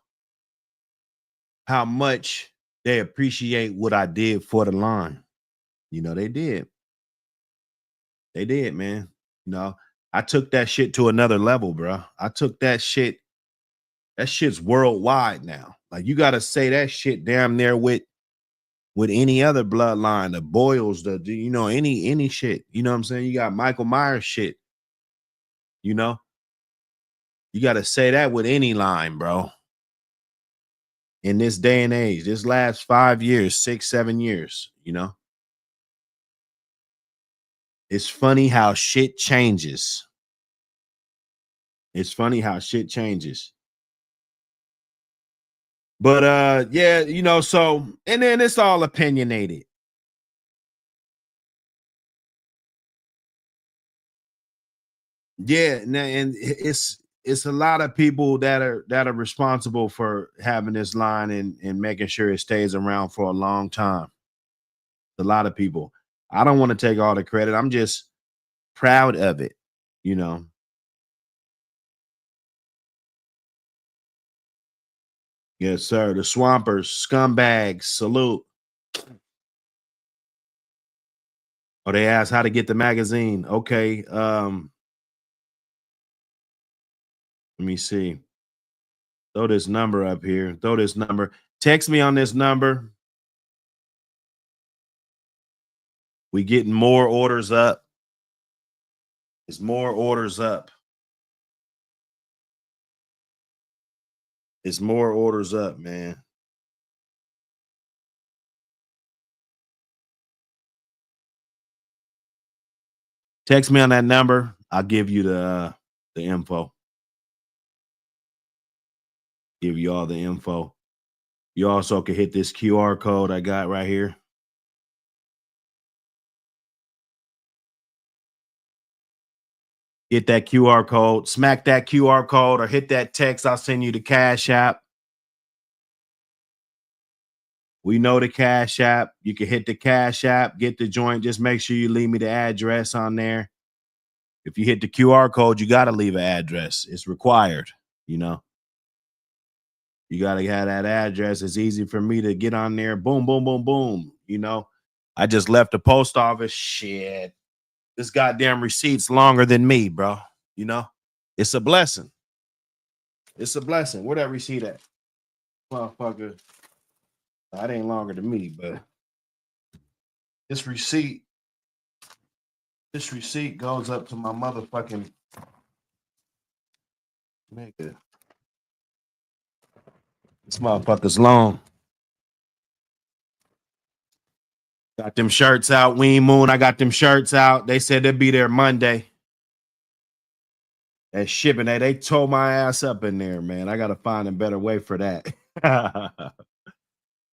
much they appreciate what I did for the line. You know, they did. They did, man. You know, I took that shit to another level, bro. I took that shit. That shit's worldwide now. Like, you got to say that shit damn near with any other bloodline, the Boyles, any shit. You know what I'm saying? You got Michael Myers shit. You know, you got to say that with any line, bro. In this day and age, this last 5 years, 6, 7 years, you know, it's funny how shit changes. It's funny how shit changes. But yeah, you know, so, and then it's all opinionated. Yeah, and it's a lot of people that are responsible for having this line and making sure it stays around for a long time. A lot of people. I don't want to take all the credit. I'm just proud of it, you know. Yes, sir. The Swampers, scumbags, salute. Oh, they asked how to get the magazine. Okay. Let me see. Throw this number up here. Throw this number. Text me on this number. We getting more orders up. There's more orders up. It's more orders up, man. Text me on that number. I'll give you the info. Give you all the info. You also can hit this QR code I got right here. Hit that QR code, smack that QR code, or hit that text. I'll send you the Cash App. We know the Cash App. You can hit the Cash App, get the joint. Just make sure you leave me the address on there. If you hit the QR code, you got to leave an address. It's required, you know. You got to have that address. It's easy for me to get on there. Boom, boom, boom, boom. You know, I just left the post office. Shit. This goddamn receipt's longer than me, bro. You know, it's a blessing. It's a blessing. Where that receipt at? Motherfucker. That ain't longer than me, but this receipt goes up to my motherfucking nigga. This motherfucker's long. Got them shirts out, Ween Moon. I got them shirts out. They said they'll be there Monday. That shipping, they tore my ass up in there, man. I gotta find a better way for that.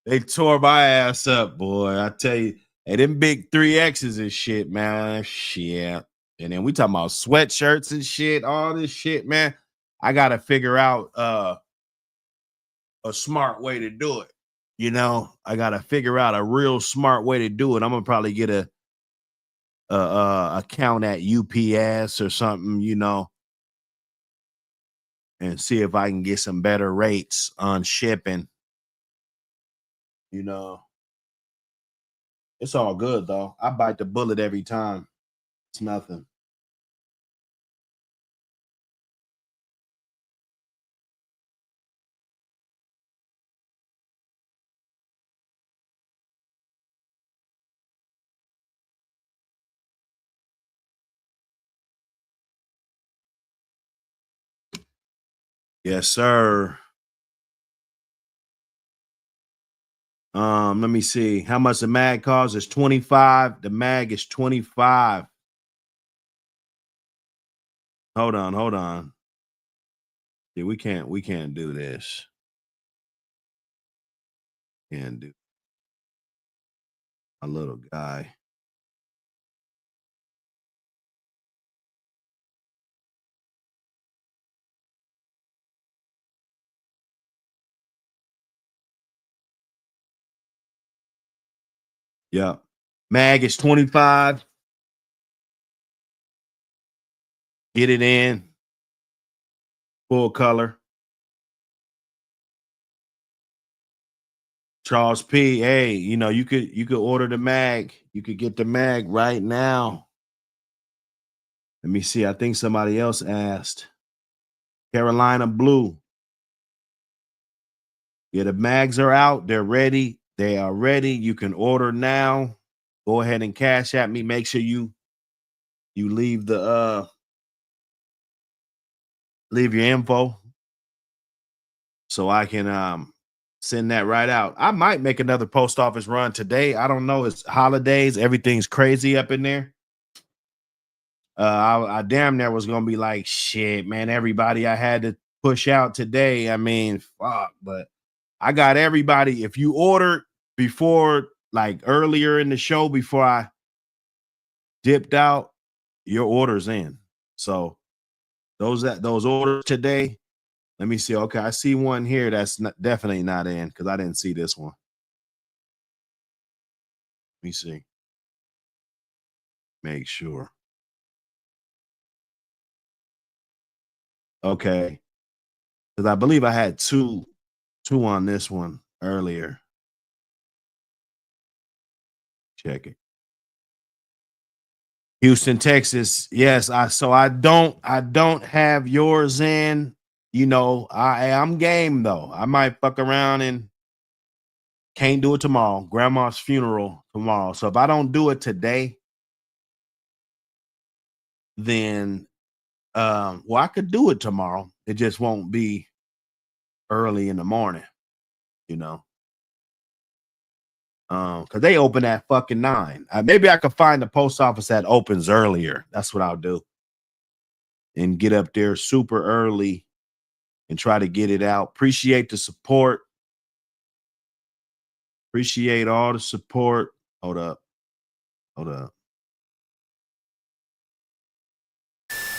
They tore my ass up, boy. I tell you, hey, them big 3X's and shit, man. Shit. And then we talking about sweatshirts and shit, all this shit, man. I gotta figure out a smart way to do it. You know, I gotta figure out a real smart way to do it. I'm gonna probably get a account at UPS or something, you know, and see if I can get some better rates on shipping. You know, it's all good though. I bite the bullet every time. It's nothing. Yes, sir. Let me see how much the mag costs. Is 25. The mag is 25. Hold on. Yeah, we can't do this. Can't do a little guy. Yeah. Mag is 25. Get it in. Full color. Charles P. Hey, you know, you could order the mag. You could get the mag right now. Let me see. I think somebody else asked. Carolina Blue. Yeah, the mags are out. They're ready. They are ready. You can order now. Go ahead and cash at me. Make sure you leave the leave your info so I can send that right out. I might make another post office run today. I don't know. It's holidays. Everything's crazy up in there. I damn near was gonna be like, shit, man, everybody I had to push out today. I mean, fuck, but I got everybody. If you ordered before, like earlier in the show, before I dipped out, your order's in. So those orders today, let me see. Okay, I see one here that's definitely not in because I didn't see this one. Let me see. Make sure. Okay, because I believe I had two on this one earlier. Check it. Houston, Texas. Yes, I don't have yours in. You know, I'm game though. I might fuck around and can't do it tomorrow. Grandma's funeral tomorrow. So if I don't do it today, then well, I could do it tomorrow. It just won't be early in the morning, you know. Because they open at fucking 9. Maybe I could find the post office that opens earlier. That's what I'll do. And get up there super early and try to get it out. Appreciate the support. Appreciate all the support. Hold up.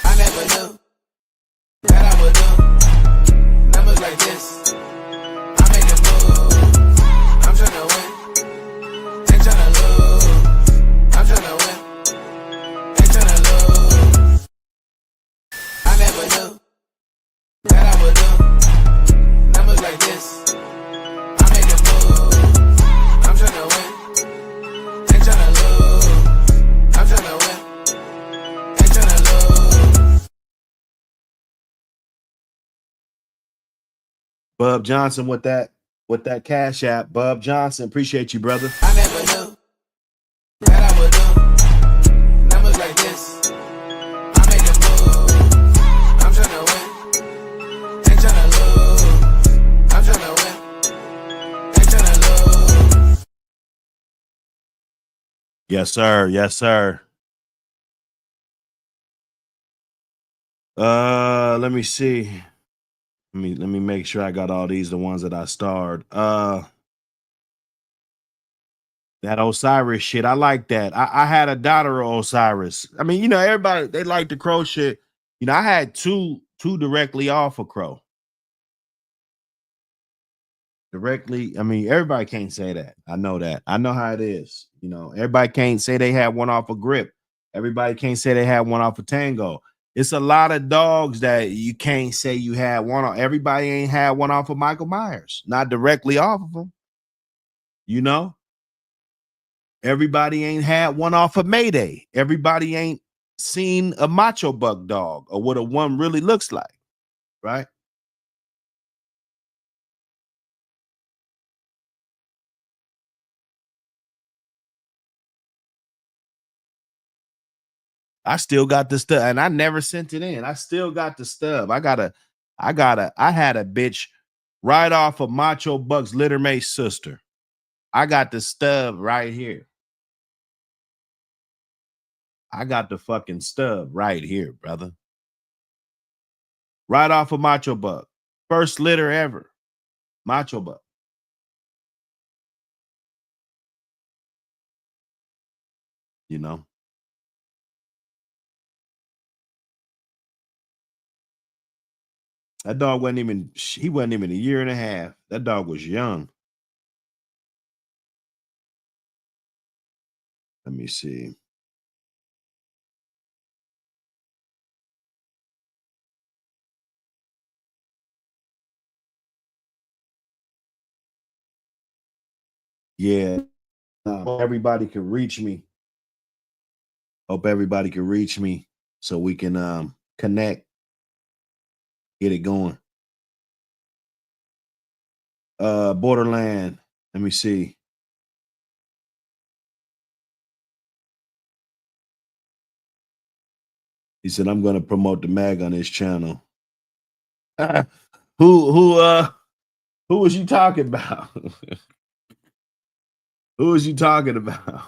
I never knew that I would do numbers like this. I make a move. I'm trying to win. Ain't trying to lose. I'm trying to win. Ain't trying to lose. I never knew that I would do numbers like this. I make a move. I'm trying to win. Ain't trying to lose. I'm trying to win. Ain't trying to lose. Bub Johnson with that Cash App. Bub Johnson, appreciate you, brother. I never knew that I would do numbers like this. I make a move. I'm tryna win. Ain't tryna lose. I'm tryna win. Ain't tryna lose. Yes, sir. Yes, sir. Let me see. Let me make sure I got all these, the ones that I starred. That Osiris shit, I like that. I had a daughter of Osiris. I mean, you know, everybody, they like the Crow shit. You know, I had two directly off of Crow. Directly, I mean, everybody can't say that. I know that. I know how it is. You know, everybody can't say they had one off of Grip. Everybody can't say they had one off of Tango. It's a lot of dogs that you can't say you had one off. Everybody ain't had one off of Michael Myers, not directly off of him. You know, everybody ain't had one off of Mayday. Everybody ain't seen a Macho Buck dog or what a one really looks like, right? I still got the stuff, and I never sent it in. I still got the stub. I had a bitch right off of Macho Buck's littermate sister. I got the stub right here. I got the fucking stub right here, brother. Right off of Macho Buck. First litter ever. Macho Buck. You know. That dog wasn't even a year and a half. That dog was young. Let me see. Yeah. Everybody can reach me. Hope everybody can reach me so we can connect. Get it going. Borderland. Let me see. He said, I'm gonna promote the mag on his channel. Who was you talking about? Who was you talking about?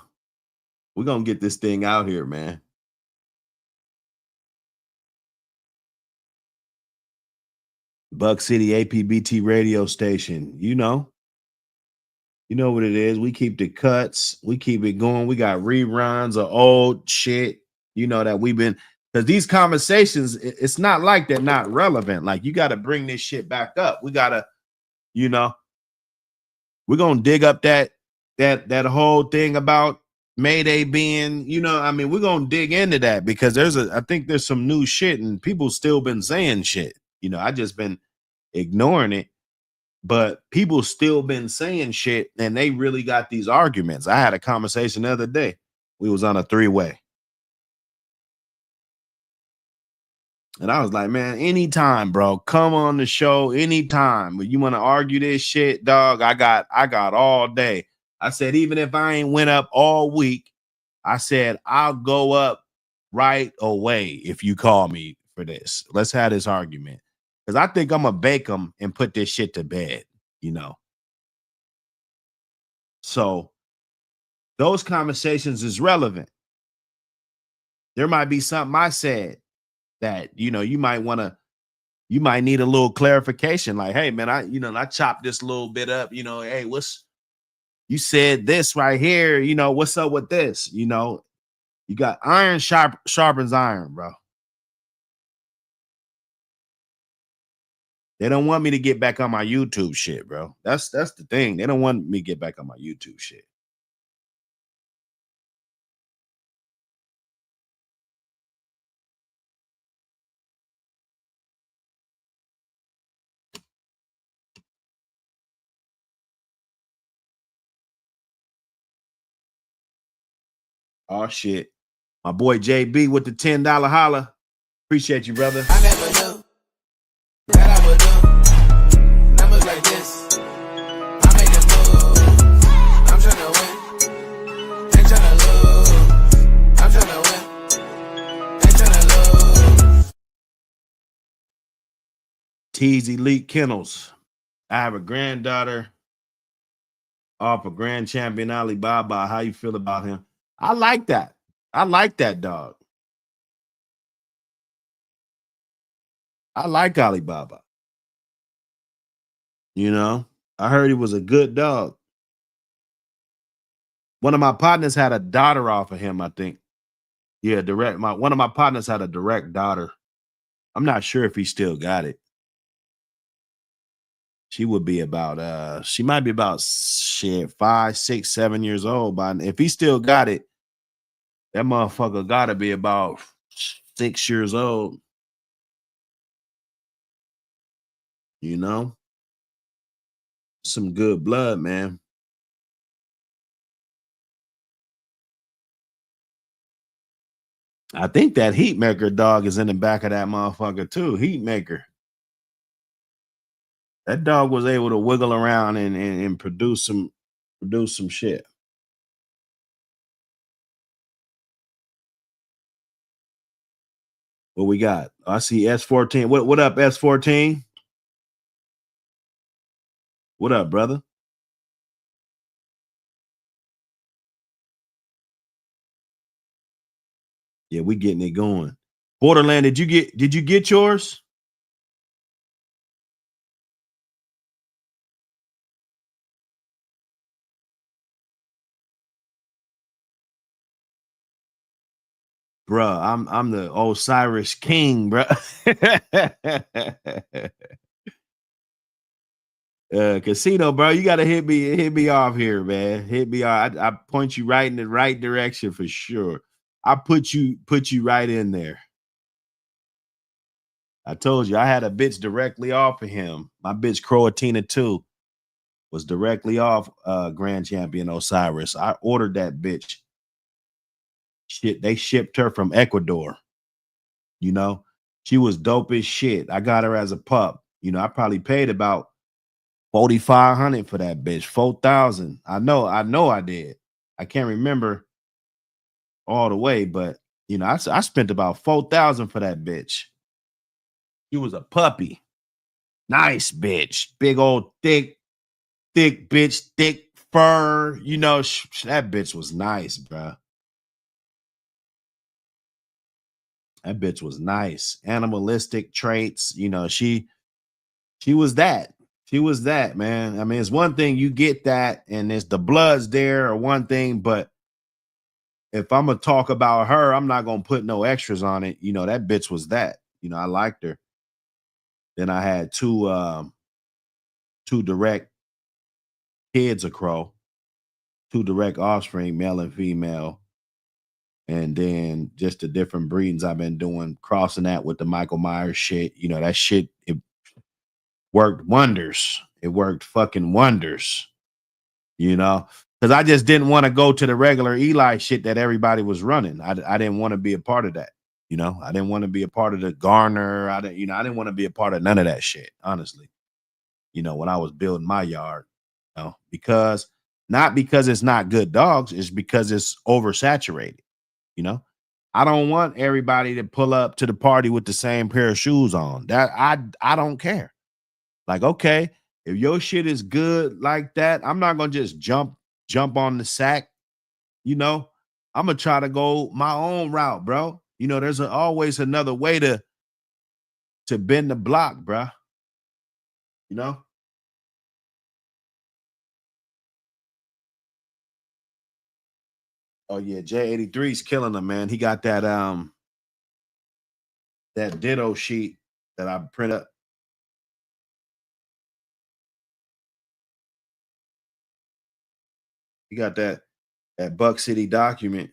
We're gonna get this thing out here, man. Buck City APBT radio station. You know what it is. We keep the cuts, we keep it going. We got reruns of old shit, you know, that we've been, because these conversations, it's not like they're not relevant. Like, you got to bring this shit back up. We gotta, you know, we're gonna dig up that whole thing about Mayday being, you know, I mean, we're gonna dig into that because I think there's some new shit and people still been saying shit. You know, I just been ignoring it, but people still been saying shit and they really got these arguments. I had a conversation the other day. We was on a 3-way. And I was like, man, anytime, bro, come on the show anytime. But you want to argue this shit, dog, I got all day. I said, even if I ain't went up all week, I said, I'll go up right away if you call me for this. Let's have this argument. Because I think I'm going to bake them and put this shit to bed, you know. So those conversations is relevant. There might be something I said that, you know, you might need a little clarification. Like, hey, man, I chopped this little bit up, you know, hey, you said this right here, you know, what's up with this? You know, you got iron sharpens iron, bro. They don't want me to get back on my YouTube shit, bro. That's the thing. They don't want me to get back on my YouTube shit. Oh shit. My boy JB with the $10 holla. Appreciate you, brother. I never knew that I would do numbers T's Elite Kennels. I have a granddaughter off a grand champion Alibaba. How you feel about him? I like that. I like that dog. I like Alibaba. You know, I heard he was a good dog. One of my partners had a daughter off of him, I think. Yeah, one of my partners had a direct daughter. I'm not sure if he still got it. She would be about she might be about 5, 6, 7 years old. But if he still got it, that motherfucker gotta be about 6 years old. You know? Some good blood, man. I think that Heatmaker dog is in the back of that motherfucker too. Heatmaker. That dog was able to wiggle around and produce some shit. What we got? I see S14. What up, S14? What up, brother? Yeah, we getting it going. Borderland, did you get yours? Bruh, I'm the Osiris King, bruh. Casino, bro, you gotta hit me off here, man. Hit me off. I point you right in the right direction for sure. I put you right in there. I told you I had a bitch directly off of him. My bitch Croatina 2 was directly off Grand Champion Osiris. I ordered that bitch. Shit, they shipped her from Ecuador. You know, she was dope as shit. I got her as a pup. You know, I probably paid about 4,500 for that bitch. 4,000. I know I did. I can't remember all the way, but you know, I spent about 4,000 for that bitch. She was a puppy. Nice bitch. Big old thick bitch, thick fur. You know, that bitch was nice, bro. That bitch was nice. Animalistic traits. You know, she was that. She was that, man. I mean, it's one thing you get that and it's the blood's there or one thing, but if I'm gonna talk about her, I'm not gonna put no extras on it. You know, that bitch was that. You know, I liked her. Then I had two direct kids of Crow, 2 direct offspring, male and female. And then just the different breedings I've been doing, crossing that with the Michael Myers shit. You know, that shit, it worked wonders. It worked fucking wonders. You know, because I just didn't want to go to the regular Eli shit that everybody was running. I didn't want to be a part of that. You know, I didn't want to be a part of the Garner. I didn't want to be a part of none of that shit, honestly. You know, when I was building my yard, you know, not because it's not good dogs, it's because it's oversaturated. You know, I don't want everybody to pull up to the party with the same pair of shoes on. That I don't care. Like, okay, if your shit is good like that, I'm not gonna just jump on the sack. You know, I'm gonna try to go my own route, bro. You know, there's always another way to bend the block, bro. You know. Oh yeah, J83 is killing him, man. He got that that ditto sheet that I print up. He got that Buck City document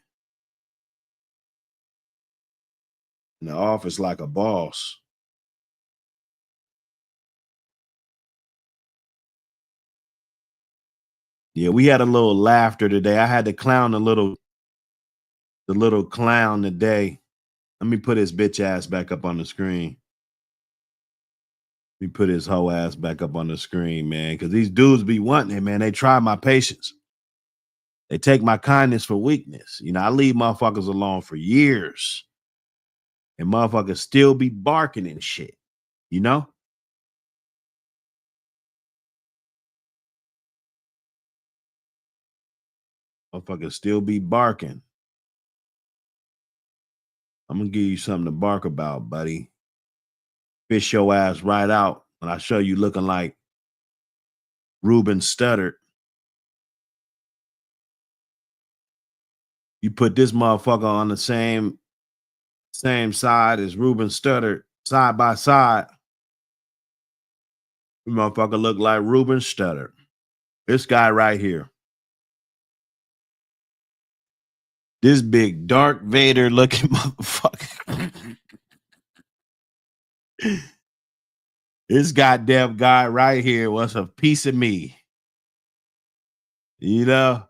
in the office like a boss. Yeah, we had a little laughter today. I had to clown the little clown today. Let me put his bitch ass back up on the screen. Let me put his hoe ass back up on the screen, man. Because these dudes be wanting it, man. They try my patience. They take my kindness for weakness. You know, I leave motherfuckers alone for years. And motherfuckers still be barking and shit. You know? Motherfuckers still be barking. I'm gonna give you something to bark about, buddy. Fish your ass right out when I show you looking like Ruben Studdard. You put this motherfucker on the same side as Ruben Studdard, side by side. The motherfucker look like Ruben Studdard. This guy right here. This big Darth Vader looking motherfucker. This goddamn guy right here was a piece of me. You know?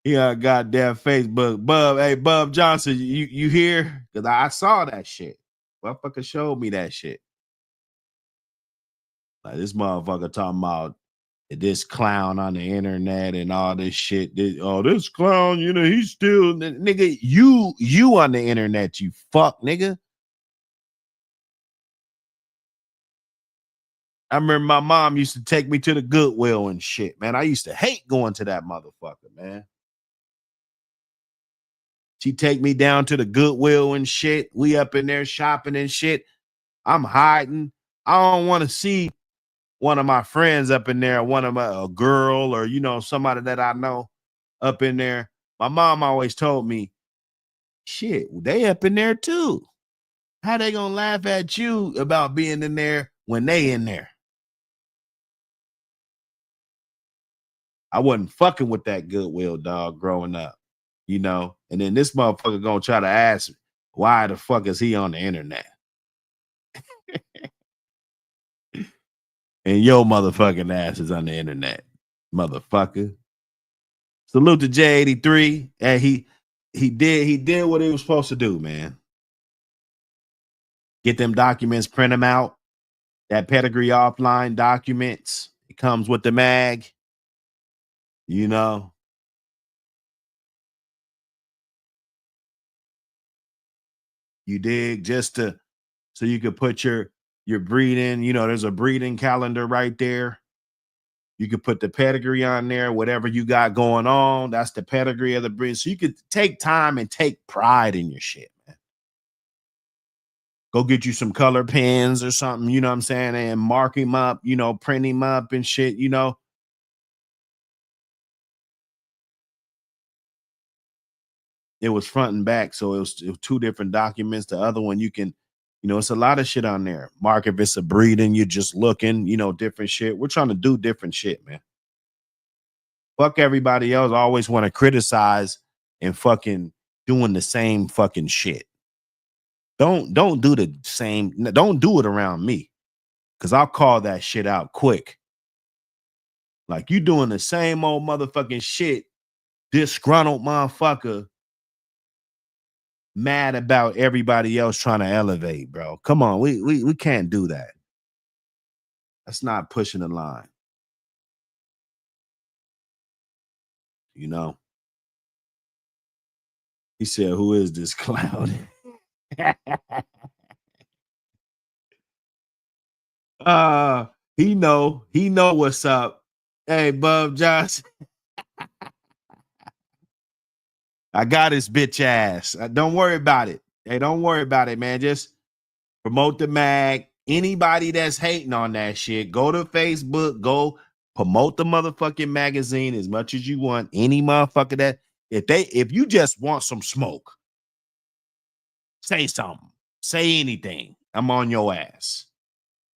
He got goddamn Facebook. Bub, hey, Bub Johnson, you here? Because I saw that shit. Motherfucker showed me that shit. Like this motherfucker talking about this clown on the internet and all this shit. This clown, you know, he's still nigga. You on the internet, you fuck nigga. I remember my mom used to take me to the Goodwill and shit, man. I used to hate going to that motherfucker, man. She take me down to the Goodwill and shit. We up in there shopping and shit. I'm hiding. I don't want to see one of my friends up in there, a girl or, you know, somebody that I know up in there. My mom always told me, shit, they up in there too. How they gonna laugh at you about being in there when they in there? I wasn't fucking with that Goodwill dog growing up, you know? And then this motherfucker gonna try to ask me, why the fuck is he on the internet? And your motherfucking ass is on the internet, motherfucker. Salute to J83. And he did what he was supposed to do, man. Get them documents, print them out. That pedigree offline documents. It comes with the mag. You know. You dig? So you could put your breeding, you know, there's a breeding calendar right there. You could put the pedigree on there, whatever you got going on. That's the pedigree of the breed. So you could take time and take pride in your shit, man. Go get you some color pens or something, you know what I'm saying? And mark him up, you know, print him up and shit, you know. It was front and back. So it was two different documents. The other one you can, you know, it's a lot of shit on there. Mark if it's a breeding, you're just looking, you know, different shit. We're trying to do different shit, man. Fuck everybody else. Always want to criticize and fucking doing the same fucking shit. Don't do the same. Don't do it around me, because I'll call that shit out quick. Like you doing the same old motherfucking shit, disgruntled motherfucker, mad about everybody else trying to elevate, bro. Come on, we can't do that. That's not pushing the line. You know. He said, "Who is this clown?" He know what's up. Hey, Bub Johnson. I got his bitch ass. Don't worry about it. Hey, don't worry about it, man. Just promote the mag. Anybody that's hating on that shit, go to Facebook, go promote the motherfucking magazine as much as you want. Any motherfucker that if you just want some smoke, say something. Say anything. I'm on your ass.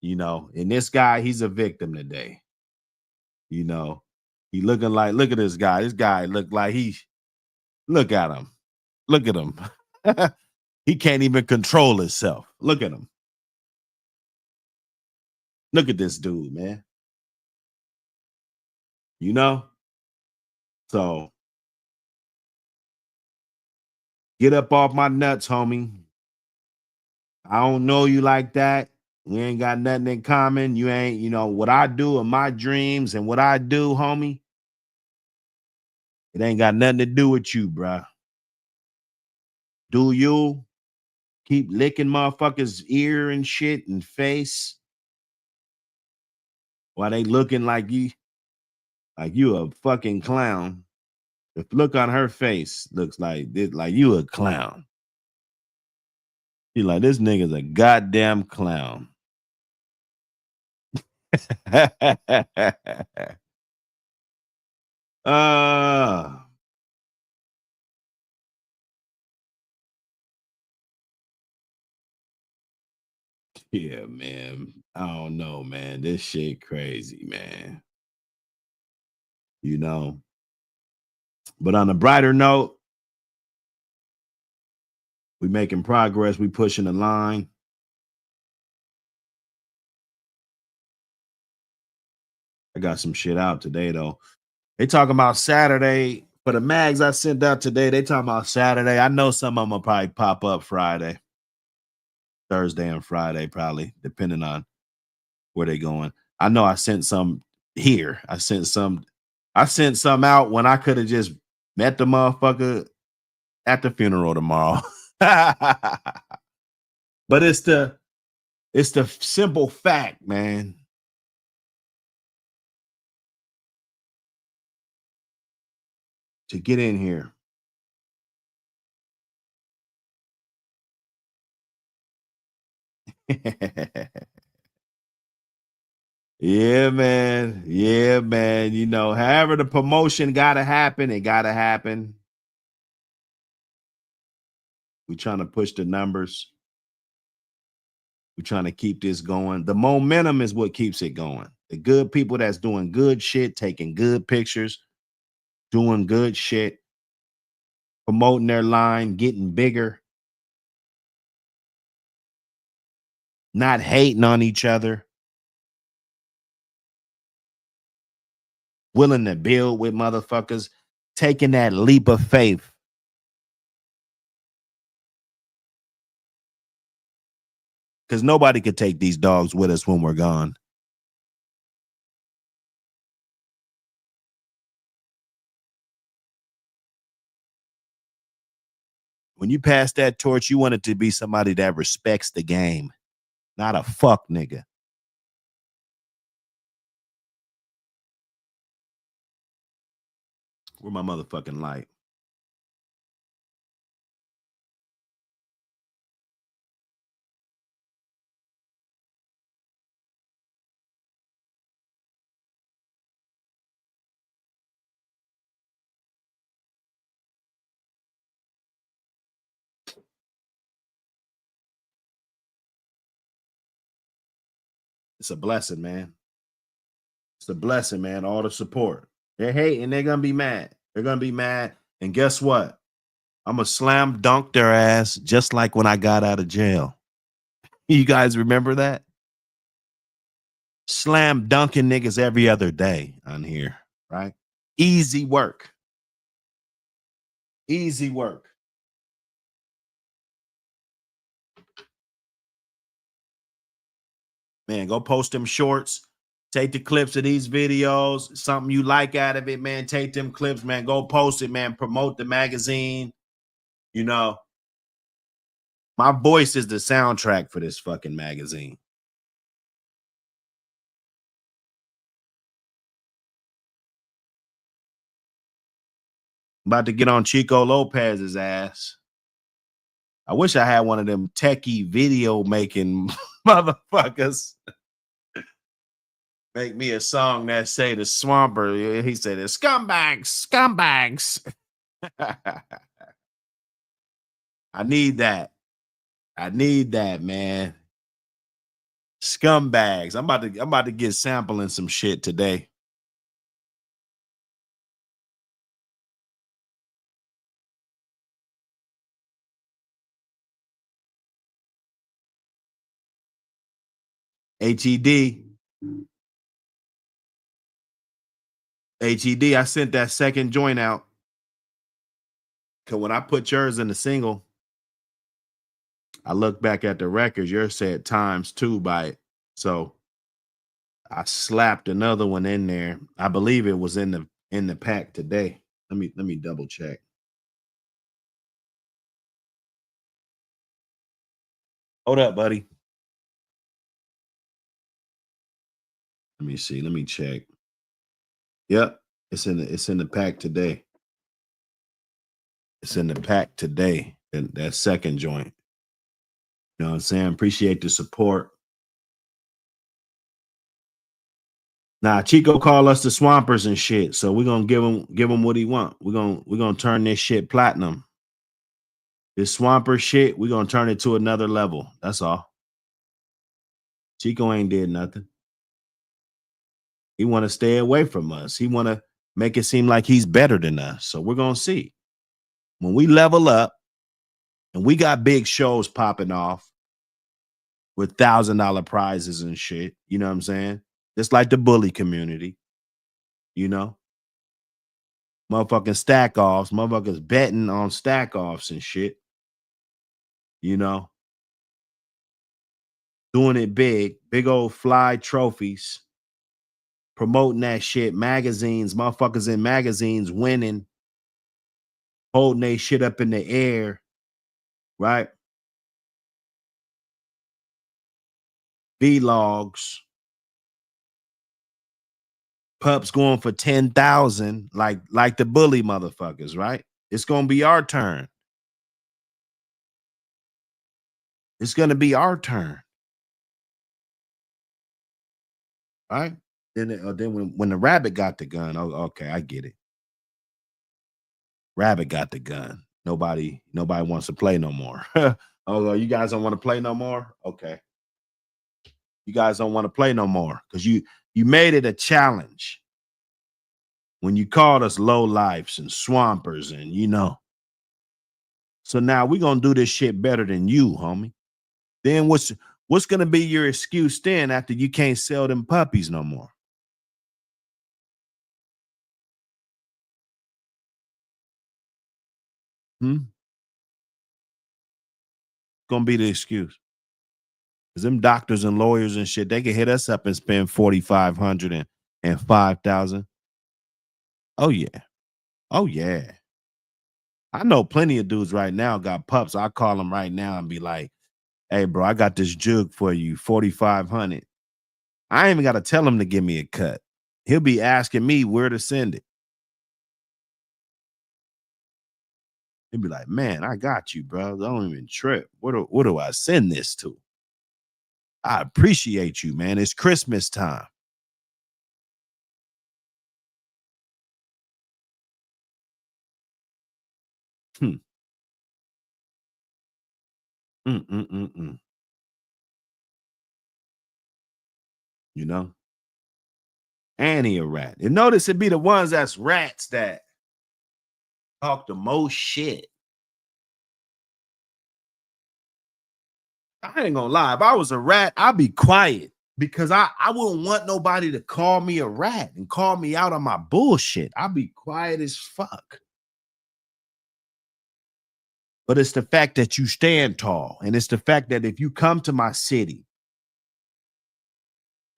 You know, and this guy, he's a victim today. You know, he looking like, look at this guy. This guy look like look at him. Look at him. He can't even control himself. Look at him. Look at this dude, man. You know? So get up off my nuts, homie. I don't know you like that. We ain't got nothing in common. You ain't, you know, what I do in my dreams and what I do, homie. It ain't got nothing to do with you, bruh. Do you keep licking motherfuckers' ear and shit and face while they looking like you a fucking clown? The look on her face looks like this, like you a clown. She like, this nigga's a goddamn clown. Yeah, man. I don't know, man. This shit crazy, man. You know. But on a brighter note, we making progress. We pushing the line. I got some shit out today, though. They talking about Saturday. For the mags I sent out today, they talking about Saturday. I know some of them will probably pop up Friday. Thursday and Friday, probably, depending on where they going. I know I sent some here. I sent some out when I could have just met the motherfucker at the funeral tomorrow. But it's the simple fact, man. To get in here. Yeah, man. Yeah, man. You know, however the promotion gotta happen, it gotta happen. We trying to push the numbers. We're trying to keep this going. The momentum is what keeps it going. The good people that's doing good shit, taking good pictures, doing good shit, promoting their line, getting bigger, not hating on each other, willing to build with motherfuckers, taking that leap of faith. Because nobody could take these dogs with us when we're gone. When you pass that torch, you want it to be somebody that respects the game, not a fuck nigga. Where my motherfucking light? It's a blessing, man. It's a blessing, man. All the support. They're hating. They're going to be mad. They're going to be mad. And guess what? I'm going to slam dunk their ass just like when I got out of jail. You guys remember that? Slam dunking niggas every other day on here, right? Easy work. Easy work. Man, go post them shorts. Take the clips of these videos. Something you like out of it, man. Take them clips, man. Go post it, man. Promote the magazine. You know, my voice is the soundtrack for this fucking magazine. I'm about to get on Chico Lopez's ass. I wish I had one of them techie video making motherfuckers. Make me a song that say the swamper. He said, scumbags, scumbags. I need that. I need that, man. Scumbags. I'm about to get sampling some shit today. HED. HED, I sent that second joint out. Cause when I put yours in the single, I look back at the records, yours said ×2 by it. So I slapped another one in there. I believe it was in the pack today. Let me double check. Hold up, buddy. Let me see. Let me check. Yep, it's in the pack today. It's in the pack today. That second joint. You know what I'm saying? Appreciate the support. Nah, Chico call us the Swampers and shit. So we're gonna give him what he want. We're gonna turn this shit platinum. This Swamper shit, we're gonna turn it to another level. That's all. Chico ain't did nothing. He want to stay away from us. He want to make it seem like he's better than us. So we're gonna see. When we level up and we got big shows popping off with $1,000 prizes and shit, you know what I'm saying? Just like the bully community, you know? Motherfucking stack offs, motherfuckers betting on stack offs and shit, you know? Doing it big old fly trophies, promoting that shit, magazines, motherfuckers in magazines winning, holding their shit up in the air, right? Vlogs, pups going for 10,000, like the bully motherfuckers, right? It's gonna be our turn. It's gonna be our turn, right? Then when the rabbit got the gun, oh, okay, I get it. Rabbit got the gun. Nobody wants to play no more. Oh, you guys don't want to play no more? Okay. You guys don't want to play no more because you made it a challenge when you called us low lifes and swampers and you know. So now we're gonna do this shit better than you, homie. Then what's gonna be your excuse then after you can't sell them puppies no more? Gonna be the excuse. Cause them doctors and lawyers and shit, they can hit us up and spend 4,500 and 5,000. Oh yeah. Oh yeah. I know plenty of dudes right now got pups. I call them right now and be like, hey bro, I got this jug for you, 4,500. I ain't even gotta tell him to give me a cut. He'll be asking me where to send it. He'll be like, man, I got you, bro. Don't even trip. What do I send this to? I appreciate you, man. It's Christmas time. Hmm. You know? And he a rat. And notice it be the ones that's rats that talk the most shit. I ain't gonna lie. If I was a rat, I'd be quiet because I wouldn't want nobody to call me a rat and call me out on my bullshit. I'd be quiet as fuck. But it's the fact that you stand tall. And it's the fact that if you come to my city,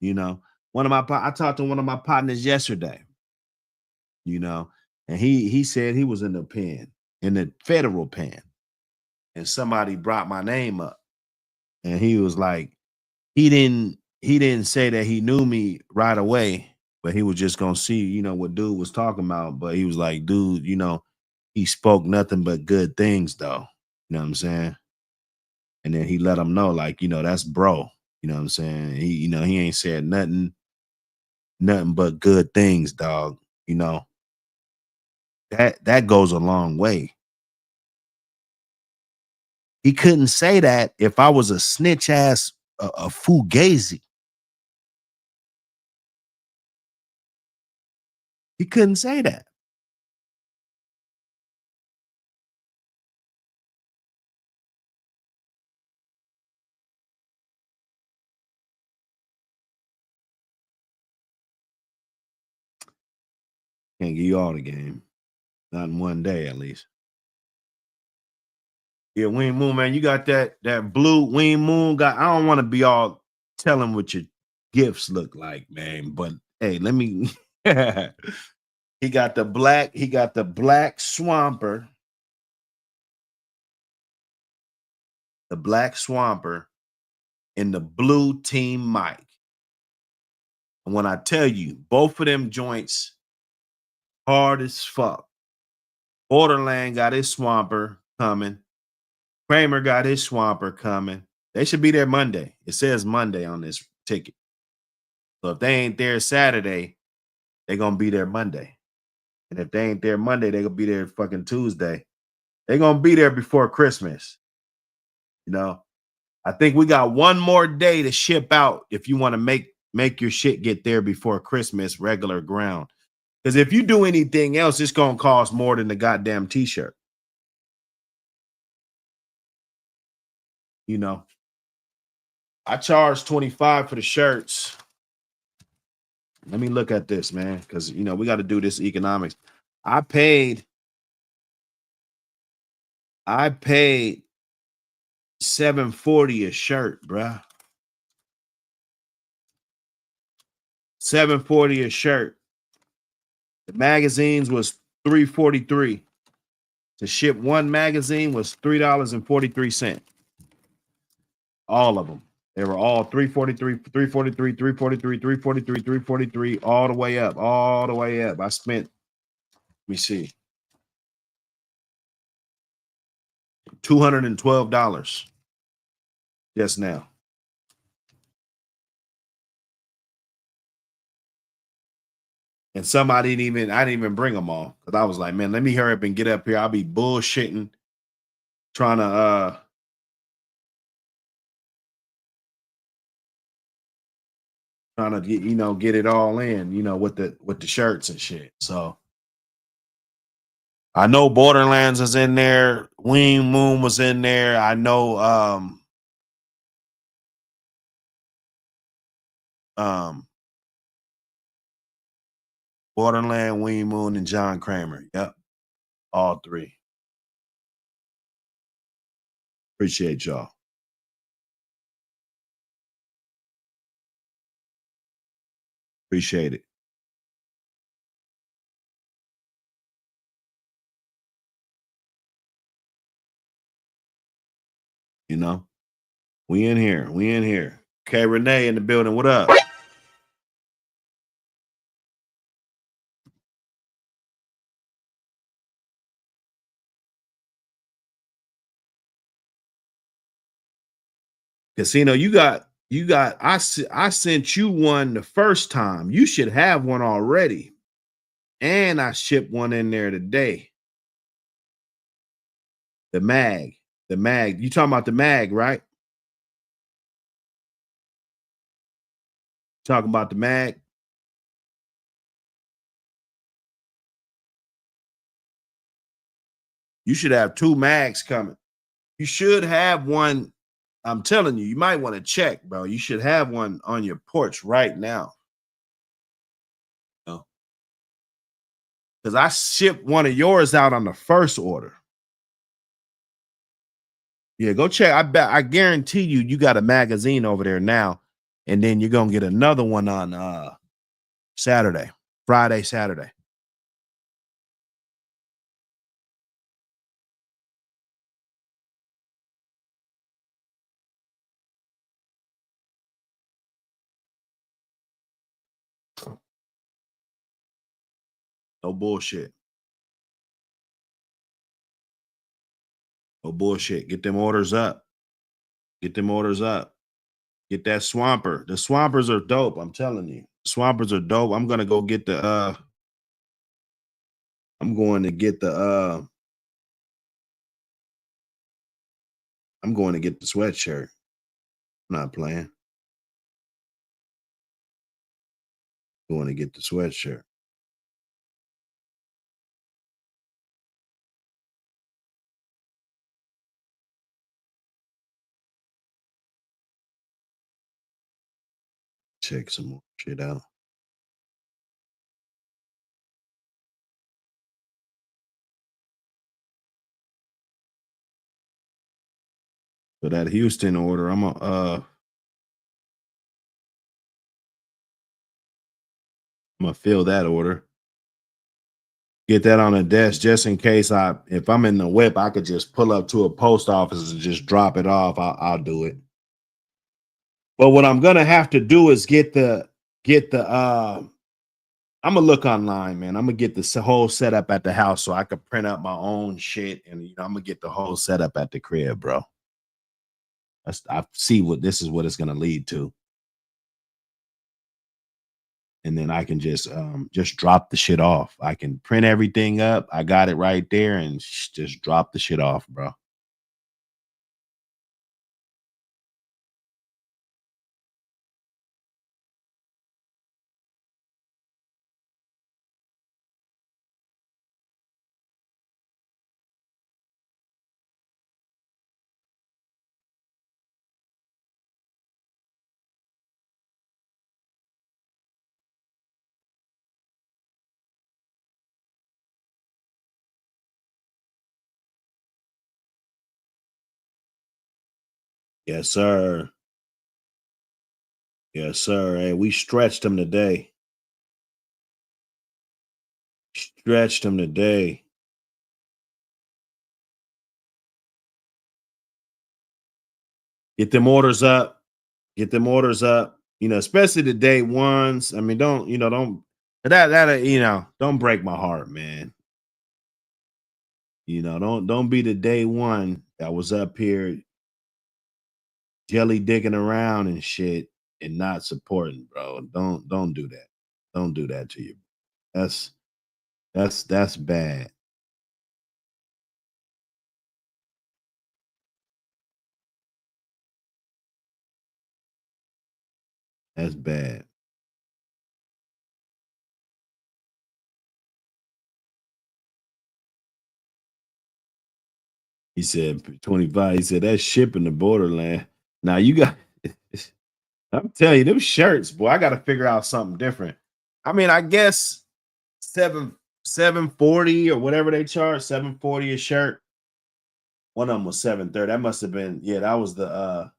you know, I talked to one of my partners yesterday, you know, and he said he was in the pen, in the federal pen, and somebody brought my name up. And he was like, he didn't say that he knew me right away, but he was just gonna see, you know, what dude was talking about. But he was like, dude, you know, he spoke nothing but good things though. You know what I'm saying? And then he let him know, like, you know, that's bro. You know what I'm saying? He ain't said nothing but good things, dog. You know, that goes a long way. He couldn't say that if I was a snitch ass a fugazi. He couldn't say that. Can't give you all the game. Not in one day, at least. Yeah, Wing Moon, man, you got that blue Wing Moon guy. I don't want to be all telling what your gifts look like, man. But hey, let me. He got the black swamper, the black swamper, and the blue team mic. And when I tell you, both of them joints hard as fuck. Borderland got his swamper coming. Kramer got his swamper coming. They should be there Monday. It says Monday on this ticket. So if they ain't there Saturday, they're gonna be there Monday. And if they ain't there Monday, they're gonna be there fucking Tuesday. They're gonna be there before Christmas. You know, I think we got one more day to ship out if you want to make your shit get there before Christmas, regular ground. Because if you do anything else, it's gonna cost more than the goddamn t-shirt. You know, I charge $25 for the shirts. Let me look at this, man, because you know we got to do this economics. I paid $740 a shirt, bruh. $740 a shirt. The magazines was $343. To ship one magazine was $3.43. All of them. They were all 343, 343, 343, 343, 343, all the way up, all the way up. I spent, let me see, $212 just now. And I didn't even bring them all because I was like, man, let me hurry up and get up here. I'll be bullshitting, trying to get, get it all in, with the shirts and shit. So I know Borderlands is in there. Wing Moon was in there. I know Borderland, Wing Moon, and John Kramer. Yep. All three. Appreciate y'all. Appreciate it. We in here. We in here. Okay, Renee in the building. What up? Casino, I sent you one the first time. You should have one already. And I shipped one in there today. The mag. You talking about the mag, right? Talking about the mag. You should have 2 mags coming. You should have one. I'm telling you, you might want to check, bro. You should have one on your porch right now. Because I shipped one of yours out on the first order. Yeah, go check. I guarantee you got a magazine over there now. And then you're going to get another one on Friday, Saturday. No bullshit. No bullshit. Get them orders up. Get that swamper. The swampers are dope. I'm telling you. Swampers are dope. I'm going to go get the sweatshirt. I'm not playing. Going to get the sweatshirt. Check some more shit out. So that Houston order, I'm gonna fill that order. Get that on the desk just in case if I'm in the whip, I could just pull up to a post office and just drop it off. I'll do it. But what I'm gonna have to do is get the I'm gonna look online, man. I'm gonna get the whole setup at the house so I could print up my own shit, and I'm gonna get the whole setup at the crib, bro. I see what this is what it's gonna lead to, and then I can just drop the shit off. I can print everything up. I got it right there, and just drop the shit off, bro. Yes, sir. Yes, sir. Hey, we stretched them today. Stretched them today. Get them orders up. Get them orders up. Especially the day ones. I mean, don't don't break my heart, man. Don't be the day one that was up here jelly digging around and shit and not supporting, bro. Don't do that. Don't do that to you. That's bad. That's bad. He said 25. He said that's shipping to borderland. Now you got I'm telling you, them shirts, boy, I gotta figure out something different. I mean, I guess 740 or whatever they charge, 740 a shirt. One of them was 730. That must have been, that was the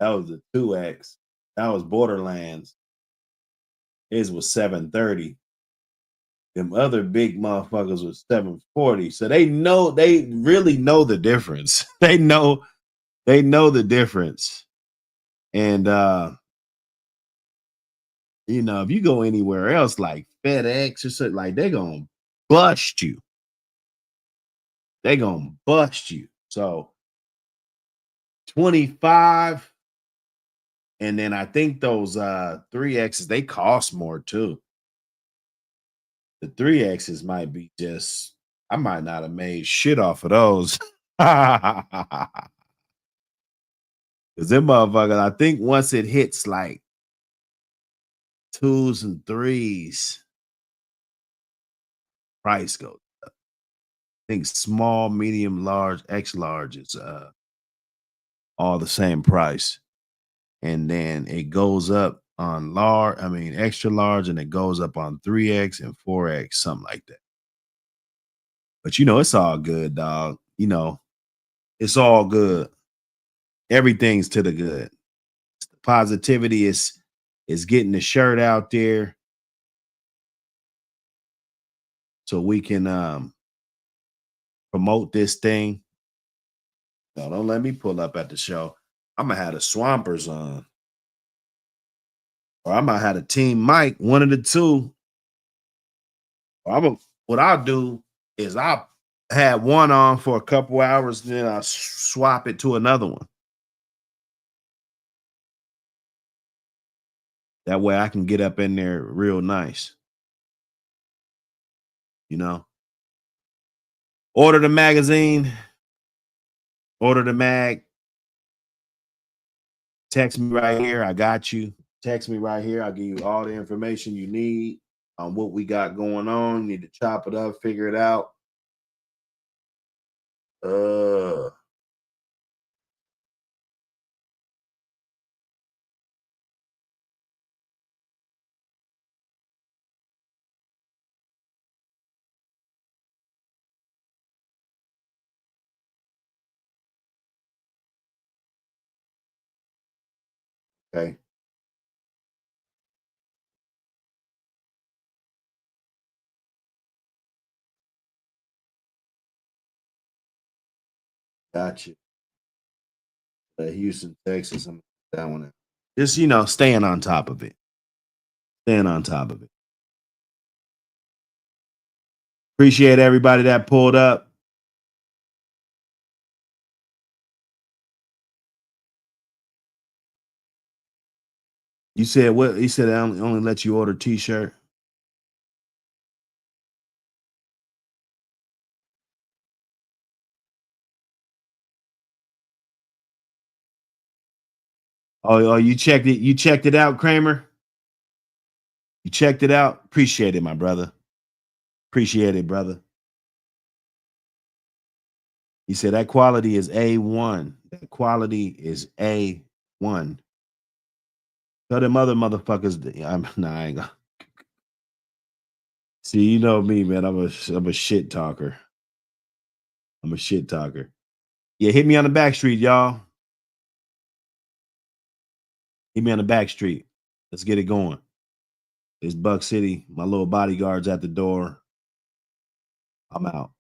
2X. That was Borderlands. His was 730. Them other big motherfuckers was 740. So they really know the difference. They know the difference. And if you go anywhere else like FedEx or something, like they're gonna bust you. They're gonna bust you. So 25. And then I think those 3Xs, they cost more too. The 3Xs might be I might not have made shit off of those. Because them motherfuckers, I think once it hits like 2s and 3s, price goes up. I think small, medium, large, X large is all the same price. And then it goes up on extra large, and it goes up on 3X and 4X, something like that. But it's all good, dog. It's all good. Everything's to the good. Positivity is getting the shirt out there so we can promote this thing. No, don't let me pull up at the show. I'm gonna have the Swampers on. Or I might have a Team Mike, one of the two. Or what I'll do is I'll have one on for a couple hours, then I'll swap it to another one. That way I can get up in there real nice. Order the magazine, order the mag. Text me right here. I got you. Text me right here. I'll give you all the information you need on what we got going on. You need to chop it up, figure it out. Okay. Gotcha. Houston, Texas. I'm that one. Just staying on top of it. Staying on top of it. Appreciate everybody that pulled up. You said what? He said I only let you order t-shirt. Oh, you checked it. You checked it out, Kramer. You checked it out. Appreciate it, my brother. Appreciate it, brother. He said that quality is A1. That quality is A1. Tell them other motherfuckers. I ain't gonna. See, you know me, man. I'm a shit talker. I'm a shit talker. Yeah, hit me on the back street, y'all. Hit me on the back street. Let's get it going. It's Buck City. My little bodyguard's at the door. I'm out.